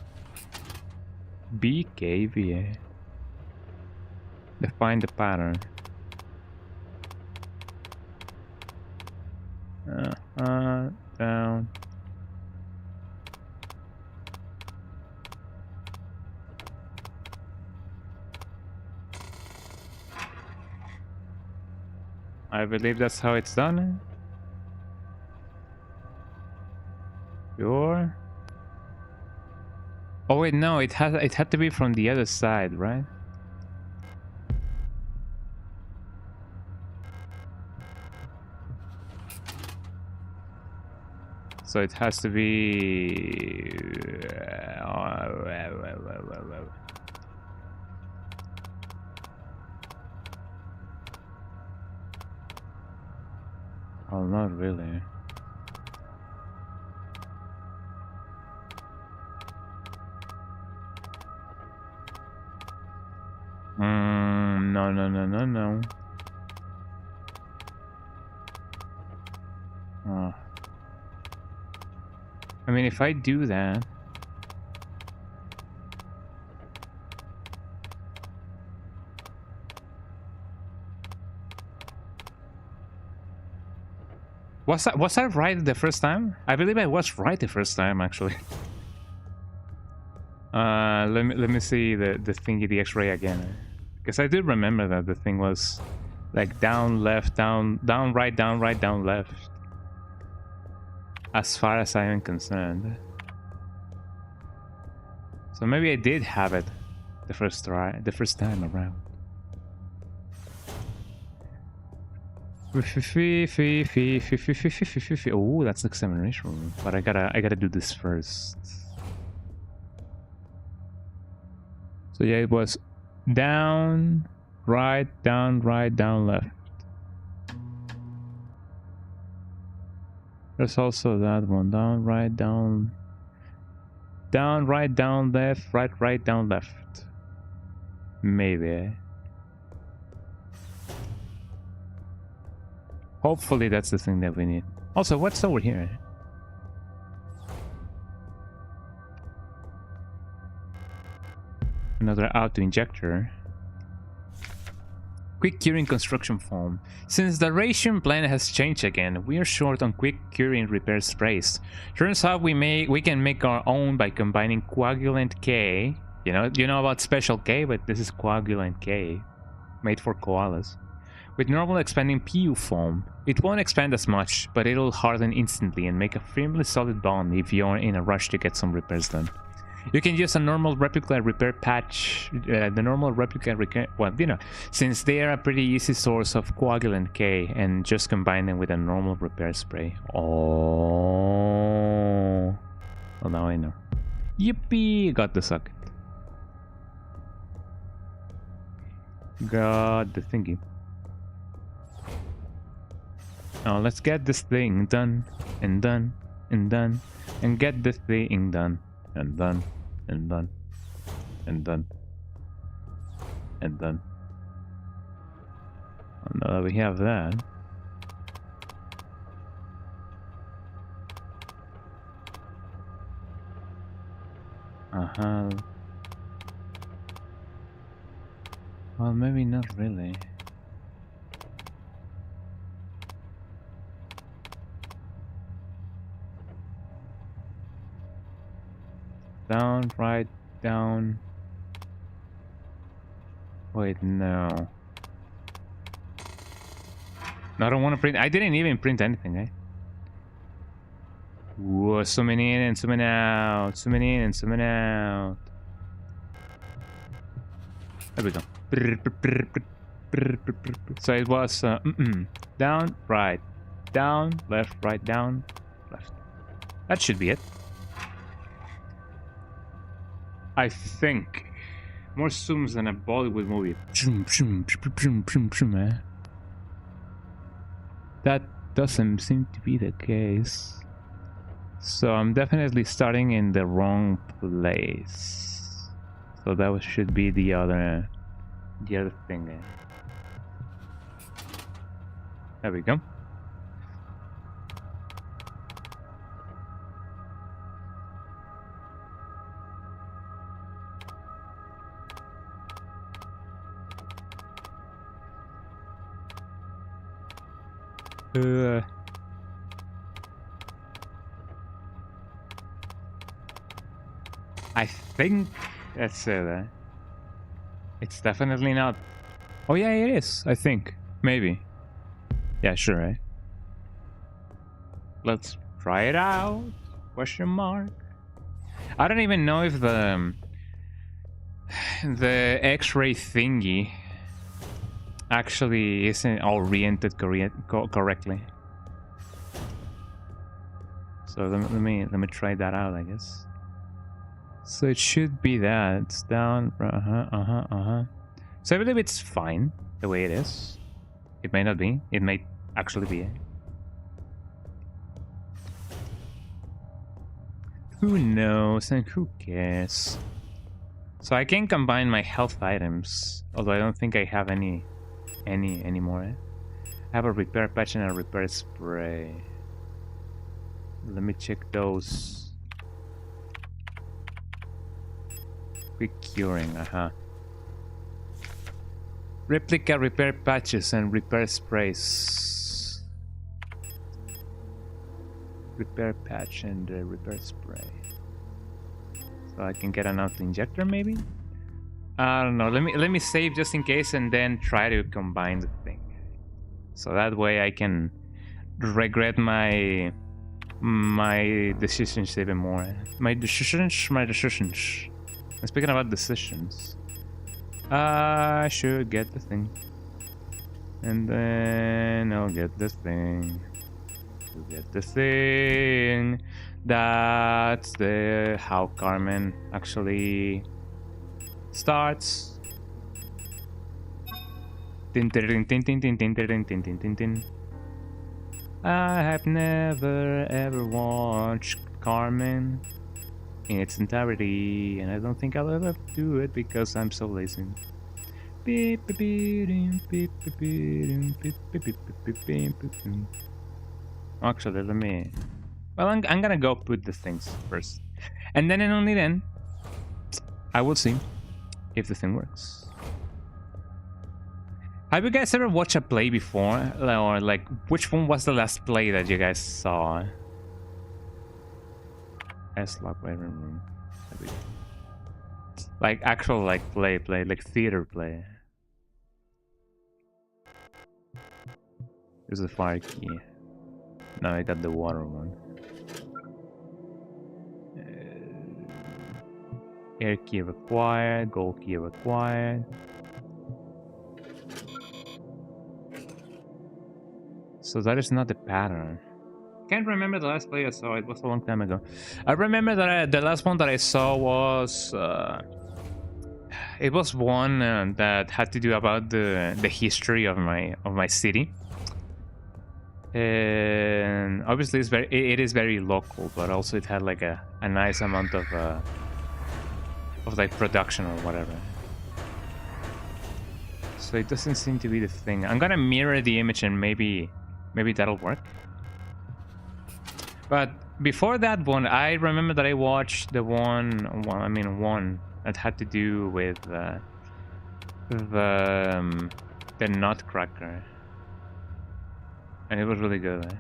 BKVA. Define the pattern. Down. I believe that's how it's done. Sure. Oh wait, no, it had to be from the other side, right? So it has to be. Oh, not really. No, no, no, no, no. I mean, if I do that... Was I right the first time? I believe I was right the first time, actually. Let me see the thingy, the X-ray again. Because I do remember that the thing was like down, left, down, right, down, left. As far as I am concerned. So maybe I did have it the first time around. Oh, that's the examination room. But I gotta do this first. So yeah, it was down, right, down, left. There's also that one. Down, right, down, right, down, left, right, down, left. Maybe. Hopefully that's the thing that we need. Also, what's over here? Another auto injector. Quick curing construction foam. Since the ration plan has changed again, we are short on quick curing repair sprays. Turns out we can make our own by combining coagulant K. You know about special K, but this is coagulant K, made for koalas. With normal expanding PU foam. It won't expand as much, but it'll harden instantly and make a firmly solid bond if you're in a rush to get some repairs done. You can use a normal replica repair patch, since they are a pretty easy source of coagulant K, and just combine them with a normal repair spray. Oh, well, now I know. Yippee! Got the socket. Got the thingy. Now let's get this thing done, and done, and done, and get this thing done, and done, and done, and done, and done. Now that we have that, well, maybe not really. Down, right, down. Wait, no. No, I don't want to print. I didn't even print anything, eh? Whoa, zooming in and zooming out. Zooming in and zooming out. There we go. So it was down, right, down, left, right, down, left. That should be it. I think more zooms than a Bollywood movie. That doesn't seem to be the case. So I'm definitely starting in the wrong place. So that should be the other thing there. There we go. I think that's it. It's definitely not. Oh yeah, it is. I think maybe. Yeah, sure. Right? Let's try it out. Question mark. I don't even know if the X-ray thingy actually isn't oriented correctly. So let me try that out, I guess. So it should be that it's down. So I believe it's fine the way it is. It may not be. It may actually be. Who knows and who cares? So I can combine my health items, although I don't think I have any anymore. I have a repair patch and a repair spray. Let me check those. Quick curing, Replica repair patches and repair sprays. Repair patch and repair spray. So I can get an auto injector maybe? I don't know. Let me save just in case and then try to combine the thing. So that way I can regret my decisions even more. My decisions. And speaking about decisions, I should get the thing. And then I'll get the thing. To get the thing. That's how Carmen actually starts. Tin tin tin tin tin tin tin tin tin tin tin. I have never ever watched Carmen in its entirety, and I don't think I'll ever do it because I'm so lazy. Actually, let me. Well, I'm gonna go put the things first, and then and only then, I will see if the thing works. Have you guys ever watched a play before, or like which one was the last play that you guys saw? S-Lock Waiting Room. Like actual like play, like theater play. This is the fire key. Now I got the water one. Air key required, gold key required. So that is not the pattern. Can't remember the last play I saw. It was a long time ago. I remember that the last one that I saw was it was one that had to do about the history of my city. And obviously it is very local, but also it had like a nice amount of like production or whatever. So it doesn't seem to be the thing. I'm gonna mirror the image and maybe that'll work. But before that one, I remember that I watched the one that had to do with the Nutcracker, and it was really good.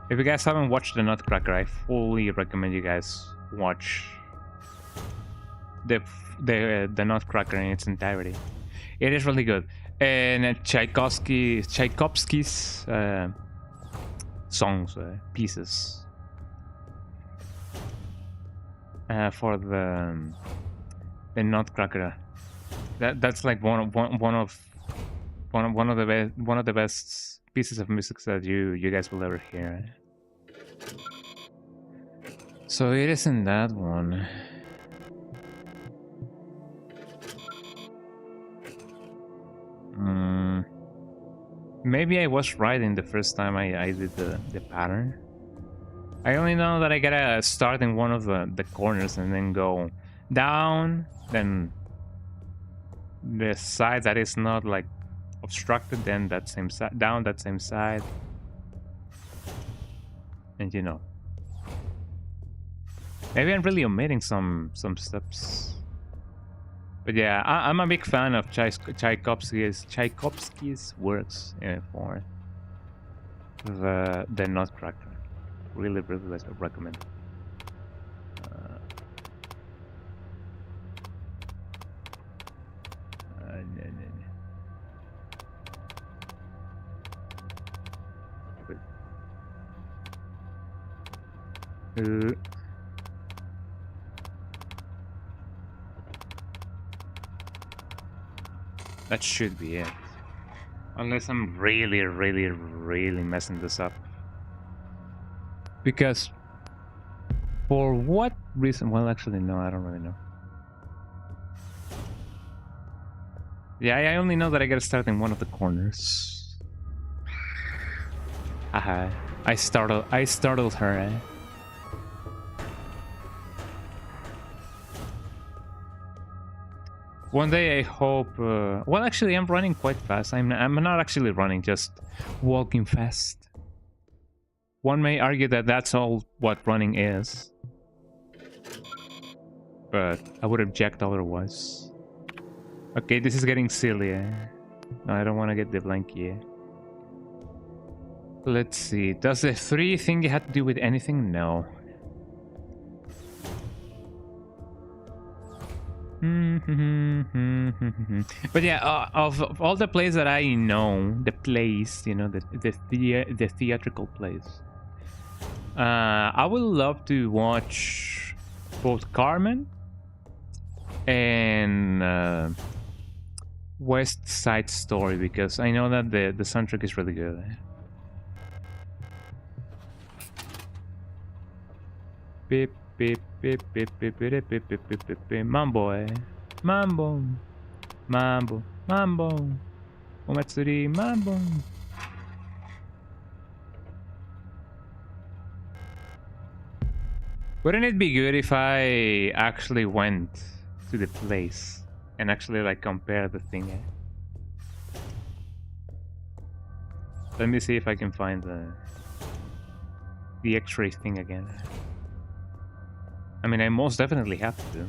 If you guys haven't watched the Nutcracker, I fully recommend you guys watch the Nutcracker in its entirety. It is really good. And Tchaikovsky's songs, pieces for the Nutcracker. That's like one of the best pieces of music that you guys will ever hear. So it isn't that one. Maybe I was right in the first time I did the pattern. I only know that I gotta start in one of the corners and then go down, then the side that is not like obstructed, then that same side, down that same side, and you know. Maybe I'm really omitting some steps. But yeah, I'm a big fan of Tchaikovsky's works for the Nutcracker. Really recommend. Uh, that should be it. Unless I'm really, really, really messing this up. Because for what reason? Well, actually, no, I don't really know. Yeah, I only know that I gotta start in one of the corners. Haha. I startled her, eh? One day I hope... well, actually, I'm running quite fast. I'm not actually running, just walking fast. One may argue that that's all what running is. But I would object otherwise. Okay, this is getting silly, eh? No, I don't want to get the blankie. Let's see. Does the 3 thing have to do with anything? No. But yeah, of all the plays that I know, the plays, you know, the theatrical plays, I would love to watch both Carmen and West Side Story, because I know that the soundtrack is really good. Beep beep beep beep beep beep beep beep beep beep beep. Mambo, eh? Mambo, mambo, mambo. Omatsuri, mambo. Wouldn't it be good if I actually went to the place and actually like compare the thing? Eh? Let me see if I can find the X-ray thing again. I mean, I most definitely have to.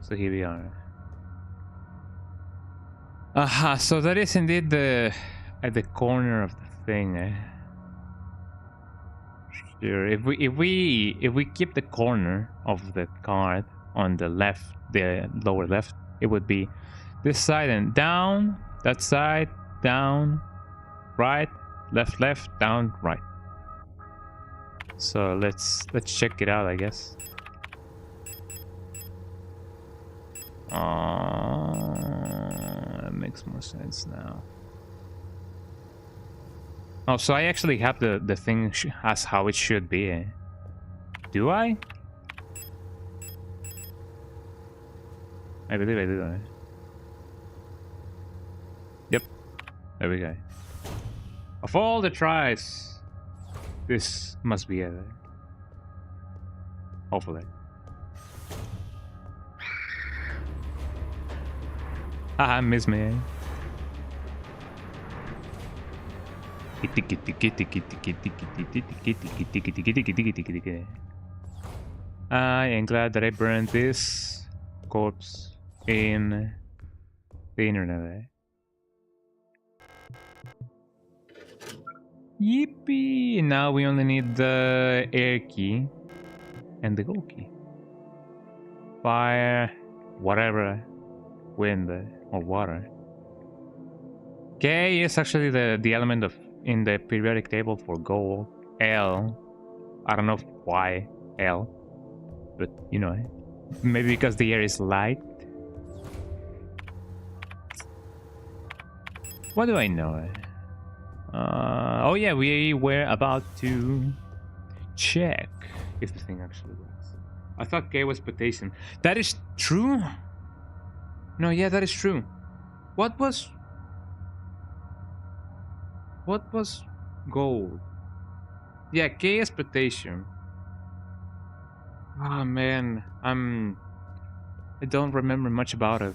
So here we are. Aha, so that is indeed at the corner of the thing. Eh? Sure. If we keep the corner of the card on the left, the lower left, it would be this side and down, that side, down, right, left, left, down, right. So let's check it out, I guess. That makes more sense now. Oh, so I actually have the thing as how it should be. Eh? Do I? I believe I do. Eh? Yep. There we go. Of all the tries, this must be it. Eh? Hopefully. Haha, miss me. Eh? I am glad that I burned this corpse in the internet. Yippee! Now we only need the air key and the go key. Fire, whatever, wind or water. K is actually the element of in the periodic table for gold. L, I don't know why L, but you know, maybe because the air is light. What do I know? Oh yeah, we were about to check if the thing actually works. I thought K was potassium. That is true? No, yeah, that is true. What was gold? Yeah, K is potassium. Oh man, I don't remember much about it.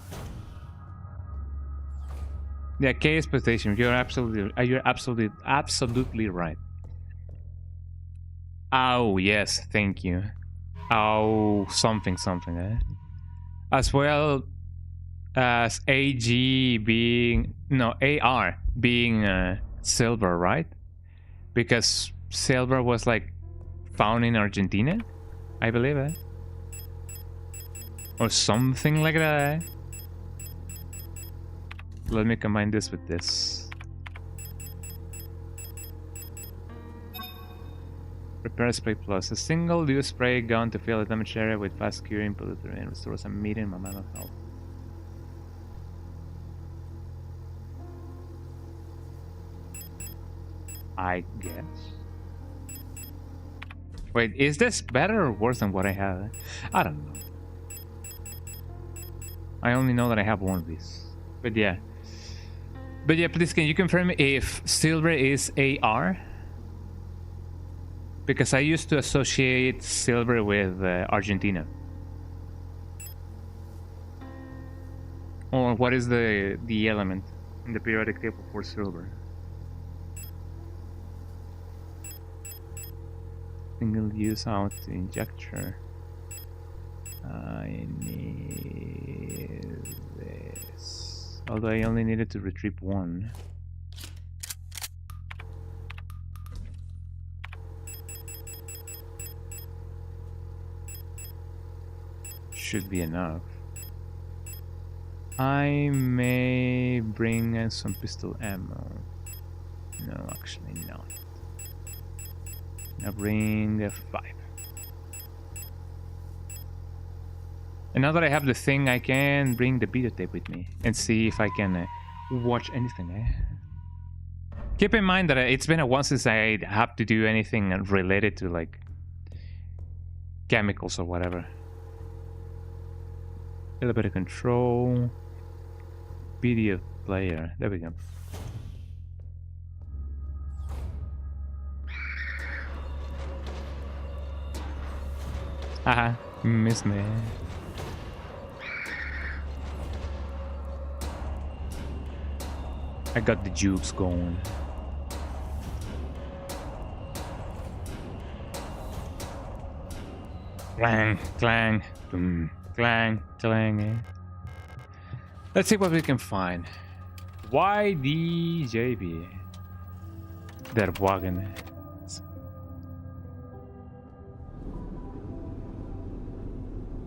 Yeah, K is potassium. You're absolutely right. Oh yes, thank you. Oh, something, eh? As well as AG being AR being silver, right? Because silver was like found in Argentina, I believe, eh? Or something like that. Eh? Let me combine this with this. Repair spray plus. A single use spray gun to fill a damaged area with fast curing polluter and restores a medium amount of health. I guess. Wait, is this better or worse than what I have? I don't know. I only know that I have one of these. But yeah. But yeah, please can you confirm if silver is AR? Because I used to associate silver with Argentina. Or what is the element in the periodic table for silver? Single use out injector. I need this. Although I only needed to retrieve one. Should be enough. I may bring some pistol ammo. No, actually not. I'll bring 5. And now that I have the thing, I can bring the videotape with me and see if I can watch anything. Keep in mind that it's been a while since I have to do anything related to like chemicals or whatever. A little bit of control. Video player. There we go. Haha, missed me. I got the jukes going. Clang, clang, boom, clang, clang. Let's see what we can find. YDJB. Der Wagen.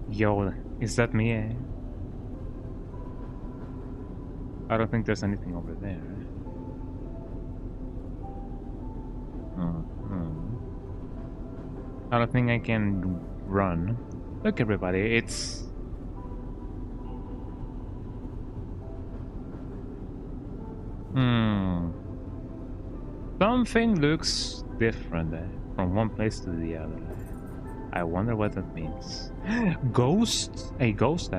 Yo, is that me? I don't think there's anything over there. I don't think I can run. Look, everybody, it's... Something looks different from one place to the other. I wonder what that means. Ghost? A ghost,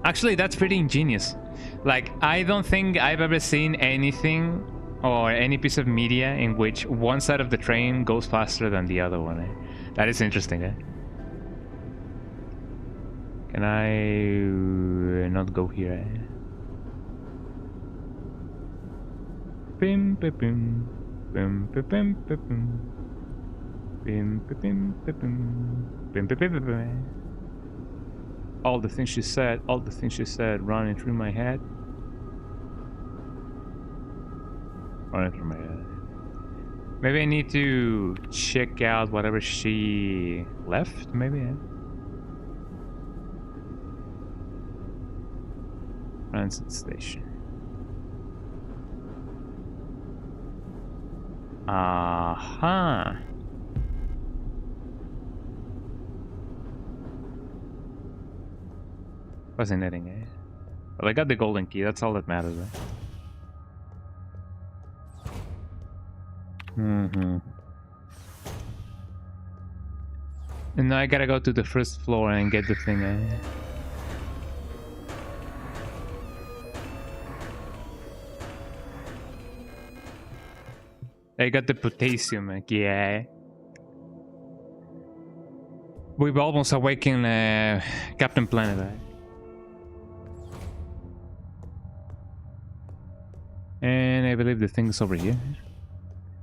Actually, that's pretty ingenious. Like, I don't think I've ever seen anything or any piece of media in which one side of the train goes faster than the other one. That is interesting. Can I not go here? Bim, bim, bim, bim, bim, bim, bim. Bim, bim, bim, bim, bim, bim, bim, bim. All the things she said running through my head. Running through my head. Maybe I need to check out whatever she left, maybe? Transit station. Aha. Fascinating, Well, I got the golden key, that's all that matters, And now I gotta go to the first floor and get the thing, I got the potassium, yeah. We've almost awakened Captain Planet, And I believe the thing's over here.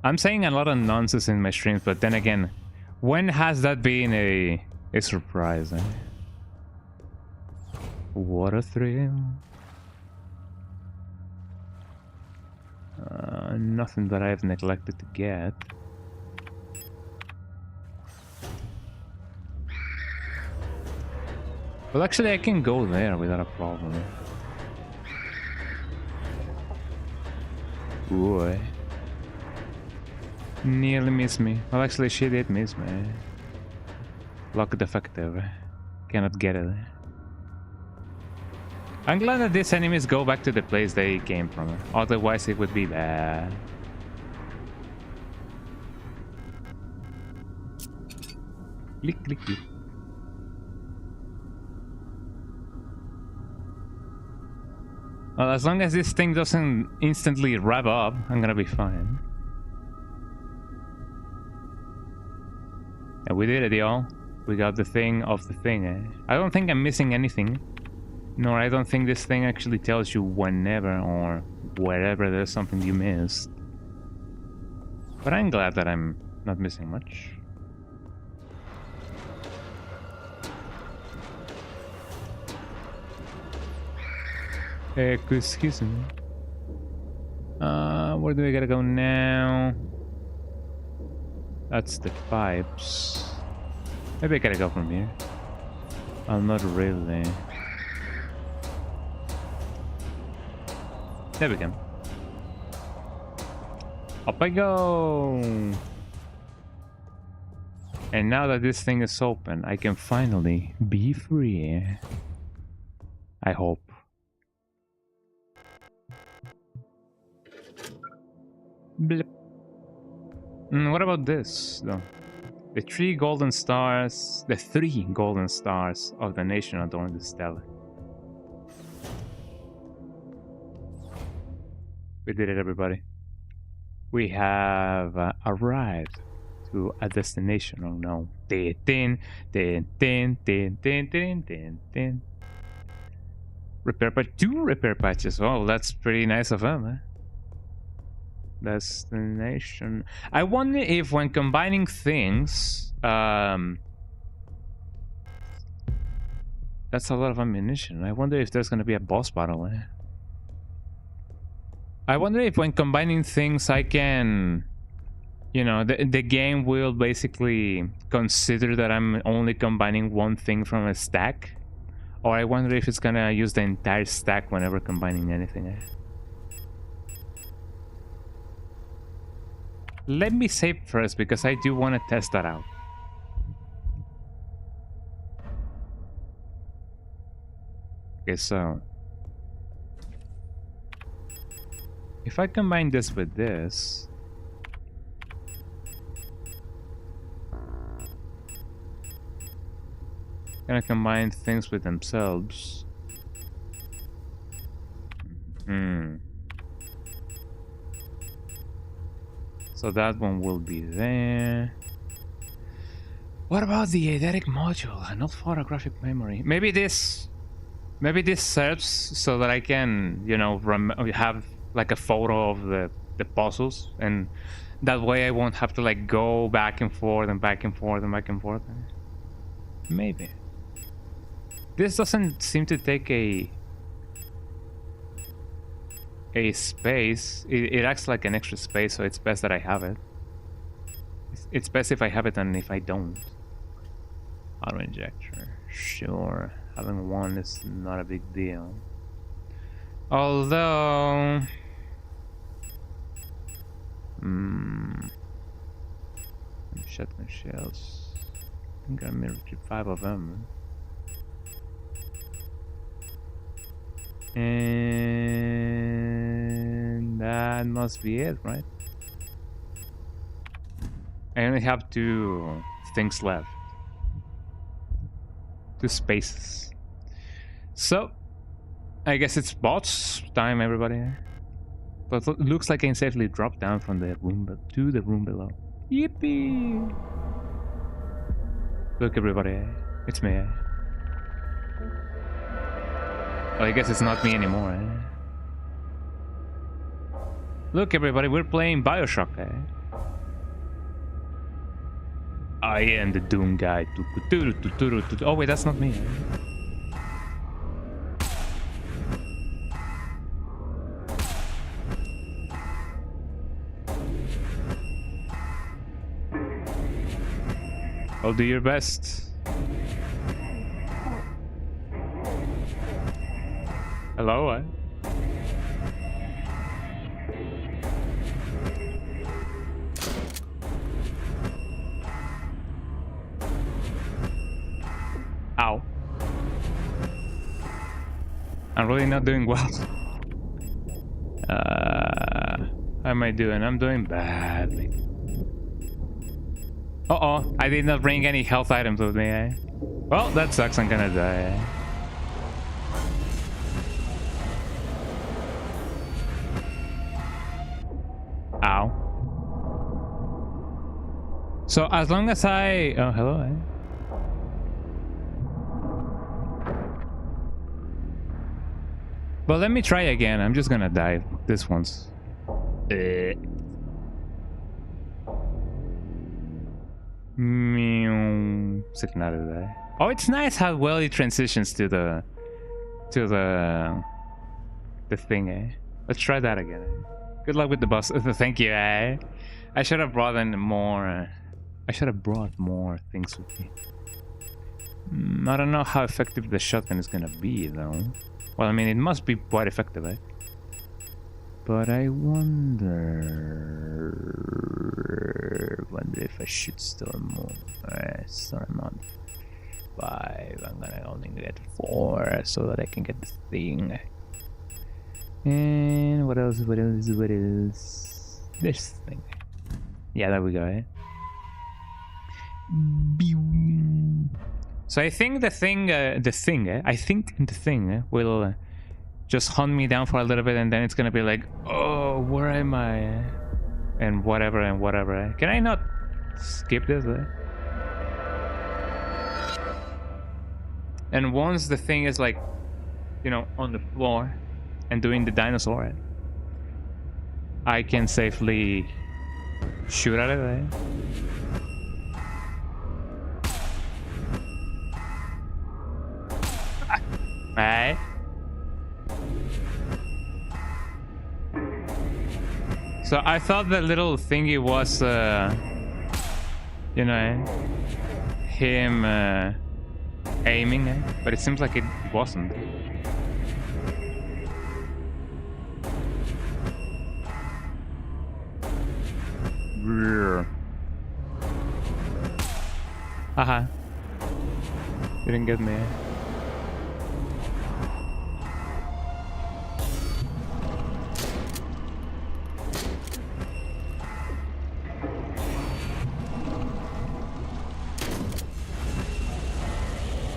I'm saying a lot of nonsense in my streams, but then again, when has that been a surprise? What a thrill. Nothing that I've neglected to get. Well, actually, I can go there without a problem. Boy. Nearly missed me. Well, actually, she did miss me. Lock defective. Cannot get it. I'm glad that these enemies go back to the place they came from. Otherwise, it would be bad. Click, click, click. Well, as long as this thing doesn't instantly rev up, I'm gonna be fine. And we did it, y'all. We got the thing of the thing, eh? I don't think I'm missing anything. Nor I don't think this thing actually tells you whenever or wherever there's something you missed. But I'm glad that I'm not missing much. Excuse me. Where do we gotta go now? That's the pipes. Maybe I gotta go from here. Well, not really. There we go. Up I go! And now that this thing is open, I can finally be free. I hope. Blip. What about this, though? The three golden stars of the nation adorn the stele. We did it, everybody. We have arrived to a destination. Oh no. Repair patch. 2 repair patches. Oh, that's pretty nice of them, eh? Destination. I wonder if when combining things, that's a lot of ammunition. I wonder if there's gonna be a boss battle, eh? I wonder if when combining things I can, you know, the game will basically consider that I'm only combining one thing from a stack. Or I wonder if it's gonna use the entire stack whenever combining anything, eh? Let me save first because I do want to test that out. Okay, so if I combine this with this, can I combine things with themselves? So that one will be there. What about the eidetic module? Not photographic memory. Maybe this serves so that I can, you know, have like a photo of the puzzles, and that way I won't have to like go back and forth and back and forth and back and forth. Maybe. This doesn't seem to take a space. It acts like an extra space, so it's best that I have it. It's best if I have it than if I don't. Auto injector. Sure. Having one is not a big deal. Although shotgun shells. I think I mirrored 5 of them. And that must be it, right? I only have 2 things left. 2 spaces. So, I guess it's bots time, everybody. But it looks like I can safely drop down from the room to the room below. Yippee! Look, everybody, it's me. Well, I guess it's not me anymore, eh? Look, everybody, we're playing Bioshock, eh? I am the Doom guy. Oh, wait, that's not me. I'll do your best. Hello, eh? I'm really not doing well. How am I doing? I'm doing badly. Uh-oh, I did not bring any health items with me, eh? Well, that sucks, I'm gonna die, eh? Ow. So as long as I... Oh, hello, eh? But let me try again. I'm just gonna die this once. Signalis. Oh, it's nice how well it transitions to the thing, eh? Let's try that again. Good luck with the boss. Thank you, eh? I should have brought in more. I should have brought more things with me. I don't know how effective the shotgun is gonna be, though. Well, I mean, it must be quite effective, eh? But I wonder if I should storm more. Storm on 5. I'm gonna only get 4 so that I can get the thing. And what else? What else? What else? This thing. Yeah, there we go. Eh? So I think the thing will just hunt me down for a little bit, and then it's gonna be like, oh, where am I? And whatever and whatever. Can I not skip this? And once the thing is like, you know, on the floor and doing the dinosaur, I can safely shoot at it. Right. So I thought the little thingy was, you know, him aiming, but it seems like it wasn't. Haha. You didn't get me.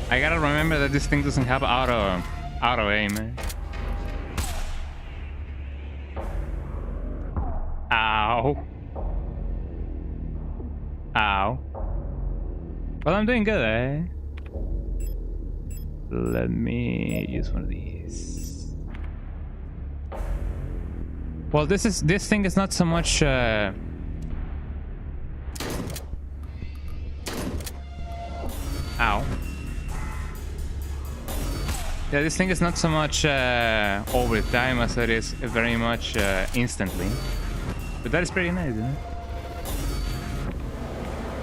I gotta remember that this thing doesn't have auto aim. Ow. Ow. Well, I'm doing good, eh? Let me use one of these. Well, this thing is not so much Ow. Yeah, this thing is not so much over time as it is very much instantly. But that is pretty nice, isn't it?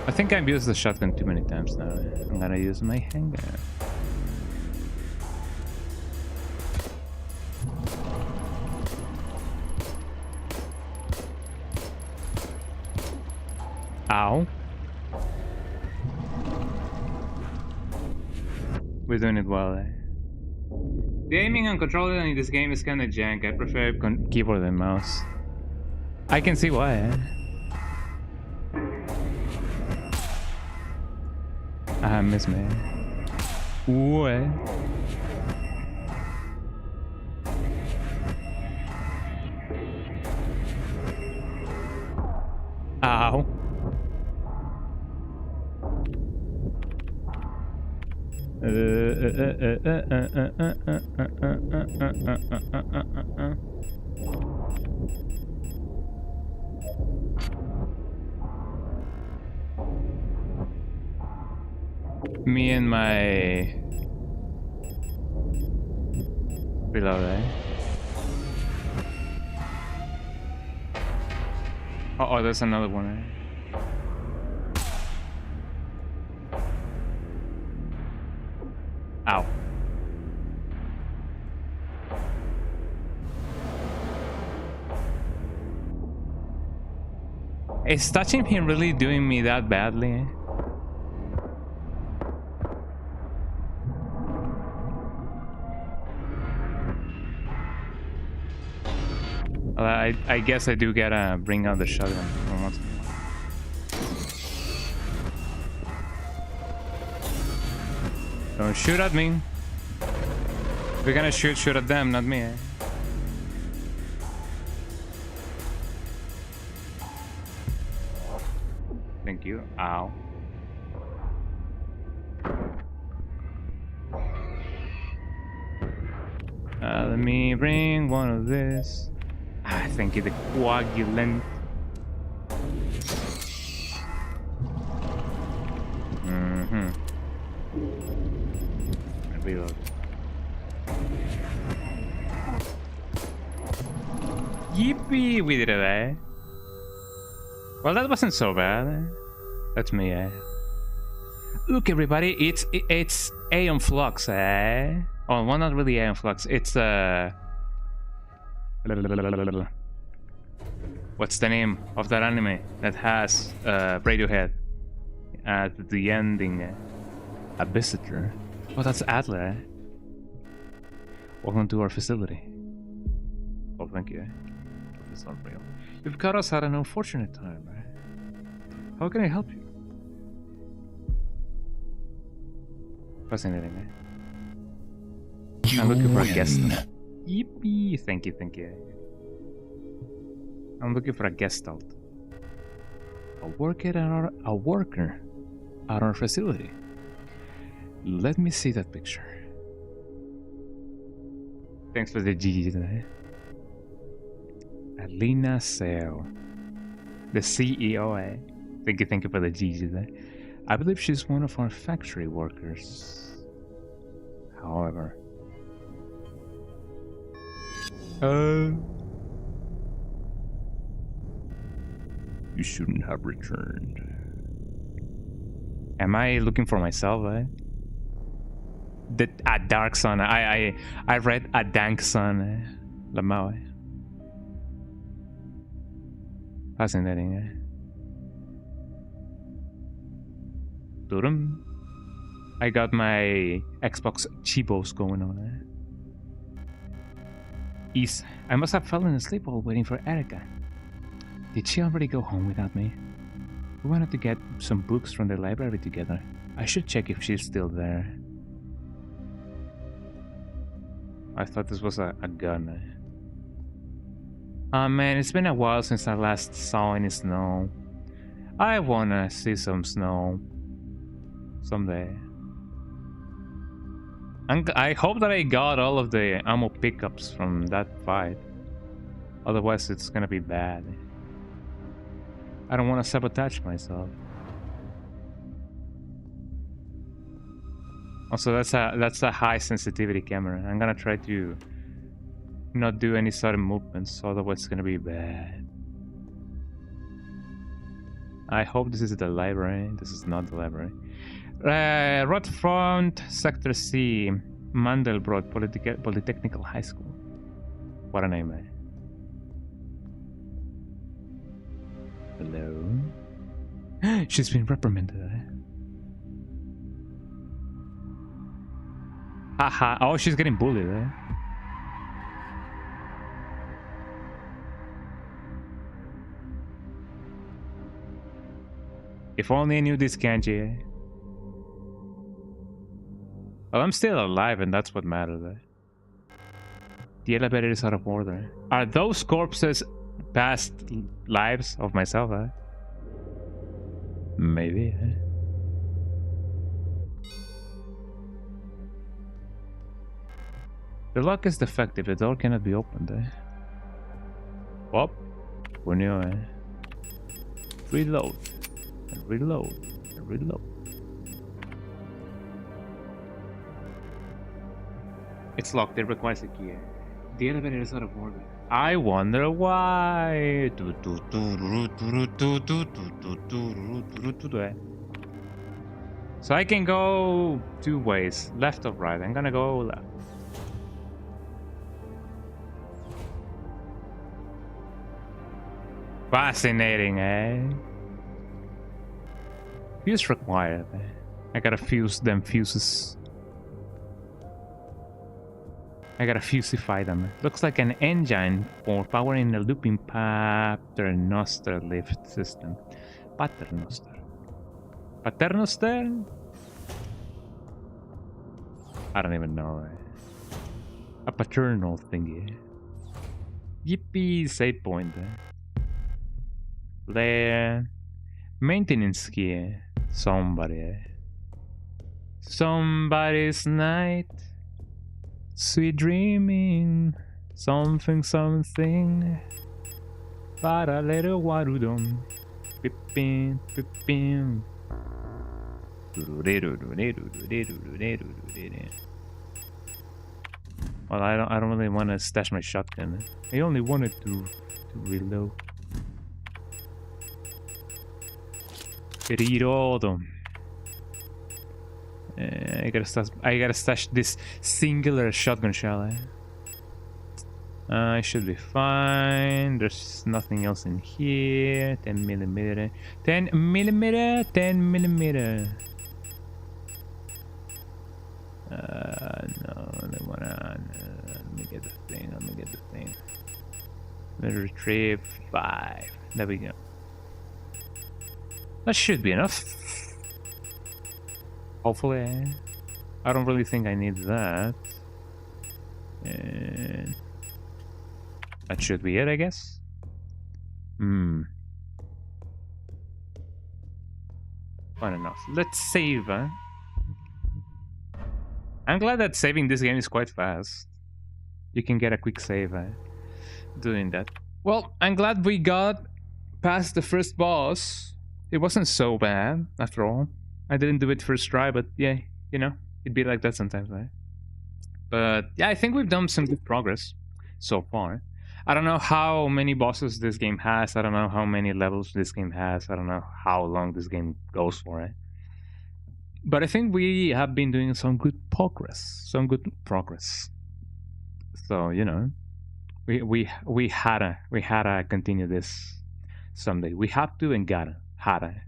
I think I've used the shotgun too many times now. I'm gonna use my handgun. Ow. We're doing it well, eh? The aiming and controller in this game is kinda jank. I prefer keyboard and mouse. I can see why, eh? I miss me. Ooh, eh? Ow. Me and my reload, eh? Oh, there's another one, eh? Ow. Is touching him really doing me that badly, eh? Well, I guess I do gotta bring out the shotgun once. Don't shoot at me. If you're gonna shoot at them, not me. Eh? Thank you. Ow. Let me bring one of this. Thank you, the coagulant. Reload. Yippee! We did it, eh? Well, that wasn't so bad. That's me, eh? Look, everybody, it's Aeon Flux, eh? Oh, well, not really Aeon Flux. It's what's the name of that anime that has Radiohead at the ending? A visitor. Oh, that's Adler. Eh? Welcome to our facility. Oh, thank you. It's not real. You've caught us at an unfortunate time, right? How can I help you? Fascinating, eh? I'm looking for a guest. Yippee! Thank you, thank you. I'm looking for a gestalt. A worker at our facility. Let me see that picture. Thanks for the GG today. Alina Sale, the CEO, eh? Thank you for the GG today. I believe she's one of our factory workers. However, you shouldn't have returned. Am I looking for myself, eh? A dark sun. I read a dank sun, eh? Lamau, eh? Fascinating, eh? Durum. I got my Xbox Chibos going on, eh? I must have fallen asleep while waiting for Erica. Did she already go home without me? We wanted to get some books from the library together. I should check if she's still there. I thought this was a gun. Oh man, it's been a while since I last saw any snow. I wanna see some snow. Someday. And I hope that I got all of the ammo pickups from that fight. Otherwise it's gonna be bad. I don't want to sabotage myself. Also, that's a high sensitivity camera. I'm gonna try to not do any sudden movements, otherwise it's gonna be bad. I hope this is the library. This is not the library. Road Front, Sector C, Mandelbrot Polytechnical High School. What a name, eh? Hello? She's been reprimanded, eh? Haha, oh, she's getting bullied, eh? If only I knew this kanji, eh? Well, I'm still alive and that's what matters, eh? The elevator is out of order. Are those corpses past lives of myself, eh? Maybe, eh? The lock is defective. The door cannot be opened, eh? Whoop. We're new, eh? Reload. And reload. And reload. It's locked. It requires a key. The elevator is out of order. I wonder why. So I can go two ways, left or right. I'm gonna go left. Fascinating, eh? Fuse required, eh? I gotta fuse them fuses. I gotta fusify them. Looks like an engine for powering a looping paternoster lift system. Paternoster. Paternoster? I don't even know. A paternal thingy. Yippee, save point. There. Maintenance gear. Somebody. Somebody's night. Sweet dreaming. Something, something. Para little warudom. Pipin, pipin. Well, I don't really want to stash my shotgun. I only wanted to reload. Reload. I gotta stash this singular shotgun shell. I should be fine. There's nothing else in here. 10mm. 10mm. 10mm. No, they wanna. Let me get the thing. Let me get the thing. Let's retrieve 5. There we go. That should be enough. Hopefully. I don't really think I need that. And that should be it, I guess. Fine enough. Let's save. I'm glad that saving this game is quite fast. You can get a quick save doing that. Well, I'm glad we got past the first boss. It wasn't so bad, after all. I didn't do it first try, but yeah, you know, it'd be like that sometimes, right? But yeah, I think we've done some good progress so far. I don't know how many bosses this game has. I don't know how many levels this game has. I don't know how long this game goes for, right? But I think we have been doing some good progress. So, you know, we hadda continue this someday. We have to and hadda.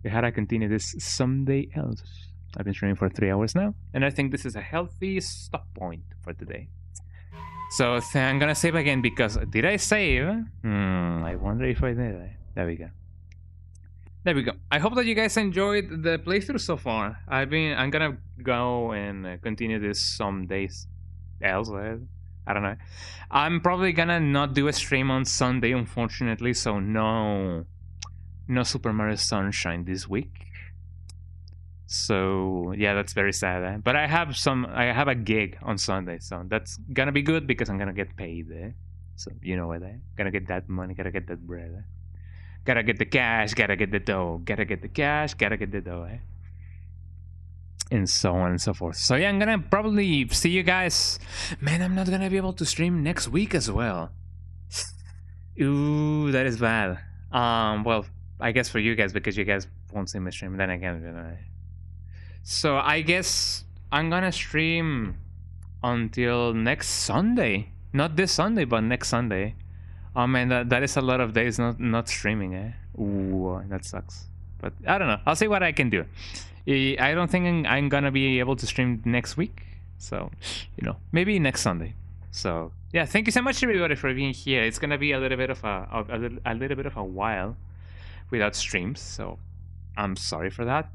We hadda continue this someday else. I've been streaming for 3 hours now, and I think this is a healthy stop point for today. So I'm gonna save again because did I save? I wonder if I did. There we go. There we go. I hope that you guys enjoyed the playthrough so far. I'm gonna go and continue this some days else. I don't know. I'm probably gonna not do a stream on Sunday, unfortunately. So no Super Mario Sunshine this week. So yeah, that's very sad. But I have a gig on Sunday, so that's gonna be good because I'm gonna get paid. So you know what? Gotta get that money. Gotta get that bread. Gotta get the cash, gotta get the dough, gotta get the cash, gotta get the dough, and so on and so forth. So yeah, I'm gonna probably see you guys. Man, I'm not gonna be able to stream next week as well. Ooh, that is bad. Well, I guess for you guys because you guys won't see me stream. Then again, you know. So I guess I'm gonna stream until next Sunday. Not this Sunday, but next Sunday. Oh man, that is a lot of days not streaming, Ooh, that sucks. But I don't know. I'll see what I can do. I don't think I'm gonna be able to stream next week. So, you know, maybe next Sunday. So yeah, thank you so much everybody for being here. It's gonna be a little bit of a while without streams. So I'm sorry for that.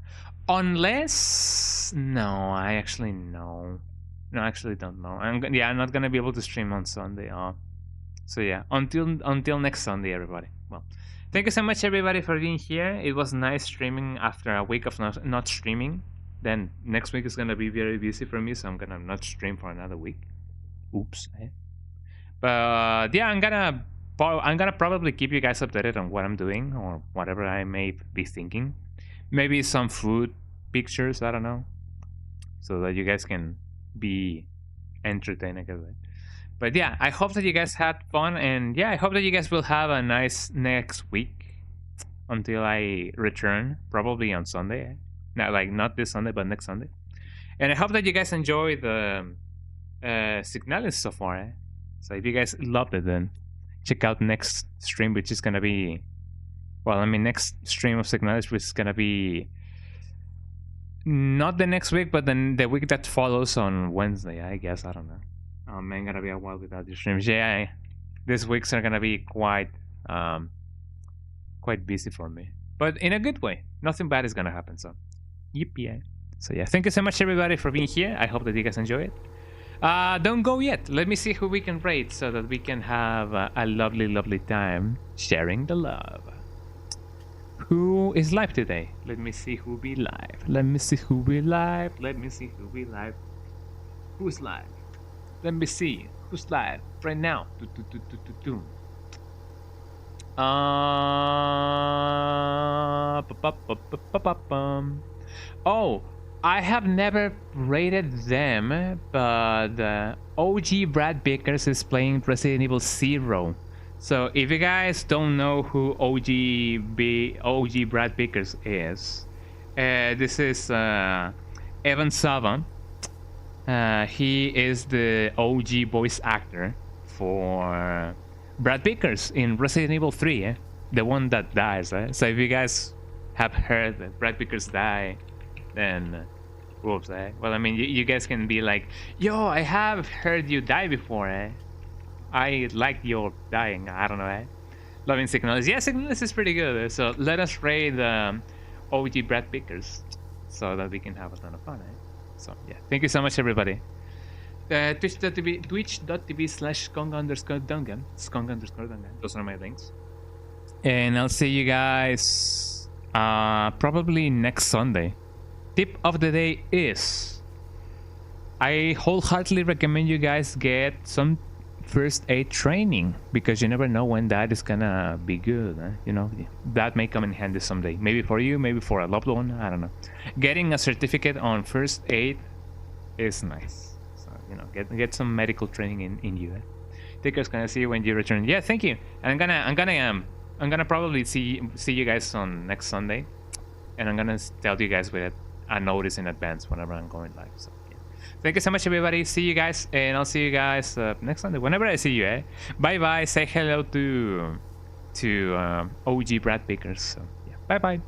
Unless I actually don't know. I'm not gonna be able to stream on Sunday. So yeah, until next Sunday, everybody. Well, thank you so much, everybody, for being here. It was nice streaming after a week of not streaming. Then next week is gonna be very busy for me, so I'm gonna not stream for another week. Oops. But yeah, I'm gonna probably keep you guys updated on what I'm doing or whatever I may be thinking. Maybe some food pictures. I don't know, so that you guys can be entertained. But yeah, I hope that you guys had fun, and yeah, I hope that you guys will have a nice next week until I return, probably on Sunday. Not this Sunday, but next Sunday. And I hope that you guys enjoy the Signalis so far. So if you guys loved it, then check out next stream, which is gonna be, next stream of Signalis, which is gonna be not the next week, but then the week that follows on Wednesday. I guess, I don't know. Oh man, gonna be a while without your streams. Yeah, these weeks are gonna be quite busy for me, but in a good way. Nothing bad is gonna happen. So, yippee! So yeah, thank you so much everybody for being here. I hope that you guys enjoy it. Don't go yet. Let me see who we can rate so that we can have a lovely, lovely time sharing the love. Who is live today? Let me see who be live. Let me see who be live. Let me see who be live. Who's live? Let me see who's live right now. Oh, I have never rated them, but OG Brad Vickers is playing Resident Evil 0. So if you guys don't know who OG Brad Vickers is, this is Evan Savan. He is the OG voice actor for Brad Vickers in Resident Evil 3, the one that dies. So if you guys have heard that Brad Vickers die, then whoops. Well, I mean, you guys can be like, yo, I have heard you die before. I like your dying. I don't know. Loving Signalis. Yeah, Signalis is pretty good. So let us raid OG Brad Vickers so that we can have a ton of fun. So yeah, thank you so much everybody. Twitch.tv/skong_dungeon. Skong_dungeon. Those are my links. And I'll see you guys probably next Sunday. Tip of the day is I wholeheartedly recommend you guys get some first aid training, because you never know when that is gonna be good. You know, that may come in handy someday, maybe for you, maybe for a loved one. I don't know. Getting a certificate on first aid is nice. So, you know, get some medical training in you. Take care, gonna see you when you return. Yeah, thank you. And I'm gonna probably see you guys on next Sunday, and I'm gonna tell you guys with a notice in advance whenever I'm going live. So yeah. Thank you so much everybody. See you guys, and I'll see you guys next Sunday whenever I see you. Bye bye. Say hello to OG Brad Vickers. So yeah, bye bye.